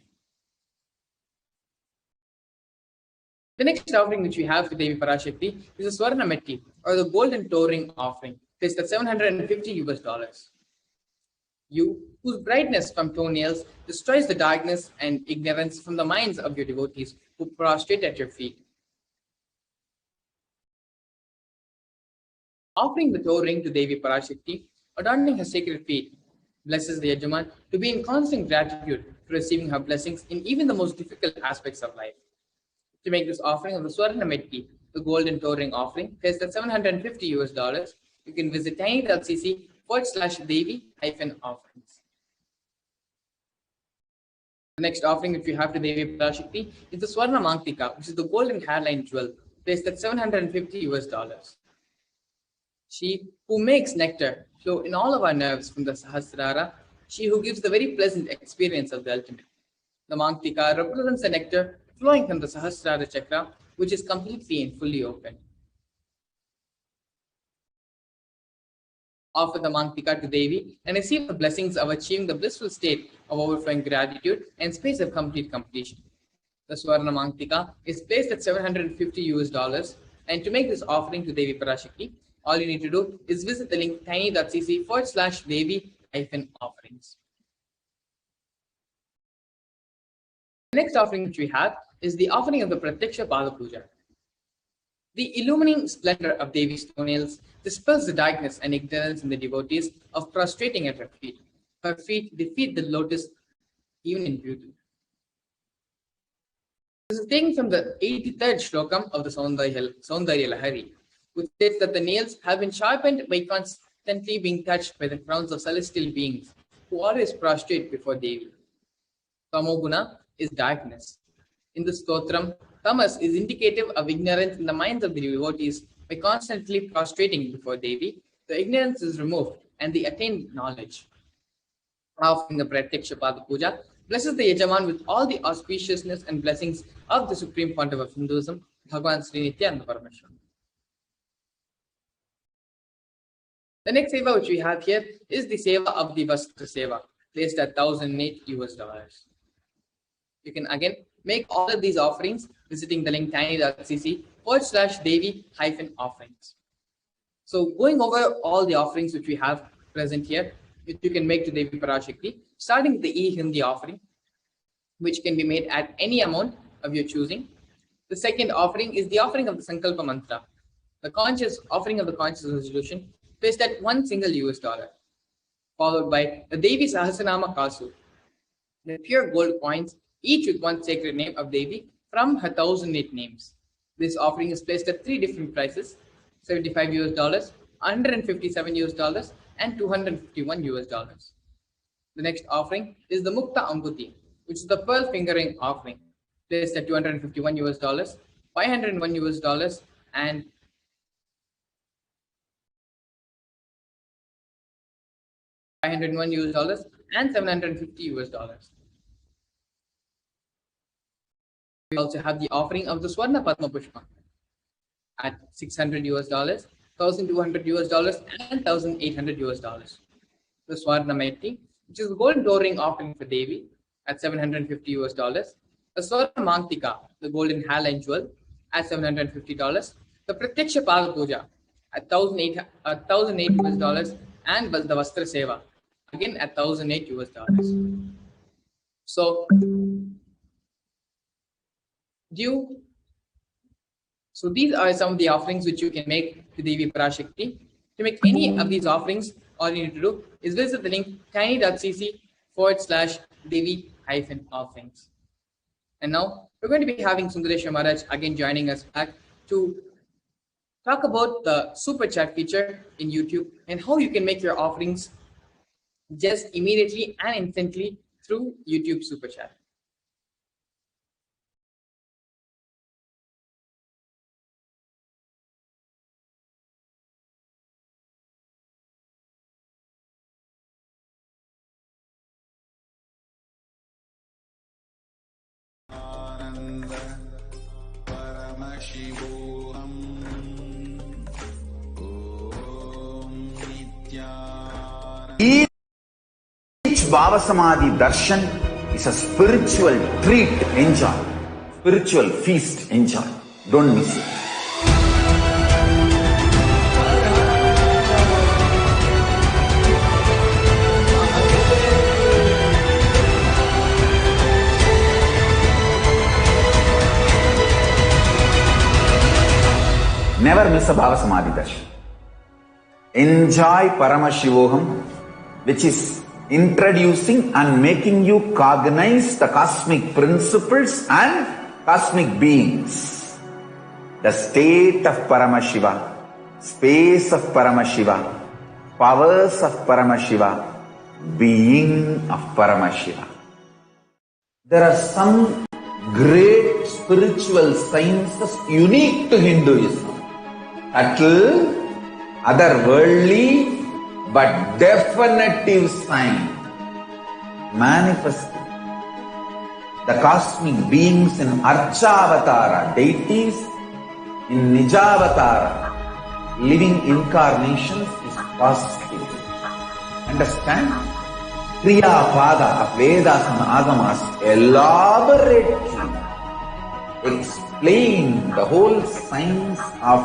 The next offering which we have to Devi Parashakti is the Swarna Metti, or the golden toe ring offering, placed at $750 US. You, whose brightness from toenails destroys the darkness and ignorance from the minds of your devotees who prostrate at your feet. Offering the toe ring to Devi Parashakti, adorning her sacred feet, blesses the Yajaman to be in constant gratitude for receiving her blessings in even the most difficult aspects of life. To make this offering of the Swarna Metti, the golden toe ring offering, placed at $750 US, you can visit tiny.cc/Devi-offerings. The next offering which we have to Devi Parashakti is the Swarna Mangtika, which is the golden hairline jewel, placed at $750 US. She who makes nectar flow in all of our nerves from the Sahasrara, she who gives the very pleasant experience of the ultimate. The Mangtika represents the nectar flowing from the Sahasrara chakra, which is completely and fully open. Offer the Mangtika to Devi and receive the blessings of achieving the blissful state of overflowing gratitude and space of complete completion. The Swarna Mangtika is placed at $750 US, and to make this offering to Devi Parashakti, all you need to do is visit the link tiny.cc/Devi-offerings. The next offering which we have is the offering of the Pratyaksha Pada Puja. The illumining splendor of Devi's toenails dispels the darkness and ignorance in the devotees of prostrating at her feet. Her feet defeat the lotus even in beauty. This is taken from the 83rd shlokam of the Saundarya Lahari, which states that the nails have been sharpened by constantly being touched by the crowns of celestial beings who always prostrate before Devi. Tamoguna is darkness. In the stotram, tamas is indicative of ignorance in the minds of the devotees. By constantly prostrating before Devi, the ignorance is removed and they attain knowledge. Offering the Pratyaksha Pada Puja blesses the Yajaman with all the auspiciousness and blessings of the Supreme Pontiff of Hinduism, Bhagavan Sri Nithyananda Parameshwaram. The next seva which we have here is the seva of the Vastra Seva, placed at $1,008 US. You can again make all of these offerings visiting the link tiny.cc/Devi-offerings. So going over all the offerings which we have present here, which you can make to Devi PARASHAKTI, starting with the E-Hindi offering, which can be made at any amount of your choosing. The second offering is the offering of the Sankalpa Mantra, the conscious offering of the conscious resolution, placed at $1 single US, followed by the Devi Sahasranama Kasu, the pure gold coins, each with one sacred name of Devi from her 1,008 names. This offering is placed at 3 different prices: $75 US, $157 US, and $251 US. The next offering is the Mukta Ambuti, which is the pearl fingering offering, placed at $251 US, $501 US, and $501 US and $750 US. We also have the offering of the Swarna Padma Pushpa at $600 US, $1,200 US, and $1,800 US. The Swarna Meti, which is the golden door ring offering for Devi, at $750 US. The Swarna Mangtika, the golden hairline jewel, at $750. The Pratyaksha Paga Puja at $1,008 US, and the Vastra Seva, again at $1,008 US. So these are some of the offerings which you can make to Devi PARASHAKTI. To make any of these offerings, all you need to do is visit the link tiny.cc/Devi-offerings. And now we're going to be having Sundaresha Maharaj again joining us back to talk about the super chat feature in YouTube and how you can make your offerings just immediately and instantly through YouTube super chat. PARAMASHIVAM. Om Nithyananda. Each Bhava Samadhi Darshan is a spiritual treat. Enjoy. Spiritual feast. Enjoy. Don't miss it. Never miss a Bhava Samadhi Darshan. Enjoy PARAMASHIVAM, which is introducing and making you cognize the cosmic principles and cosmic beings. The state of Paramashiva, space of Paramashiva, powers of Paramashiva, being of Paramashiva. There are some great spiritual sciences unique to Hinduism. Subtle, otherworldly, but definitive sign. Manifesting the cosmic beings in Archavatara, deities in Nijavatara, living incarnations is possible. Understand? Kriya Pada of Vedas and Agamas elaborately explain the whole science of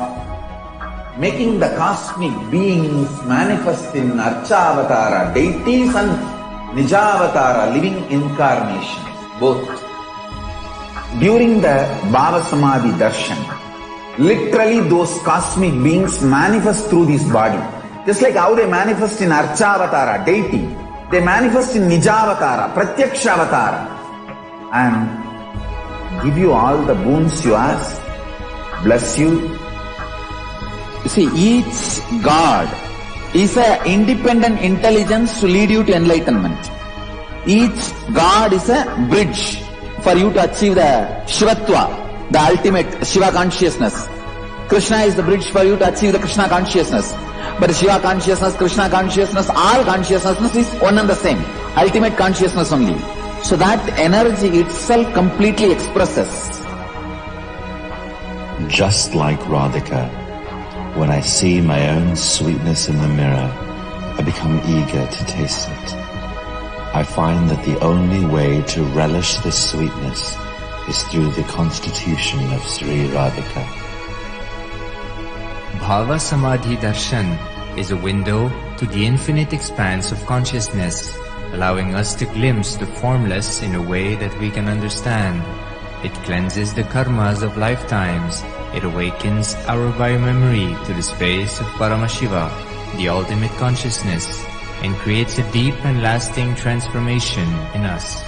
making the cosmic beings manifest in Archavatara, deities and Nijavatara, living incarnations, both. During the Bhava Samadhi Darshan, literally those cosmic beings manifest through this body. Just like how they manifest in Archavatara, deity, they manifest in Nijavatara, Pratyakshavatara, and give you all the boons you ask, bless you. You see, each God is an independent intelligence to lead you to enlightenment. Each God is a bridge for you to achieve the Shivatva, the ultimate Shiva consciousness. Krishna is the bridge for you to achieve the Krishna consciousness. But Shiva consciousness, Krishna consciousness, all consciousness is one and the same. Ultimate consciousness only. So that energy itself completely expresses. Just like Radhika, when I see my own sweetness in the mirror, I become eager to taste it. I find that the only way to relish this sweetness is through the constitution of Sri Radhika. Bhava Samadhi Darshan is a window to the infinite expanse of consciousness, allowing us to glimpse the formless in a way that we can understand. It cleanses the karmas of lifetimes. It awakens our biomemory to the space of Paramashiva, the ultimate consciousness, and creates a deep and lasting transformation in us.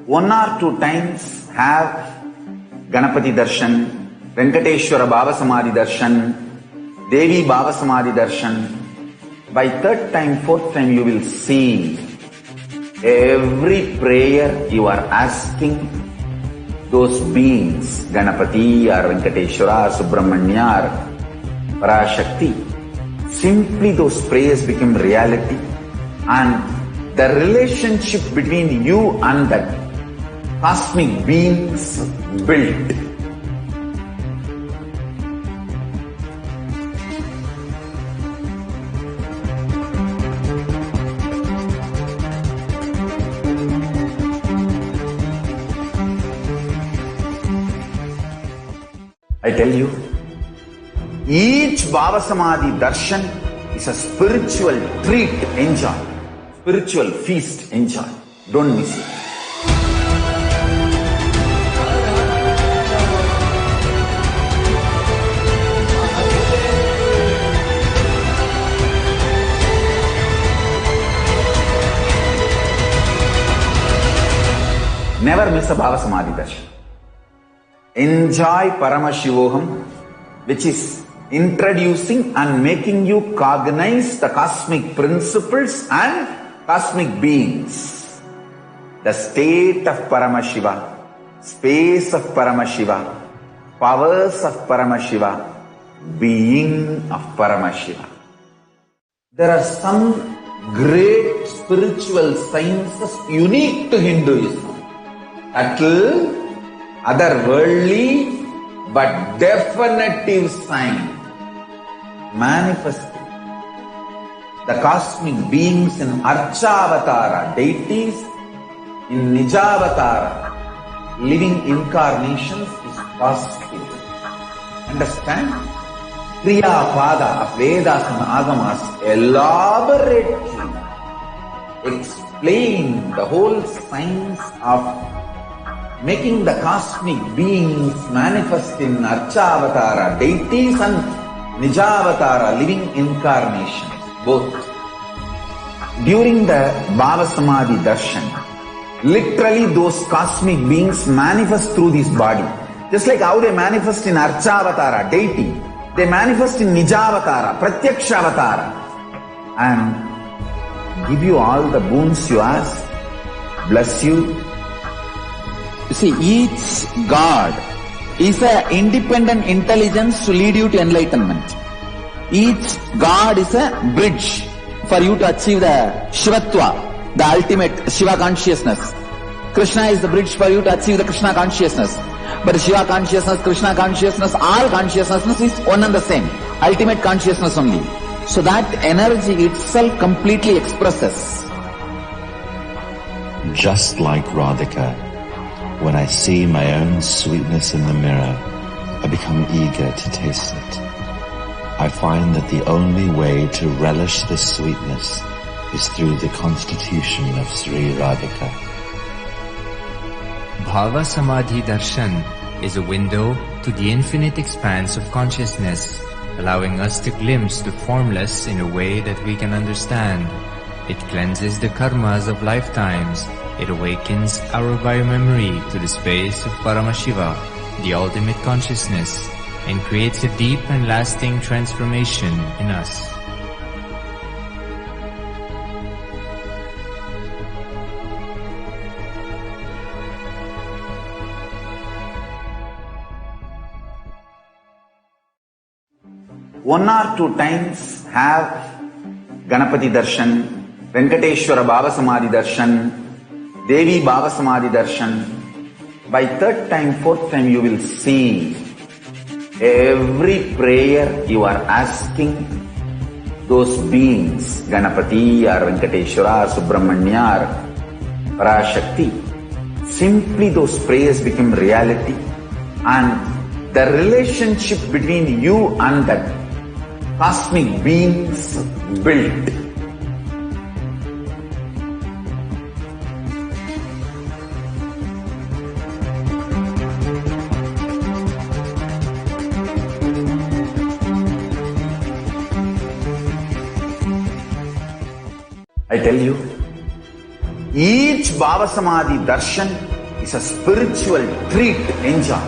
One or two times have Ganapati Darshan, Venkateshwara Baba Samadhi Darshan, Devi Baba Samadhi Darshan. By third time, fourth time, you will see every prayer you are asking those beings, Ganapati or Venkateshwara or Subramanya or ParaShakti. Simply those prayers become reality, and the relationship between you and that cosmic beings built. I tell you, each Baba Samadhi Darshan is a spiritual treat, enjoy. Spiritual feast, enjoy. Don't miss it. Never miss a Baba Samadhi Darshan. Enjoy PARAMASHIVAM, which is introducing and making you cognize the cosmic principles and cosmic beings. The state of Paramashiva, space of Paramashiva, powers of Paramashiva, being of Paramashiva. There are some great spiritual sciences unique to Hinduism. Subtle, otherworldly, but definitive sign. Manifesting the cosmic beings in Archavatara, deities, in Nijavatara, living incarnations is possible. Understand? Kriya Pada of Vedas and Agamas elaborately explain the whole science of making the cosmic beings manifest in Archavatara, deities, and Nijavatara, living incarnations, both. During the Baba Samadhi Darshan, literally those cosmic beings manifest through this body. Just like how they manifest in Archavatara, deity, they manifest in Nijavatara, Pratyakshavatara, and give you all the boons you ask, bless you. You see, each God is an independent intelligence to lead you to enlightenment. Each God is a bridge for you to achieve the Shivatva, the ultimate Shiva consciousness. Krishna is the bridge for you to achieve the Krishna consciousness. But Shiva consciousness, Krishna consciousness, all consciousness is one and the same. Ultimate consciousness only. So that energy itself completely expresses. Just like Radhika, when I see my own sweetness in the mirror, I become eager to taste it. I find that the only way to relish this sweetness is through the constitution of Sri Radhika. Bhava Samadhi Darshan is a window to the infinite expanse of consciousness, allowing us to glimpse the formless in a way that we can understand. It cleanses the karmas of lifetimes. It awakens our biomemory to the space of Paramashiva, the ultimate consciousness, and creates a deep and lasting transformation in us. One or two times have Ganapati Darshan, Venkateshwara Baba Samadhi Darshan, Devi Baba Samadhi Darshan. By third time, fourth time, you will see every prayer you are asking those beings, Ganapati or Venkateshwara or Subramanya or ParaShakti, simply those prayers become reality, and the relationship between you and that cosmic beings built. I tell you, each Bhava Samadhi darshan is a spiritual treat, enjoy.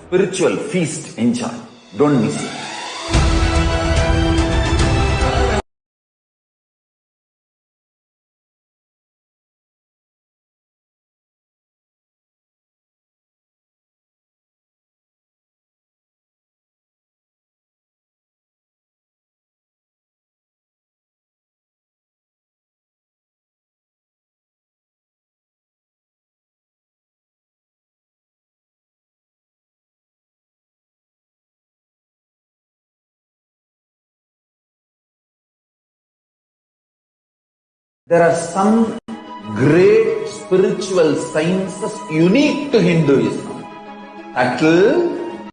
Spiritual feast, enjoy. Don't miss it. There are some great spiritual sciences unique to Hinduism. Subtle,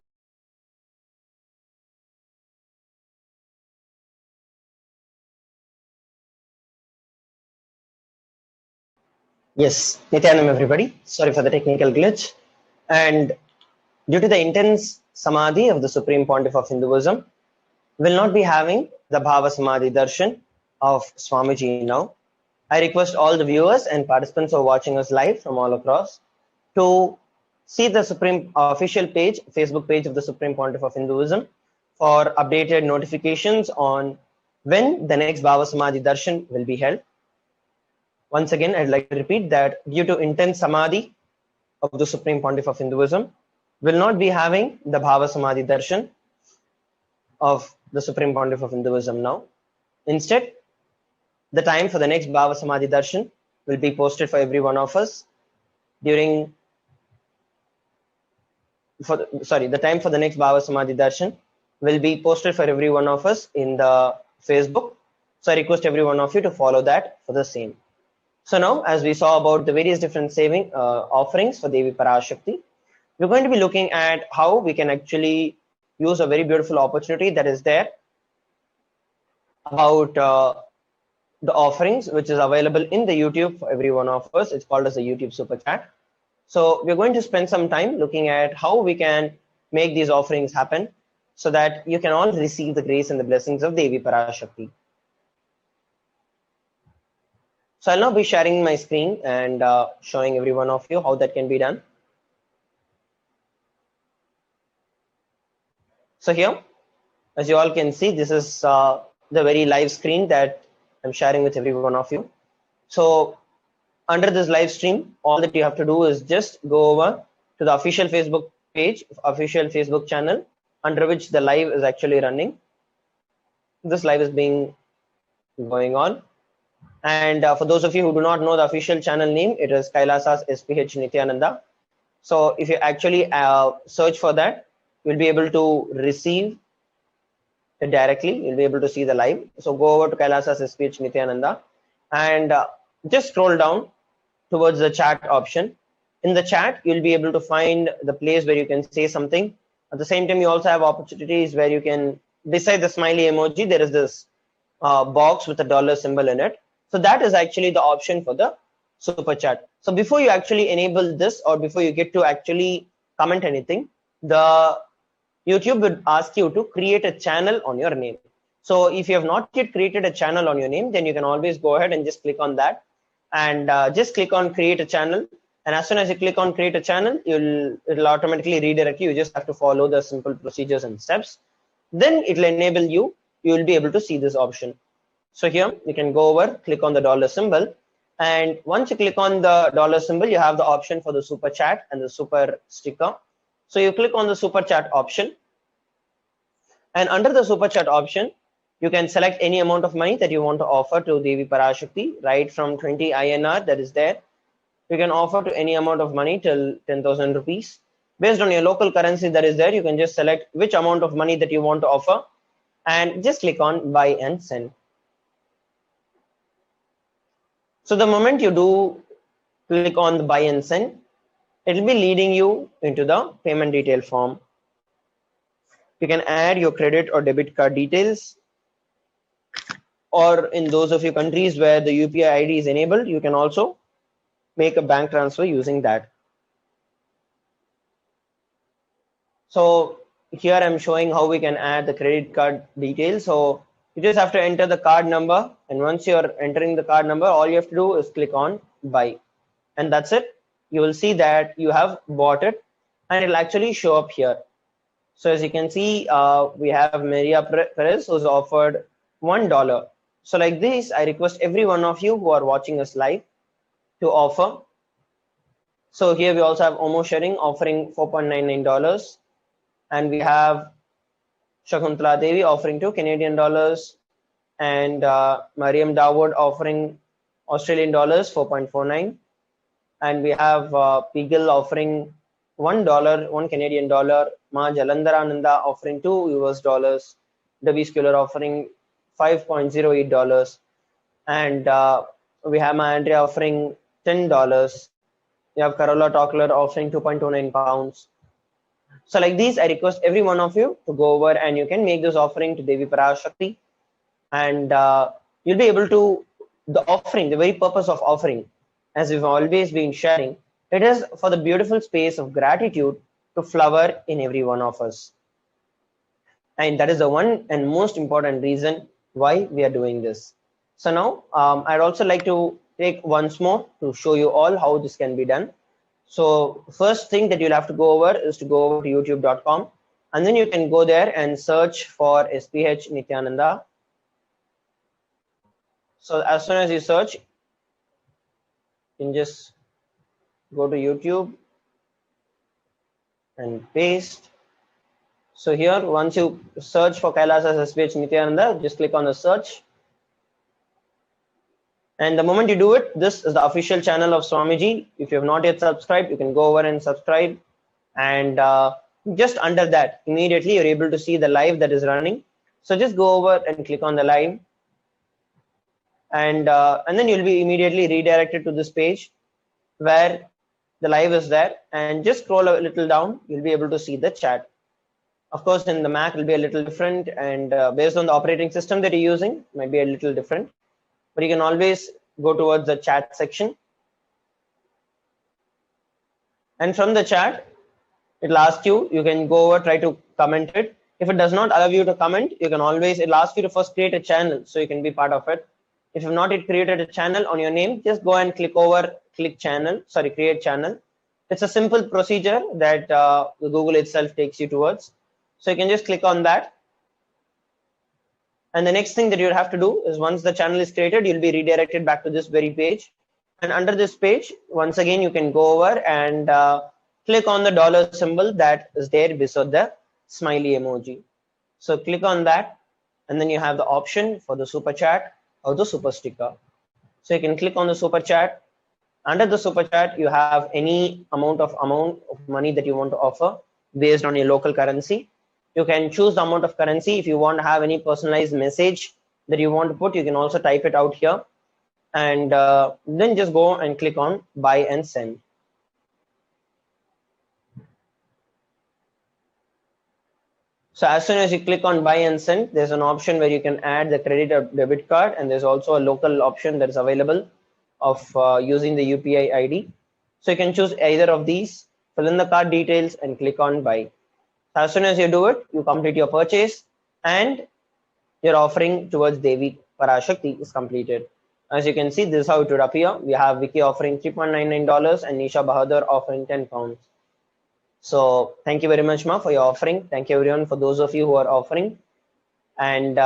Yes, Nithyananda everybody. Sorry for the technical glitch. And due to the intense samadhi of the Supreme Pontiff of Hinduism, will not be having the Bhava Samadhi Darshan of Swamiji now. I request all the viewers and participants who are watching us live from all across to see the Supreme official page, Facebook page of the Supreme Pontiff of Hinduism for updated notifications on when the next Bhava Samadhi Darshan will be held. Once again, I'd like to repeat that due to intense samadhi of the Supreme Pontiff of Hinduism, will not be having the Bhava Samadhi Darshan of the Supreme Pontiff of Hinduism now. Instead, the time for the next Bhava Samadhi Darshan will be posted for every one of us during, the time for the next Bhava Samadhi Darshan will be posted for every one of us in the Facebook. So I request every one of you to follow that for the same. So now, as we saw about the various different saving offerings for Devi ParaShakti, we're going to be looking at how we can actually use a very beautiful opportunity that is there about the offerings, which is available in the YouTube for every one of us. It's called as the YouTube Super Chat. So we're going to spend some time looking at how we can make these offerings happen so that you can all receive the grace and the blessings of Devi ParaShakti. So I'll now be sharing my screen and showing every one of you how that can be done. So here, as you all can see, this is the very live screen that I'm sharing with every one of you. So under this live stream, all that you have to do is just go over to the official Facebook page, official Facebook channel, under which the live is actually running. This live is going on. And for those of you who do not know the official channel name, it is Kailasa's SPH Nithyananda. So if you actually search for that, you'll be able to receive it directly. You'll be able to see the live. So go over to Kailasa's SPH Nithyananda and just scroll down towards the chat option. In the chat, you'll be able to find the place where you can say something. At the same time, you also have opportunities where you can, beside the smiley emoji, there is this box with a dollar symbol in it. So that is actually the option for the super chat. So before you actually enable this, or before you get to actually comment anything, the YouTube would ask you to create a channel on your name. So if you have not yet created a channel on your name, then you can always go ahead and just click on that and just click on create a channel. And as soon as you click on create a channel, it'll automatically redirect you. You just have to follow the simple procedures and steps. Then it'll enable you. You will be able to see this option. So here you can go over, click on the dollar symbol. And once you click on the dollar symbol, you have the option for the super chat and the super sticker. So you click on the super chat option. And under the super chat option, you can select any amount of money that you want to offer to Devi ParaShakti, right from 20 INR that is there. You can offer to any amount of money till 10,000 rupees. Based on your local currency that is there, you can just select which amount of money that you want to offer and just click on buy and send. So the moment you do click on the buy and send, it will be leading you into the payment detail form. You can add your credit or debit card details, or in those of your countries where the UPI ID is enabled, you can also make a bank transfer using that. So here I'm showing how we can add the credit card details. So you just have to enter the card number, and once you're entering the card number, all you have to do is click on buy, and that's it. You will see that you have bought it, and it'll actually show up here. So as you can see, we have Maria Perez who's offered $1. So like this, I request every one of you who are watching us live to offer. So here we also have Omo Sharing offering $4.99, and we have Shakuntala Devi offering $2 Canadian, and Mariam Dawood offering Australian dollars 4.49, and we have Pigel offering $1, $1 Canadian, Ma Jalandarananda offering $2 US, Devi Scular offering $5.08, and we have Ma Andrea offering $10. You have Carola Tockler offering 2.29 pounds. So like these, I request every one of you to go over and you can make this offering to Devi Parashakti, and you'll be able to, the offering, the very purpose of offering, as we've always been sharing, it is for the beautiful space of gratitude to flower in every one of us. And that is the one and most important reason why we are doing this. So now I'd also like to take once more to show you all how this can be done. So first thing that you'll have to go over is to go over to youtube.com, and then you can go there and search for SPH Nithyananda. So as soon as you search, you can just go to YouTube and paste. So here, once you search for Kailasa's SPH Nithyananda, just click on the search. And the moment you do it, this is the official channel of Swamiji. If you have not yet subscribed, you can go over and subscribe. And just under that, immediately you're able to see the live that is running. So just go over and click on the live. And then you'll be immediately redirected to this page where the live is there. And just scroll a little down, you'll be able to see the chat. Of course, in the Mac, it'll be a little different. And based on the operating system that you're using, it might be a little different. But you can always go towards the chat section. And from the chat, it'll ask you, you can go over, try to comment it. If it does not allow you to comment, you can always, it'll ask you to first create a channel so you can be part of it. If you've not yet created a channel on your name, just go and click over, create channel. It's a simple procedure that the Google itself takes you towards. So you can just click on that. And the next thing that you'll have to do is once the channel is created, you'll be redirected back to this very page. And under this page, once again, you can go over and click on the dollar symbol that is there beside the smiley emoji. So click on that, and then you have the option for the super chat or the super sticker. So you can click on the super chat. Under the super chat, you have any amount of money that you want to offer based on your local currency. You can choose the amount of currency. If you want to have any personalized message that you want to put, you can also type it out here. And then just go and click on buy and send. So as soon as you click on buy and send, there's an option where you can add the credit or debit card. And there's also a local option that is available of using the UPI ID. So you can choose either of these, fill in the card details and click on buy. As soon as you do it, you complete your purchase and your offering towards Devi Parashakti is completed. As you can see, this is how it would appear. We have Vicky offering $3.99 and Nisha Bahadur offering 10 pounds. So thank you very much, Ma, for your offering. Thank you everyone for those of you who are offering. And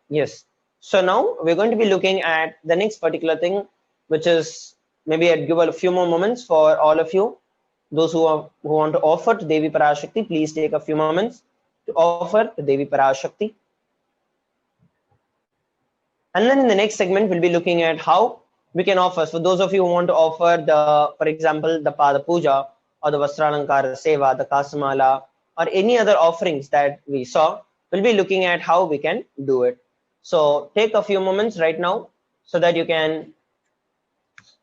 yes, so now we're going to be looking at the next particular thing, which is maybe I'd give a few more moments for all of you. Those who want to offer to Devi Parashakti, please take a few moments to offer to Devi Parashakti. And then in the next segment, we'll be looking at how we can offer. So those of you who want to offer for example, the Pada Puja or the Vastralankara Seva, the Kasamala, or any other offerings that we saw, we'll be looking at how we can do it. So take a few moments right now so that you can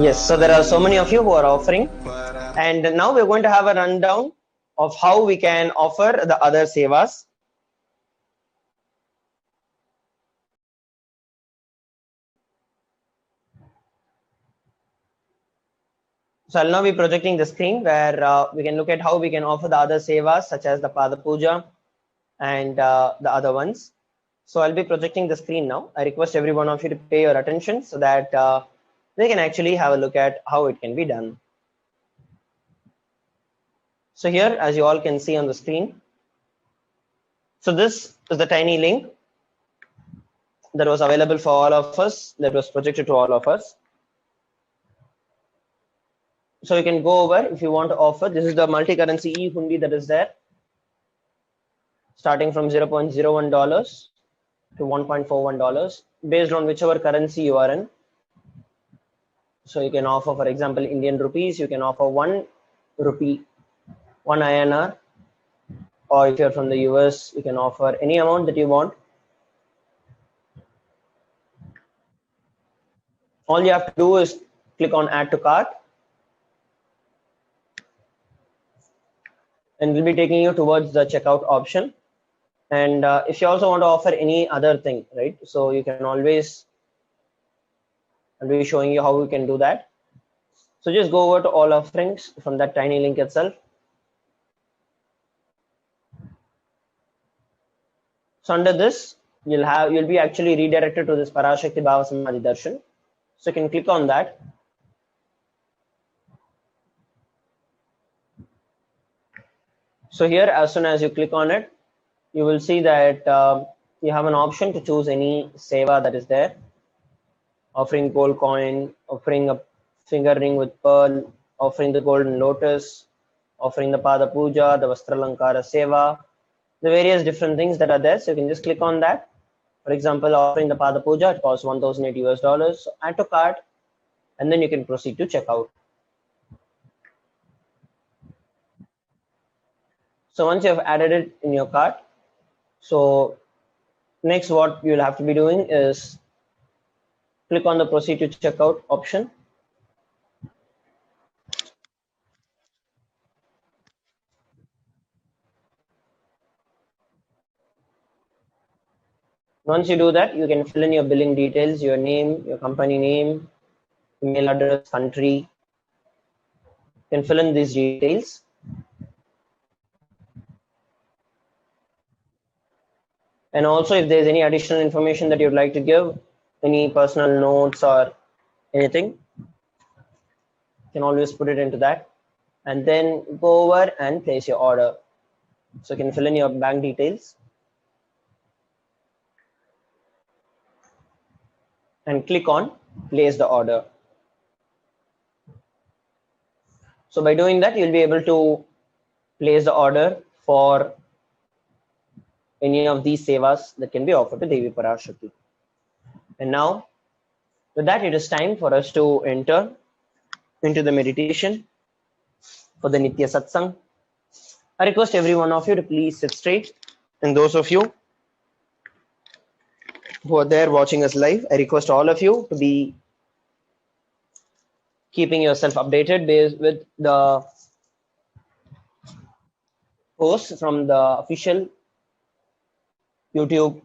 Yes, so there are so many of you who are offering, and now we're going to have a rundown of how we can offer the other sevas. So I'll now be projecting the screen where we can look at how we can offer the other sevas such as the Pada Puja and the other ones. So I'll be projecting the screen now. I request every one of you to pay your attention so that they can actually have a look at how it can be done. So here, as you all can see on the screen, so this is the tiny link that was available for all of us, that was projected to all of us. So you can go over if you want to offer. This is the multi-currency e-hundi that is there, starting from $0.01 to $1.41 based on whichever currency you are in. So you can offer, for example, Indian rupees, you can offer 1 rupee, 1 INR, or if you're from the US, you can offer any amount that you want. All you have to do is click on add to cart, and we'll be taking you towards the checkout option. And if you also want to offer any other thing, right? So you can always, I'll be showing you how we can do that. So just go over to all offerings from that tiny link itself. So under this, you'll be actually redirected to this PARASHAKTI Bhava Samadhi Darshan. So you can click on that. So here, as soon as you click on it, you will see that you have an option to choose any seva that is there, offering gold coin, offering a finger ring with pearl, offering the golden lotus, offering the Pada Puja, the Vastra Lankara Seva, the various different things that are there. So you can just click on that. For example, offering the Pada Puja, it costs $1,008. So add to cart, and then you can proceed to checkout. So once you have added it in your cart, so next what you'll have to be doing is click on the proceed to checkout option. Once you do that, you can fill in your billing details, your name, your company name, email address, country. You can fill in these details. And also if there's any additional information that you'd like to give, any personal notes or anything, you can always put it into that. And then go over and place your order. So you can fill in your bank details and click on place the order. So by doing that, you'll be able to place the order for any of these sevas that can be offered to Devi Parashakti. And now, with that, it is time for us to enter into the meditation for the Nitya Satsang. I request every one of you to please sit straight. And those of you who are there watching us live, I request all of you to be keeping yourself updated with the posts from the official YouTube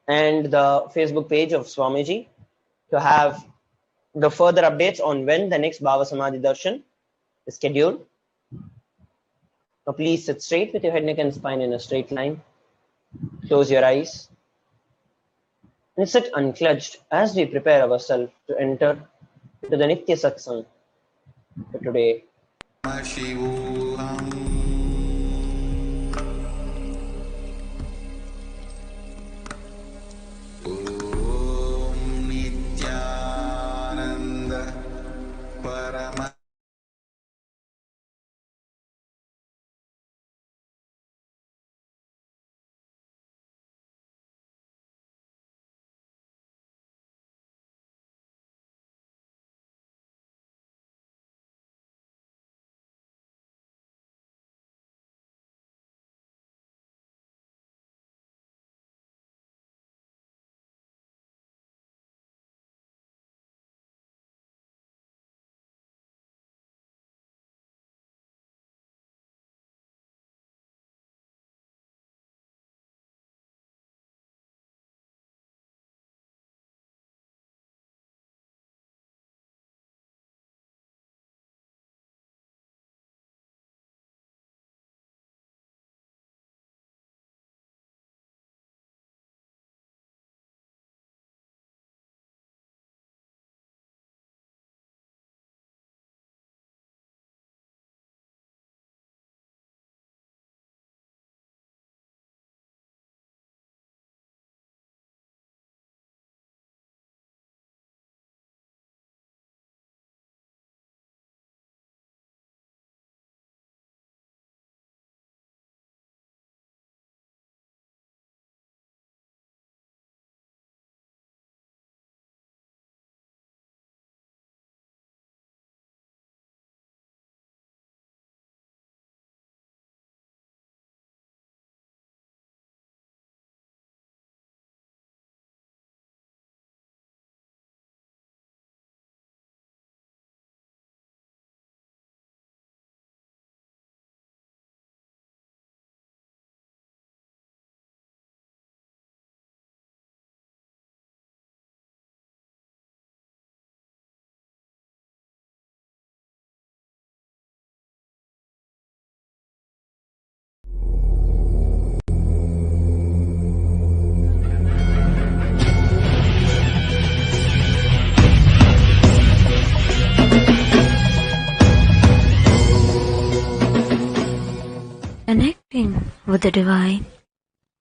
and the Facebook page of Swamiji to have the further updates on when the next Bhava Samadhi Darshan is scheduled. Now please sit straight with your head, neck and spine in a straight line. Close your eyes and sit unclenched as we prepare ourselves to enter into the Nitya Satsang for today. Nithyananda with the divine,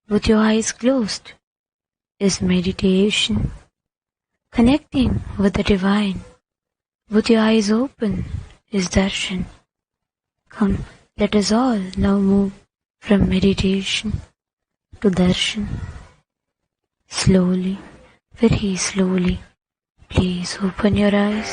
with your eyes closed, is meditation. Connecting with the divine, with your eyes open, is darshan. Come, let us all now move from meditation to darshan. Slowly, very slowly, please open your eyes.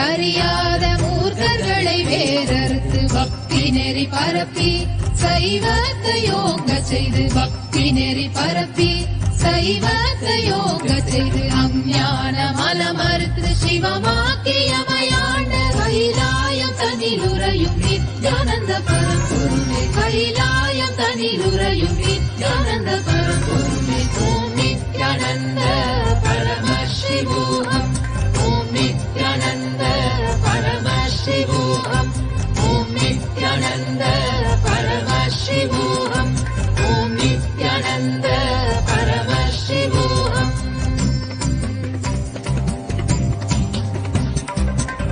அறியாத மூர்க்கர்களை வேறறுத்து பக்தி நெறி பரப்பி சைவத்தை யோக செய்து பக்தி நெறி பரப்பி சைவத்தை யோக செய்து அஞ்ஞான மலமறுத்து சிவமாக்கியமையாண்ட கைலாயம் தனிலுறையும் நித்யானந்த பரம்பொருளே கைலாயம் தனிலுறையும் நித்யானந்த பரம்பொருளே ஓம் நித்யானந்த பரமசிவோகம் ஓம் நித்யானந்த பரமசிவோகம் ஓம் நித்யானந்த பரமசிவோகம் ஓம் நித்யானந்த பரமசிவோகம்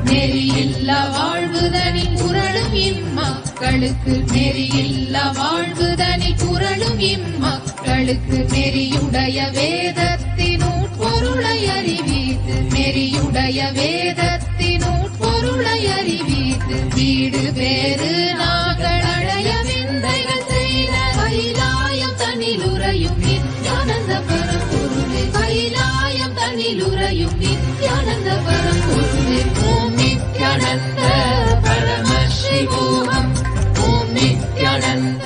நெறியில்லா வாழ்வுதனில் குரலும் இம்மக்களுக்கு நெறியில்லா வாழ்வுதனில் குரலும் இம்மக்களுக்கு நெறியுடைய வேதத்தின் உட்பொருளை அறிவித்து நெறியுடைய வேதத்தின் உட்பொருளை அறிவித்து வீடு பேறு நாங்கள் அடைய விந்தைகள் செய்த கைலாயம் தனிலுறையும் நித்யானந்த பரம்பொருளே கைலாயம் தனிலுறையும் நித்யானந்த பரம்பொருளே ஓம் நித்யானந்த பரமசிவோகம் ஓம் நித்யானந்த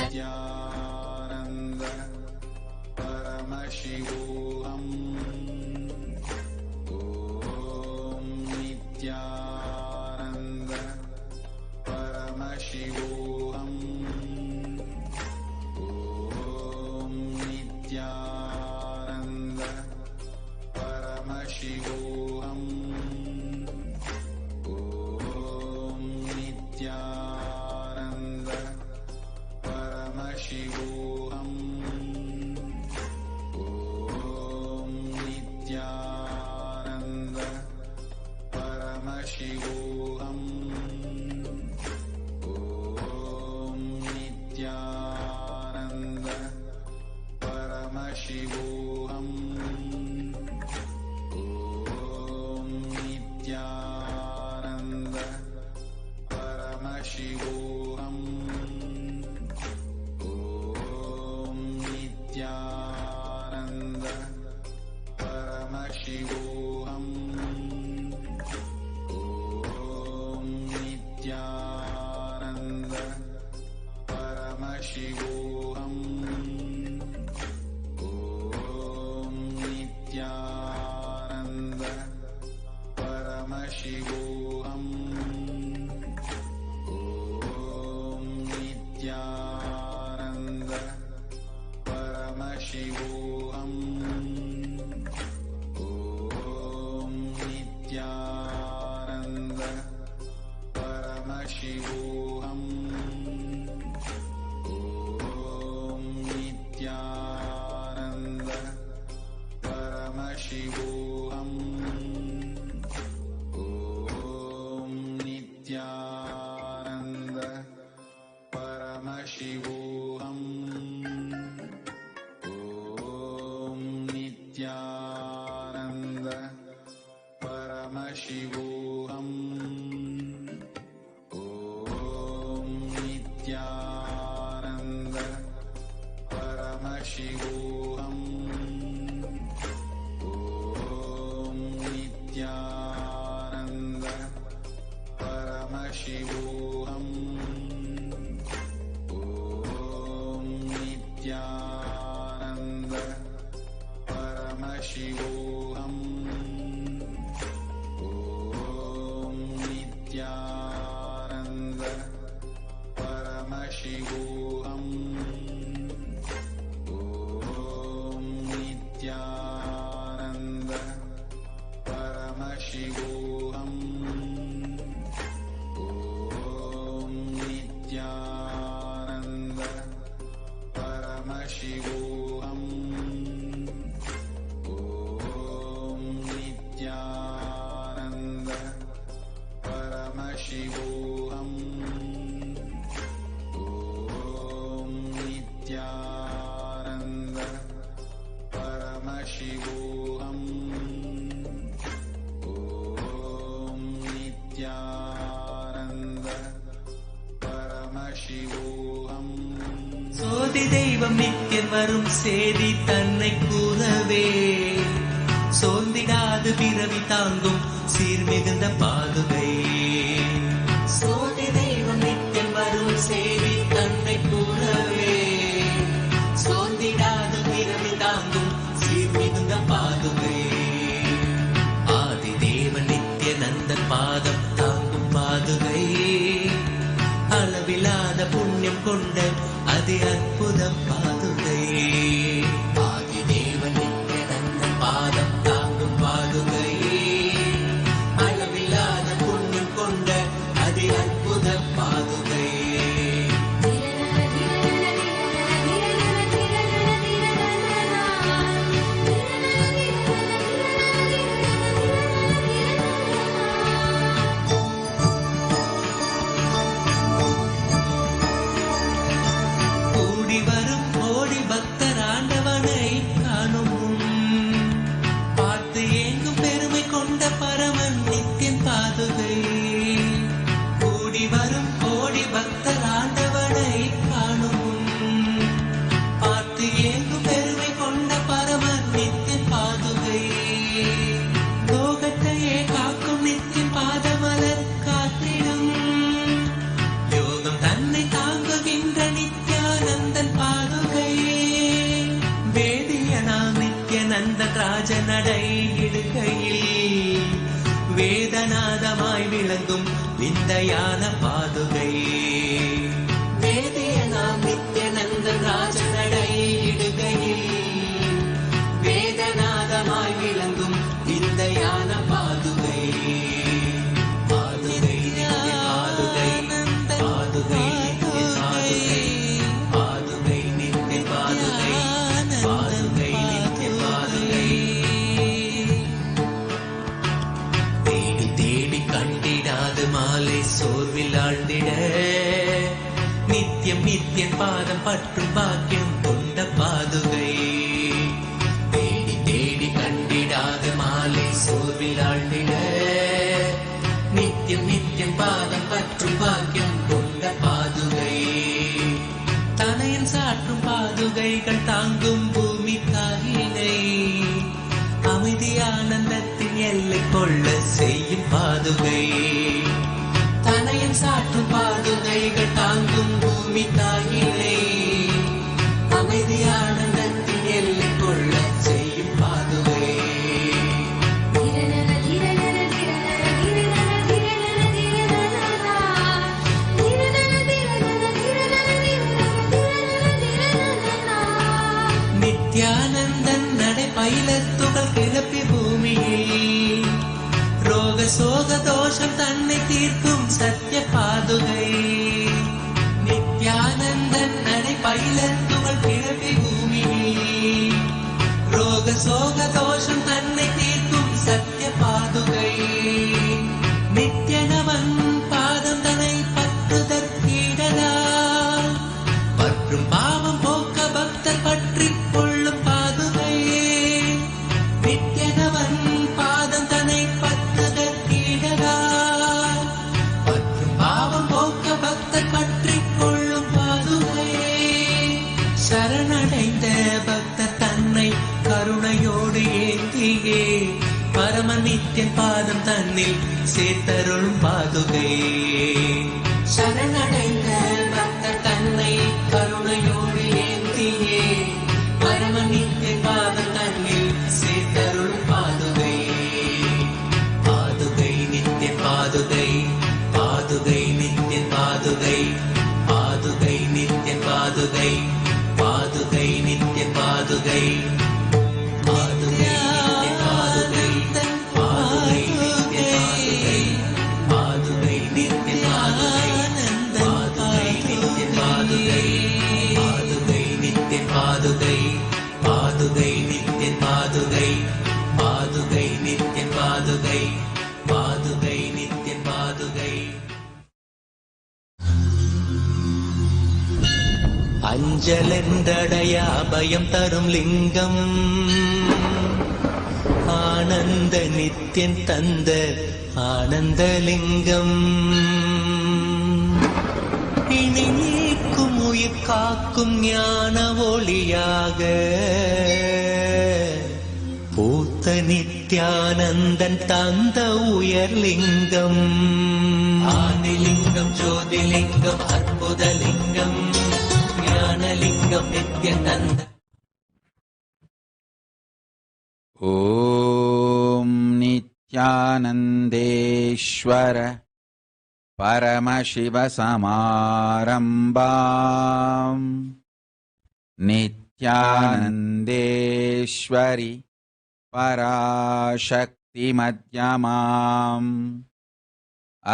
தெய்வம் நித்தியம் வரும் சேதி தன்னை கூறவே சோர்ந்திடாது பிறவி தாங்கும் சீர்மிகுந்த பாதுகை. சோதி தெய்வம் நித்தியம் வரும் சேதி தன்னை கூறவே சோர்ந்திடாது பிறவி தாங்கும் சீர்மிகுந்த பாதுகை. ஆதி தேவன் நித்யானந்தன் பாதம் தாங்கும் பாதுகை. அளவிலாத புண்ணியம் கொண்ட அதி அற்புதம் பாதுகை. ஆதி தேவன் நித்யானந்தன் பாதம் தாங்கும் பாதுகை. அளவிலாத புண்ணியம் கொண்ட அதி அற்புதம் பாதுகை. ராஜநடை இடுகையில் வேதநாதமாய் விளங்கும் விந்தையான பாதுகை. வேதியனாம் நித்யானந்தன் ராஜநடை இடுகையில் வேதநாதமாய் விளங்கும் விந்தையான பாதுகை. பாதுகை பாதுகை பாதுகை பாதுகை நித்திய பாதுகை பாதுகை நித்திய பாதுகை. தேடி தேடி கண்டிடாது மாலை சோர்வில் ஆழ்ந்திட நித்தியம் நித்தியம் பாதம் பற்றும் பாக்கியம் கொண்ட பாதுகை. தேடி தேடி கண்டிடாது மாலை சோர்வில் ஆழ்ந்திட நித்தியம் நித்தியம் பாதம் பற்றும் பாக்கியம் கொண்ட பாதுகை. தனையன் சாற்றும் பாதுகைகள் தாங்கும் பூமி தாயினை அமைதி ஆனந்தத்தின் எல்லை கொள்ள செய்யும் பாதுகை. தனையன் சாற்றும் பாதுகைகள் தாங்கும் பூமி தாயினை அமைதி ஆனந்தத்தின் எல்லை கொள்ள செய்யும் பாதுகை. நித்யானந்தன் நடை பயிலத்துகள் கிளப்பி பூமியில் ரோக சோக தோஷம் தன்னை தீர்க்கும் சத்திய பாதுகை. நித்யானந்தன் நடை பயிலத்துகள் கிளப்பி பூமியில் ரோக சோக தோஷம் தன்னை தீர்க்கும் சத்திய பாதுகை. நித்யனவன் பாதம் தன்னை பற்றுதற்கீடலால் பற்றும் பாவம் போக்க பக்தர் பற்றி கொள்ளும் பாதுகை. நித்யனவன் பாதம் தன்னை பற்றுதற்கீடலால் பற்றும் பாவம் போக்க பக்தர் பற்றி கொள்ளும் பாதுகை. சரணடைந்த பக்தர் தன்னை கருணையோடு ஏந்தியே பரம நித்தியன் பாதம் தன்னில் சேர்த்தருளும் பாதுகை. சரணடைந்த பக்தர் தன்னை கருணையோடு ஏந்தியே பரம நித்தியன் பாதம் தன்னில் சேர்த்தருளும் பாதுகை. பாதுகை நித்திய பாதுகை பாதுகை நித்திய பாதுகை பாதுகை நித்திய பாதுகை பாதுகை நித்திய பாதுகை பாதுகை நித்திய பாதுகை பாதுகை நித்திய பாதுகை பாதுகை நித்திய பாதுகை பாதுகை நித்திய பாதுகை பாதுகை நித்திய பாதுகை பாதுகை நித்திய பாதுகை பாதுகை நித்திய பாதுகை பாதுகை நித்திய பாதுகை. அஞ்சலென்றடைய அபயம் தரும் லிங்கம் ஆனந்த நித்தியன் தந்த ஆனந்தலிங்கம். இனி நீக்கும் உயிர் காக்கும் ஞான ஒளியாக பூத்த நித்யானந்தன் தந்த உயர்லிங்கம் ஆதிலிங்கம் ஜோதிலிங்கம் அற்புதலிங்கம் ஞானலிங்கம் நித்யானந்த ॐ नित्यानन्देश्वर परमशिवसमारम्भाम् नित्यानन्देश्वरि पराशक्तिमध्यमाम्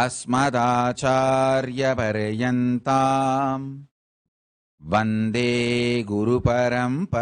अस्मदाचार्यपर्यन्ताम् वन्दे गुरुपरम्पराम्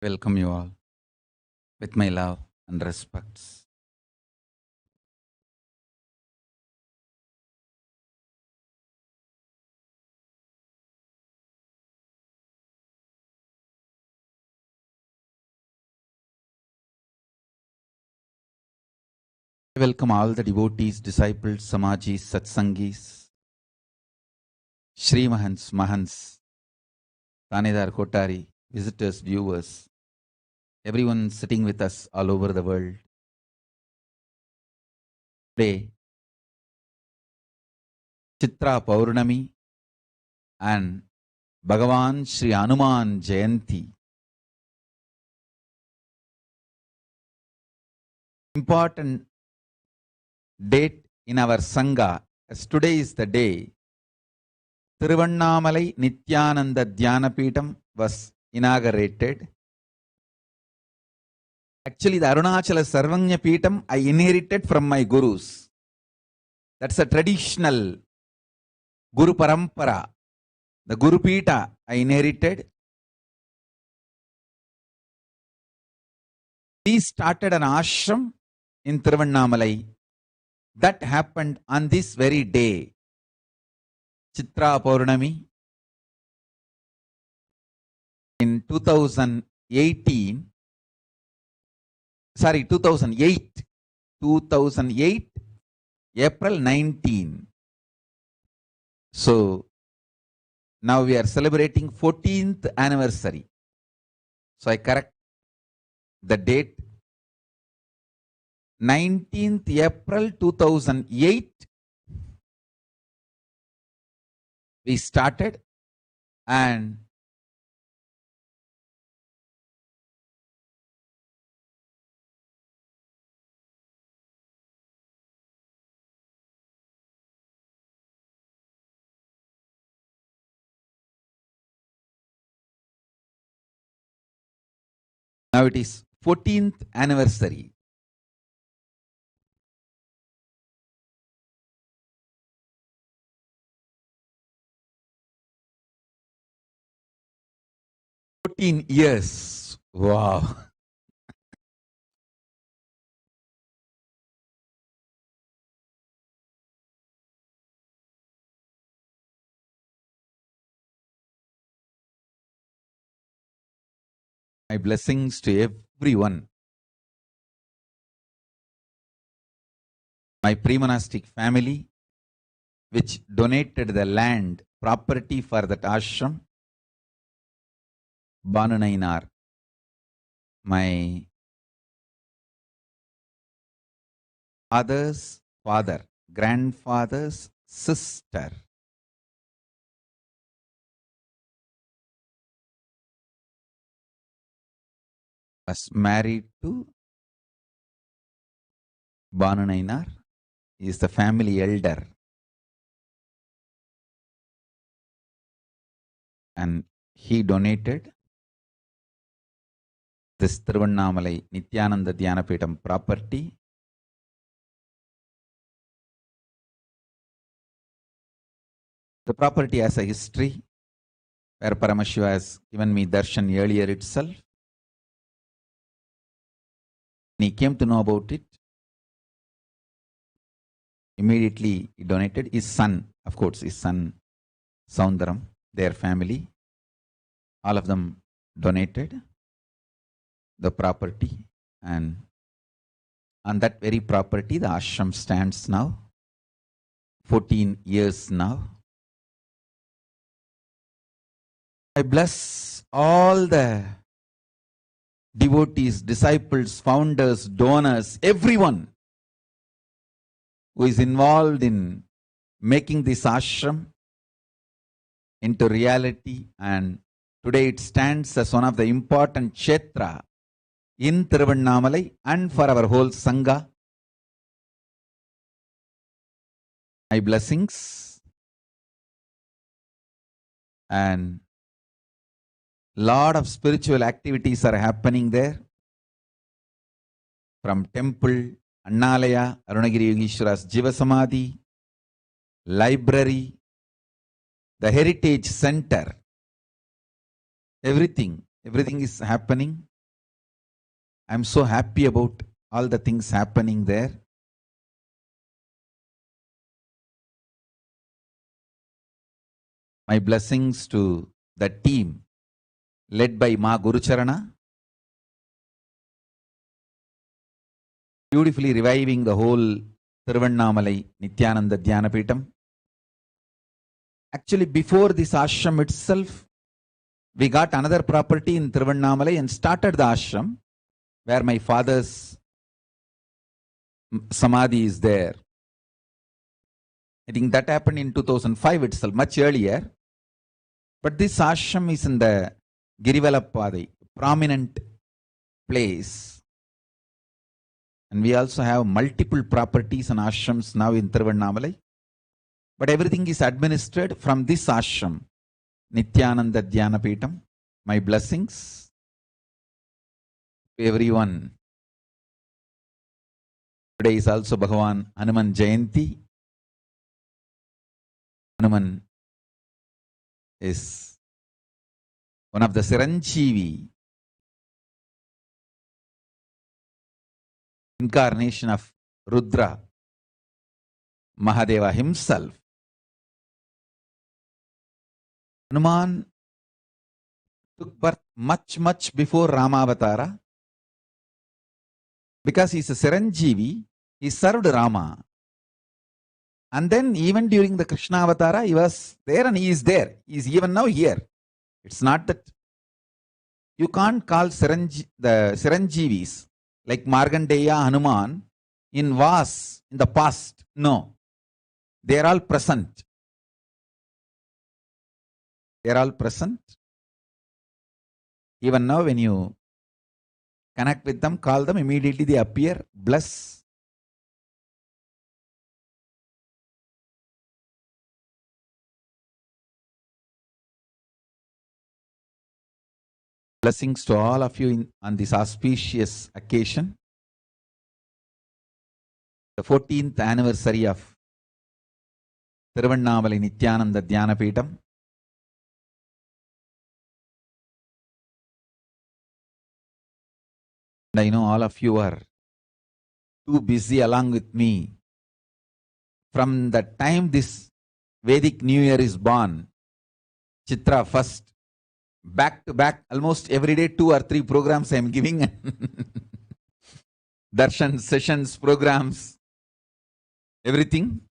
Welcome you all with my love and respects. I welcome all the devotees, disciples, samajis, satsangis, Shri Mahants, Mahants, Tanedar Kotari, visitors, viewers, everyone sitting with us all over the world. Today, Chitra Paurnami and Bhagavan Sri Hanuman Jayanti. Important date in our Sangha, as today is the day Tiruvannamalai Nithyananda Dhyanapeetham was inaugurated. Actually, the Arunachala Sarvanya Peetham I inherited from my gurus. That's a traditional Guru Parampara. The Guru Peetha I inherited. We started an ashram in Tiruvannamalai. That happened on this very day, Chitra Paurnami, in 2008, April 19. So, now we are celebrating 14th anniversary. So, I correct the date. 19th April 2008, we started, and now it is 14th anniversary. 14 years. Wow. My blessings to everyone. My pre-monastic family, which donated the land, property for that ashram. Banu Nainar, my father's father, grandfather's sister, was married to Banu Nainar. He is the family elder. And he donated this Tiruvannamalai Nithyananda Dhyanapeetham property. The property has a history where Paramashiva has given me darshan earlier itself. When he came to know about it, immediately he donated. His son, of course, his son Soundaram, their family, all of them donated the property, and on that very property the ashram stands now, 14 years now. I bless all the devotees, disciples, founders, donors, everyone who is involved in making this ashram into reality, and today it stands as one of the important kshetra in Tiruvannamalai and for our whole Sangha. My blessings, and lot of spiritual activities are happening there, from temple, Annalaya, Arunagiri Yogeshwara's Jiva Samadhi, library, the heritage center, everything is happening. I'm so happy about all the things happening there. My blessings to the team led by Ma Gurucharana, beautifully reviving the whole Tiruvannamalai Nithyananda Dhyanapeetham. Actually, before this ashram itself, we got another property in Tiruvannamalai and started the ashram, where my father's samadhi is there. I think that happened in 2005 itself, much earlier. But this ashram is in the Girivalappadai, prominent place. And we also have multiple properties and ashrams now in Tiruvannamalai. But everything is administered from this ashram, Nithyananda Dhyanapeetham. My blessings to everyone. Today is also Bhagavan Hanuman Jayanti. Hanuman is one of the Siranjeevi incarnation of Rudra, Mahadeva himself. Hanuman took birth much before Ramavatara. Because he is a Siranjeevi, he served Rama. And then even during the Krishna Avatara, he was there and he is there. He is even now here. It's not that you can't call the Siranjeevis like Markandeya, Hanuman in Vas in the past. No. They are all present. They are all present. Even now when you connect with them, call them, immediately they appear, bless. Blessings to all of you on this auspicious occasion. The 14th anniversary of Tiruvannamalai Nithyananda Dhyanapeetham. I know all of you are too busy along with me. From the time this Vedic New Year is born, Chitra first, back to back, almost every day 2 or 3 programs I am giving. Darshan sessions, programs, everything.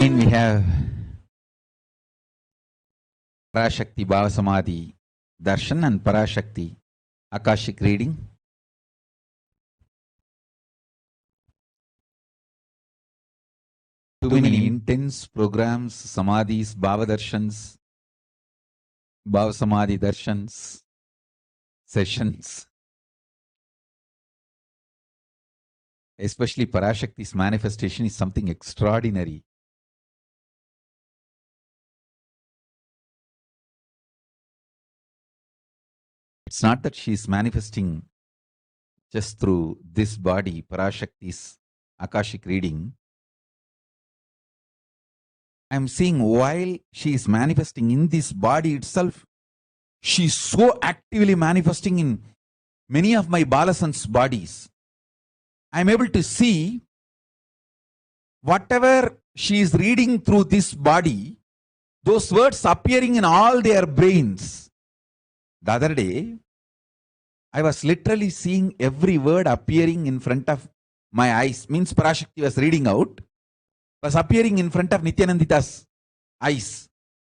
We have ParaShakti Bhava Samadhi Darshan and ParaShakti Akashic reading. Too many intense programs, Samadhis, Bhava Darshans, Bhava Samadhi Darshans, sessions. Especially ParaShakti's manifestation is something extraordinary. It's not that she is manifesting just through this body, ParaShakti's Akashic reading. I'm seeing while she is manifesting in this body itself, she is so actively manifesting in many of my Balasans' bodies. I'm able to see whatever she is reading through this body, those words appearing in all their brains. The other day, I was literally seeing every word appearing in front of my eyes. Means ParaShakti was reading out, was appearing in front of Nithyananda's eyes.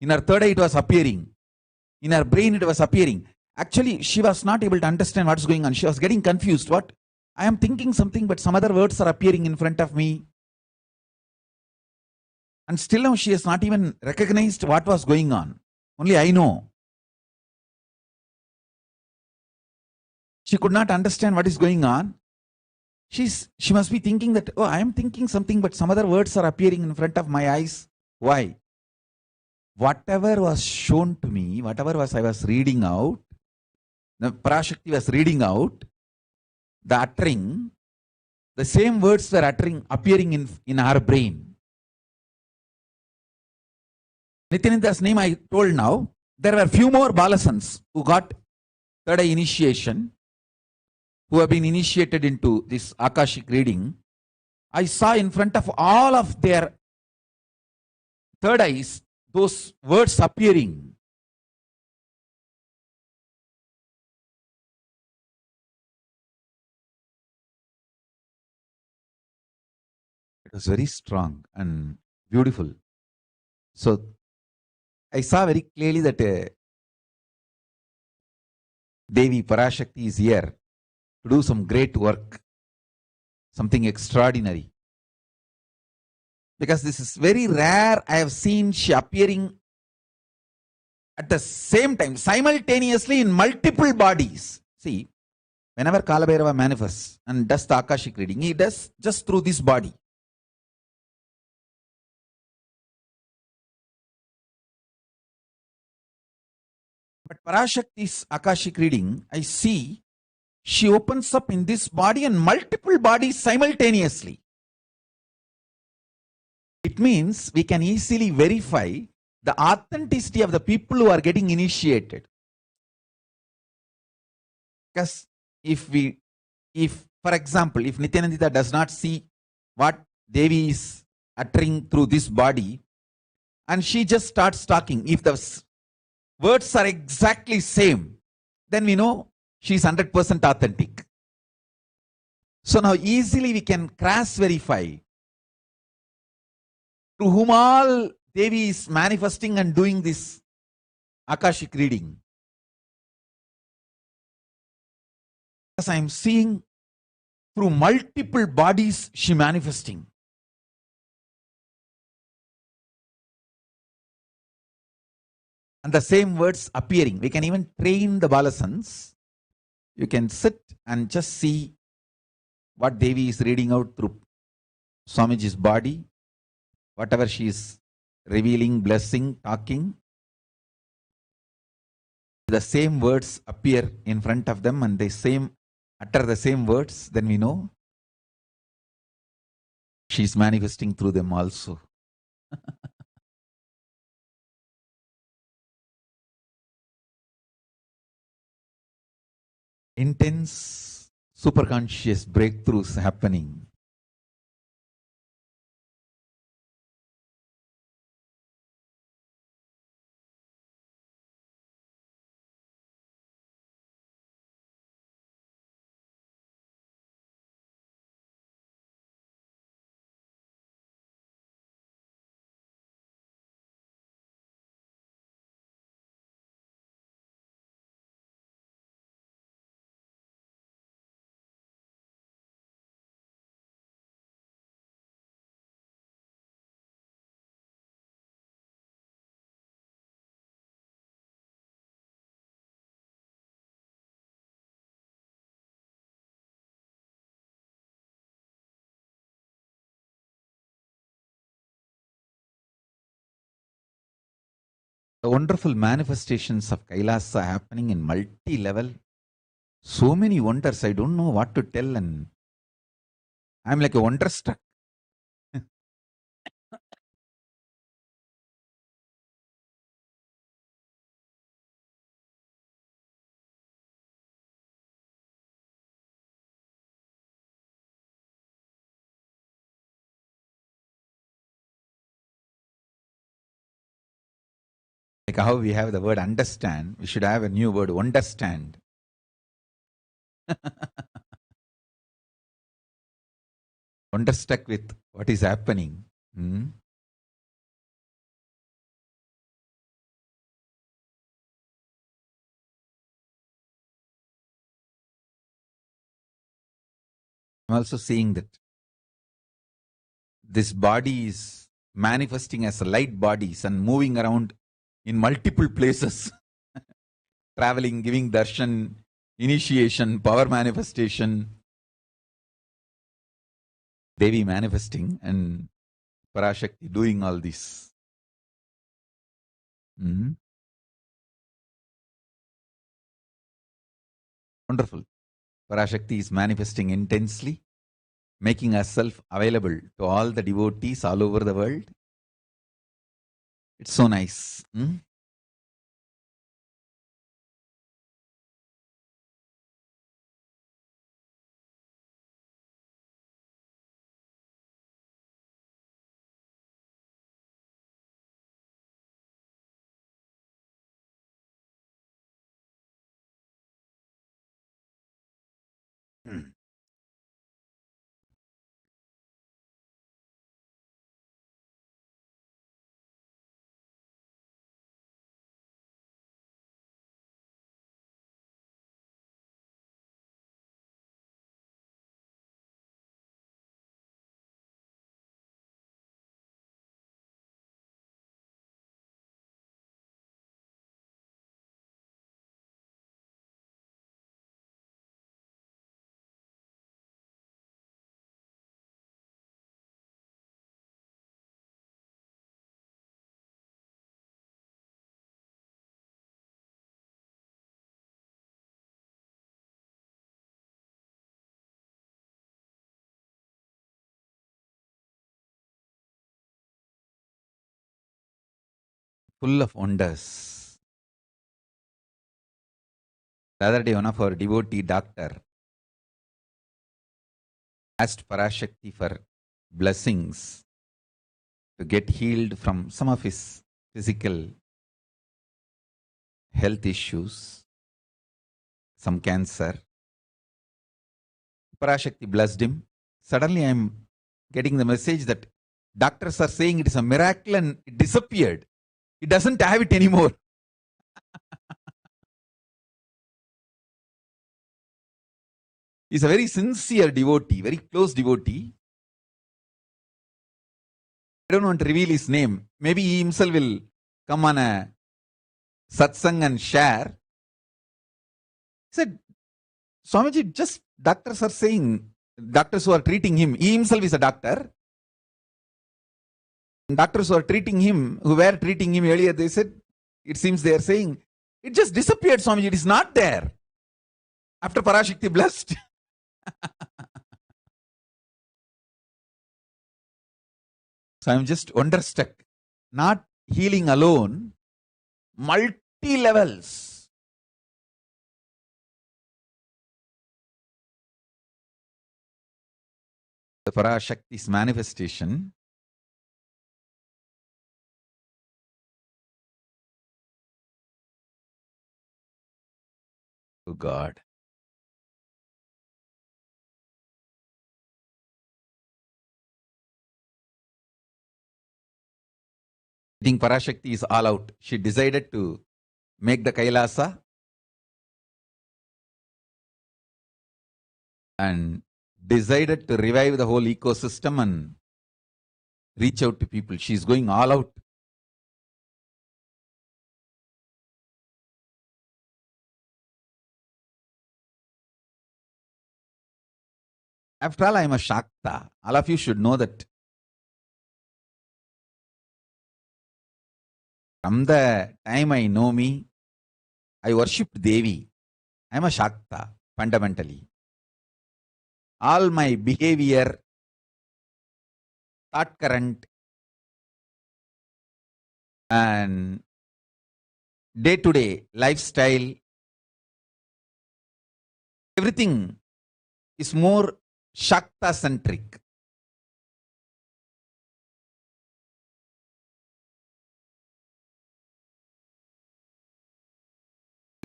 In her third eye, it was appearing. In her brain, it was appearing. Actually, she was not able to understand what's going on. She was getting confused. What? I am thinking something, but some other words are appearing in front of me. And still now she has not even recognized what was going on. Only I know. She could not understand what is going on. She must be thinking that, oh, I am thinking something, but some other words are appearing in front of my eyes. Why? Whatever was shown to me, whatever I was reading out, the ParaShakti was reading out, the uttering, the same words were appearing in our brain. Nithyananda's name I told now. There were few more Balasans who got third eye initiation, who have been initiated into this Akashic reading. I saw in front of all of their third eyes those words appearing. It was very strong and beautiful. So I saw very clearly that Devi ParaShakti is here to do some great work, something extraordinary. Because this is very rare. I have seen she appearing at the same time, simultaneously in multiple bodies. See, whenever Kalabhairava manifests and does the Akashic reading, he does just through this body. But ParaShakti's Akashic reading, I see she opens up in this body and multiple bodies simultaneously. It means we can easily verify the authenticity of the people who are getting initiated. Because if, for example, if Nithyananda does not see what Devi is uttering through this body, and she just starts talking, if the words are exactly same, then we know she is 100% authentic. So now easily we can cross verify through whom all Devi is manifesting and doing this Akashic reading. Because I am seeing through multiple bodies she manifesting. And the same words appearing. We can even train the Balasans. You can sit and just see what Devi is reading out through Swamiji's body, whatever she is revealing, blessing, talking. The same words appear in front of them and they utter the same words, then we know she is manifesting through them also. Intense superconscious breakthroughs happening. The wonderful manifestations of Kailasa happening in multi-level. So many wonders, I don't know what to tell, and I'm like a wonderstruck. Like how we have the word understand, we should have a new word, understand. Wonderstruck with what is happening. I'm also seeing that this body is manifesting as light bodies and moving around in multiple places. Traveling, giving darshan, initiation, power manifestation. Devi manifesting and PARASHAKTI doing all this. Wonderful. PARASHAKTI is manifesting intensely, making herself available to all the devotees all over the world. It's so nice. Full of wonders. The other day, one of our devotee doctor asked PARASHAKTI for blessings to get healed from some of his physical health issues, some cancer. PARASHAKTI blessed him. Suddenly I am getting the message that doctors are saying it is a miracle and it disappeared. He doesn't have it anymore. He's a very sincere devotee, very close devotee. I don't want to reveal his name. Maybe he himself will come on a satsang and share. He said, Swamiji, just doctors are saying, doctors who are treating him, he himself is a doctor. Doctors who are treating him, who were treating him earlier, they said, it seems they are saying, it just disappeared, Swamiji, it is not there. After PARASHAKTI blessed. So I'm just wonderstruck. Not healing alone, multi-levels. The PARASHAKTI's manifestation to God. I think PARASHAKTI is all out. She decided to make the Kailasa and decided to revive the whole ecosystem and reach out to people. She's going all out. After all, I am a Shakta. All of you should know that. From the time I know me, I worshipped Devi. I am a Shakta, fundamentally. All my behavior, thought current, and day-to-day lifestyle, everything is more Shakta-centric.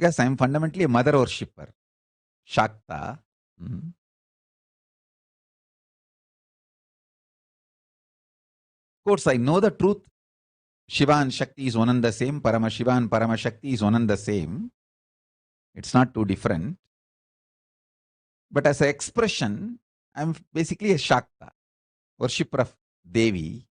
Because I am fundamentally a mother worshipper. Shakta. Of course, I know the truth. Shiva and Shakti is one and the same. Paramashiva and Paramashakti is one and the same. It's not too different. But as an expression, I'm basically a Shakta, worshipper of Devi.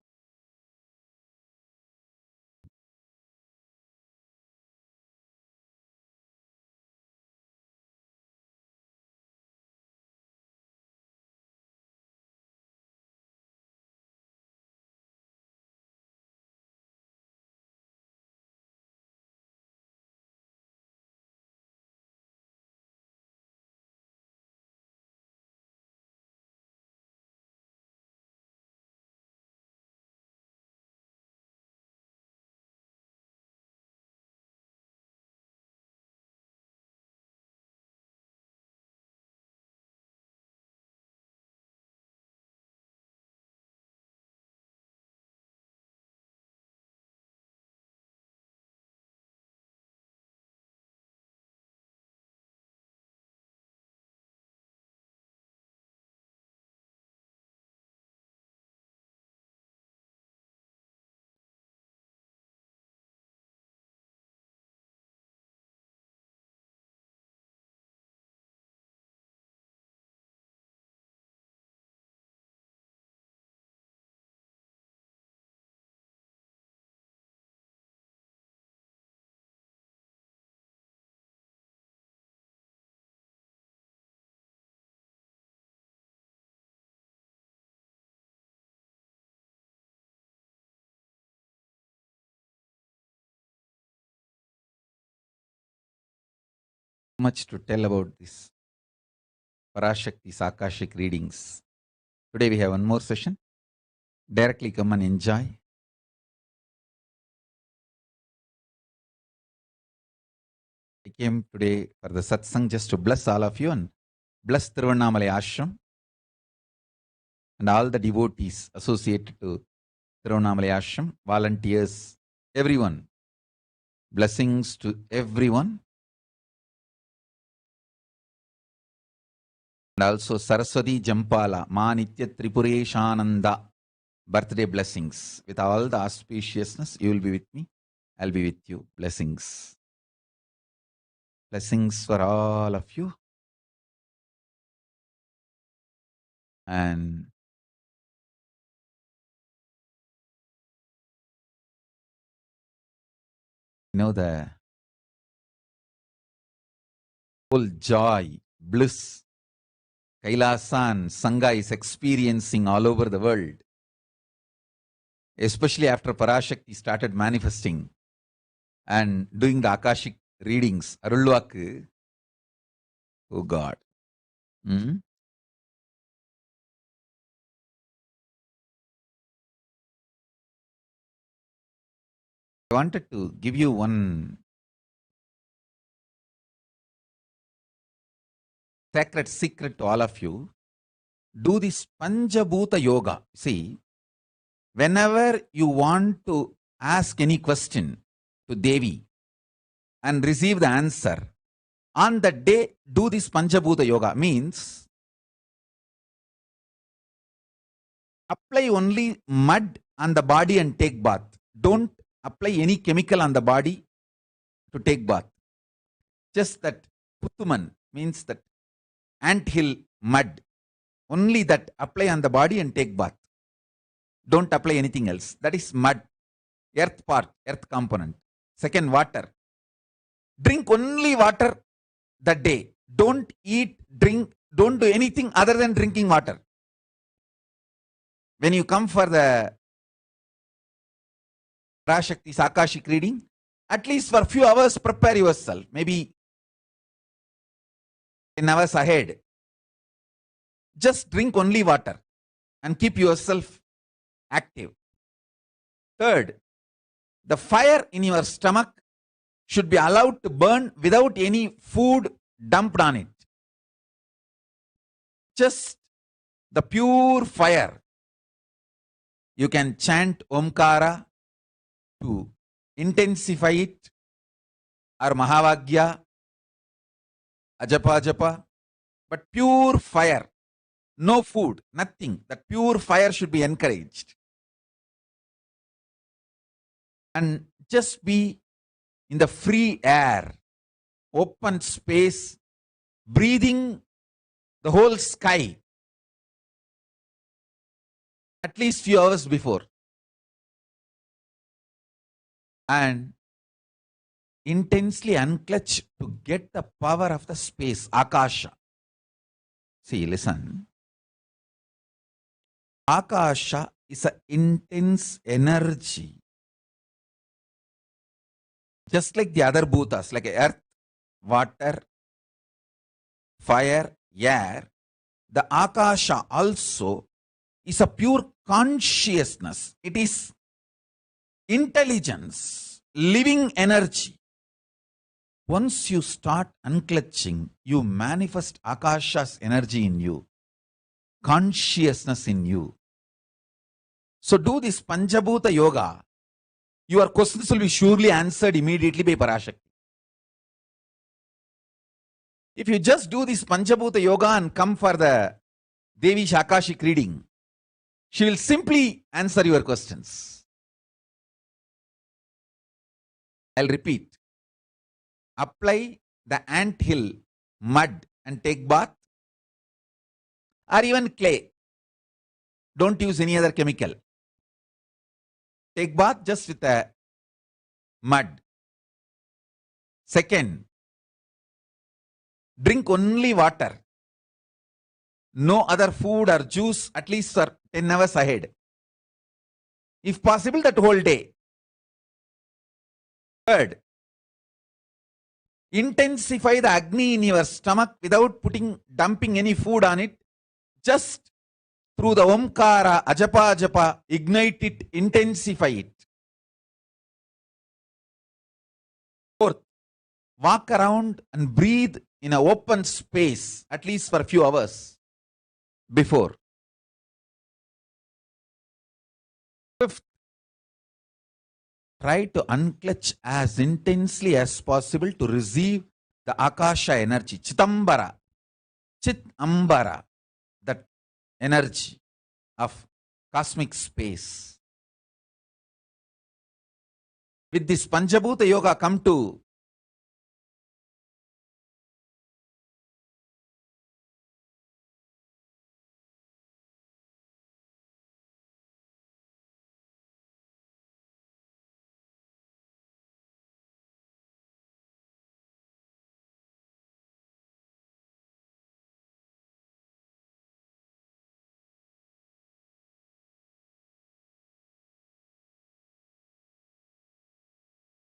Much to tell about this ParaShakThi's Akashic readings. Today we have one more session. Directly come and enjoy. I came today for the satsang just to bless all of you and bless Tiruvannamalai Ashram and all the devotees associated to Tiruvannamalai Ashram, volunteers, everyone. Blessings to everyone. And also Saraswati Jampala, Ma Nitya Tripureshananda, birthday blessings. With all the auspiciousness, you will be with me. I'll be with you. Blessings. Blessings for all of you. And you know the whole joy, bliss, Kailasa and Sangha is experiencing all over the world. Especially after ParaShakti started manifesting and doing the Akashic readings, Arulvaku. Oh God. I wanted to give you one sacred secret to all of you. Do this Panchabhuta Yoga. See, whenever you want to ask any question to Devi and receive the answer, on that day, do this Panchabhuta Yoga. Means, apply only mud on the body and take bath. Don't apply any chemical on the body to take bath. Just that Puttuman means that anthill mud. Only that apply on the body and take bath. Don't apply anything else. That is mud. Earth part, earth component. Second, water. Drink only water that day. Don't eat, drink, don't do anything other than drinking water. When you come for the ParaShakThi's Akashic reading, at least for a few hours, prepare yourself. Maybe 10 hours ahead. Just drink only water and keep yourself active. Third, the fire in your stomach should be allowed to burn without any food dumped on it. Just the pure fire. You can chant Omkara to intensify it, or Mahavagya ajapa, but pure fire. No food, nothing. That pure fire should be encouraged. And just be in the free air, open space, breathing the whole sky at least few hours before. And intensely unclutch to get the power of the space, Akasha. See, listen. Akasha is an intense energy. Just like the other bhutas, like earth, water, fire, air, the Akasha also is a pure consciousness. It is intelligence, living energy. Once you start unclutching, you manifest Akasha's energy in you, consciousness in you. So do this Panchabhuta Yoga. Your questions will be surely answered immediately by PARASHAKTI. If you just do this Panchabhuta Yoga and come for the Devi's Akashic reading, she will simply answer your questions. I'll repeat. Apply the anthill mud and take bath, or even clay. Don't use any other chemical. Take bath just with a mud. Second, drink only water. No other food or juice at least for 10 hours ahead. If possible, that whole day. Third, intensify the Agni in your stomach without dumping any food on it. Just through the Omkara, Ajapa, ignite it, intensify it. Fourth, walk around and breathe in an open space at least for a few hours before. Fifth, try to unclutch as intensely as possible to receive the Akasha energy, Chitambara, that energy of cosmic space. With this Panchabhuta Yoga, come to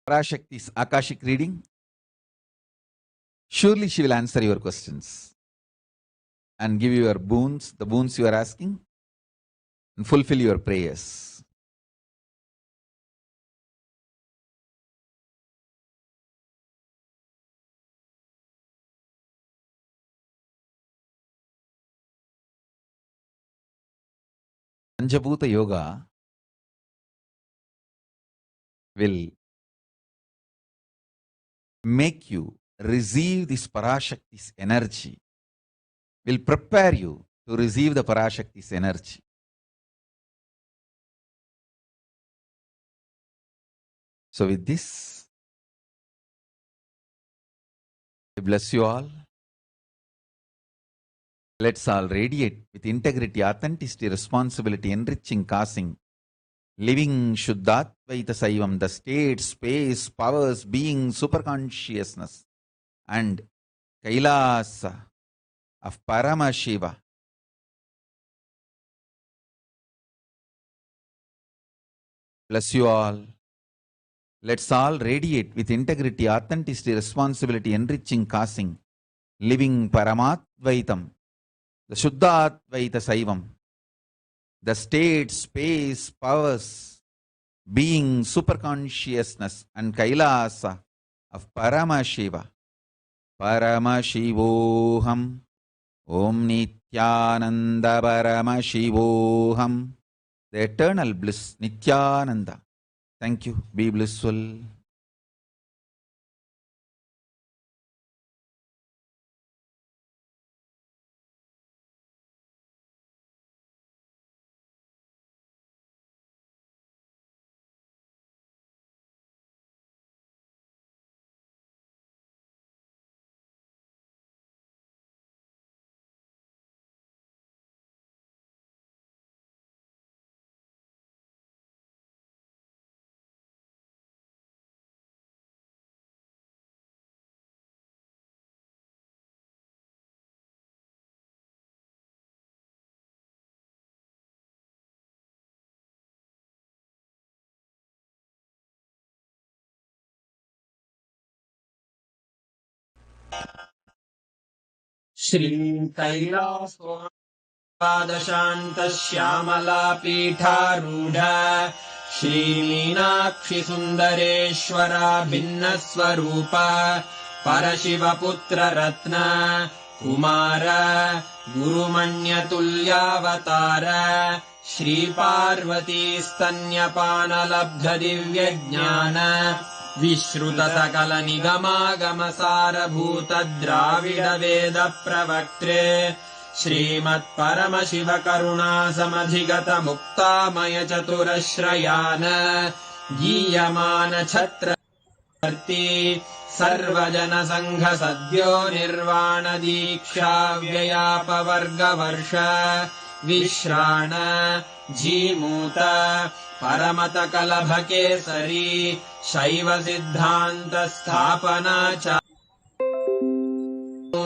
ParaShakti's Akashic reading. Surely she will answer your questions and give you your boons, the boons you are asking, and fulfill your prayers. Panchabhuta Yoga will make you receive this ParaShakti's energy, will prepare you to receive the ParaShakti's energy. So with this, I bless you all. Let's all radiate with integrity, authenticity, responsibility, enriching, causing, living Shuddhatvaita Saivam, the state, space, powers, being, superconsciousness, and Kailasa of Paramashiva. Bless you all. Let's all radiate with integrity, authenticity, responsibility, enriching, causing, living Paramattvaitam, the Shuddhatvaita Saivam, the state, space, powers, being, superconsciousness, and Kailasa of Paramashiva. Paramashivoham. Om Nithyananda Paramashivoham. The eternal bliss, Nithyananda. Thank you. Be blissful. श्रीकैलासपादशान्तश्यामलापीठारूढ श्रीमीनाक्षिसुन्दरेश्वरा भिन्नस्वरूप परशिवपुत्ररत्न Kumar गुरुमण्यतुल्यावतार श्रीपार्वतीस्तन्यपानलब्धदिव्यज्ञान विश्रुतसकलनिगमागमसारभूतद्राविडवेदप्रवक्त्रे श्रीमत्परमशिवकरुणासमधिगतमुक्तामयचतुरश्रयान् गीयमानछत्रवर्ती सर्वजनसङ्घसद्यो निर्वाणदीक्षाव्ययापवर्गवर्ष विश्राण Jimuta परमतकलभकेसरी शैवसिद्धान्तस्थापनाचार्यो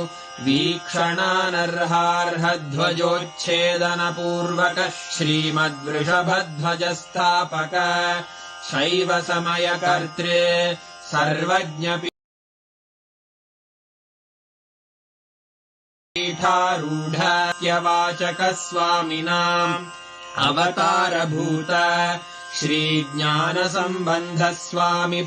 वीक्षणानर्हार्हध्वजोच्छेदनपूर्वक श्रीमद्वृषभध्वजस्थापक शैवसमयकर्त्रे पीठारूढत्यवाचकस्वामिनाम् अवतारभूत श्रीज्ञानसम्बन्धस्वामि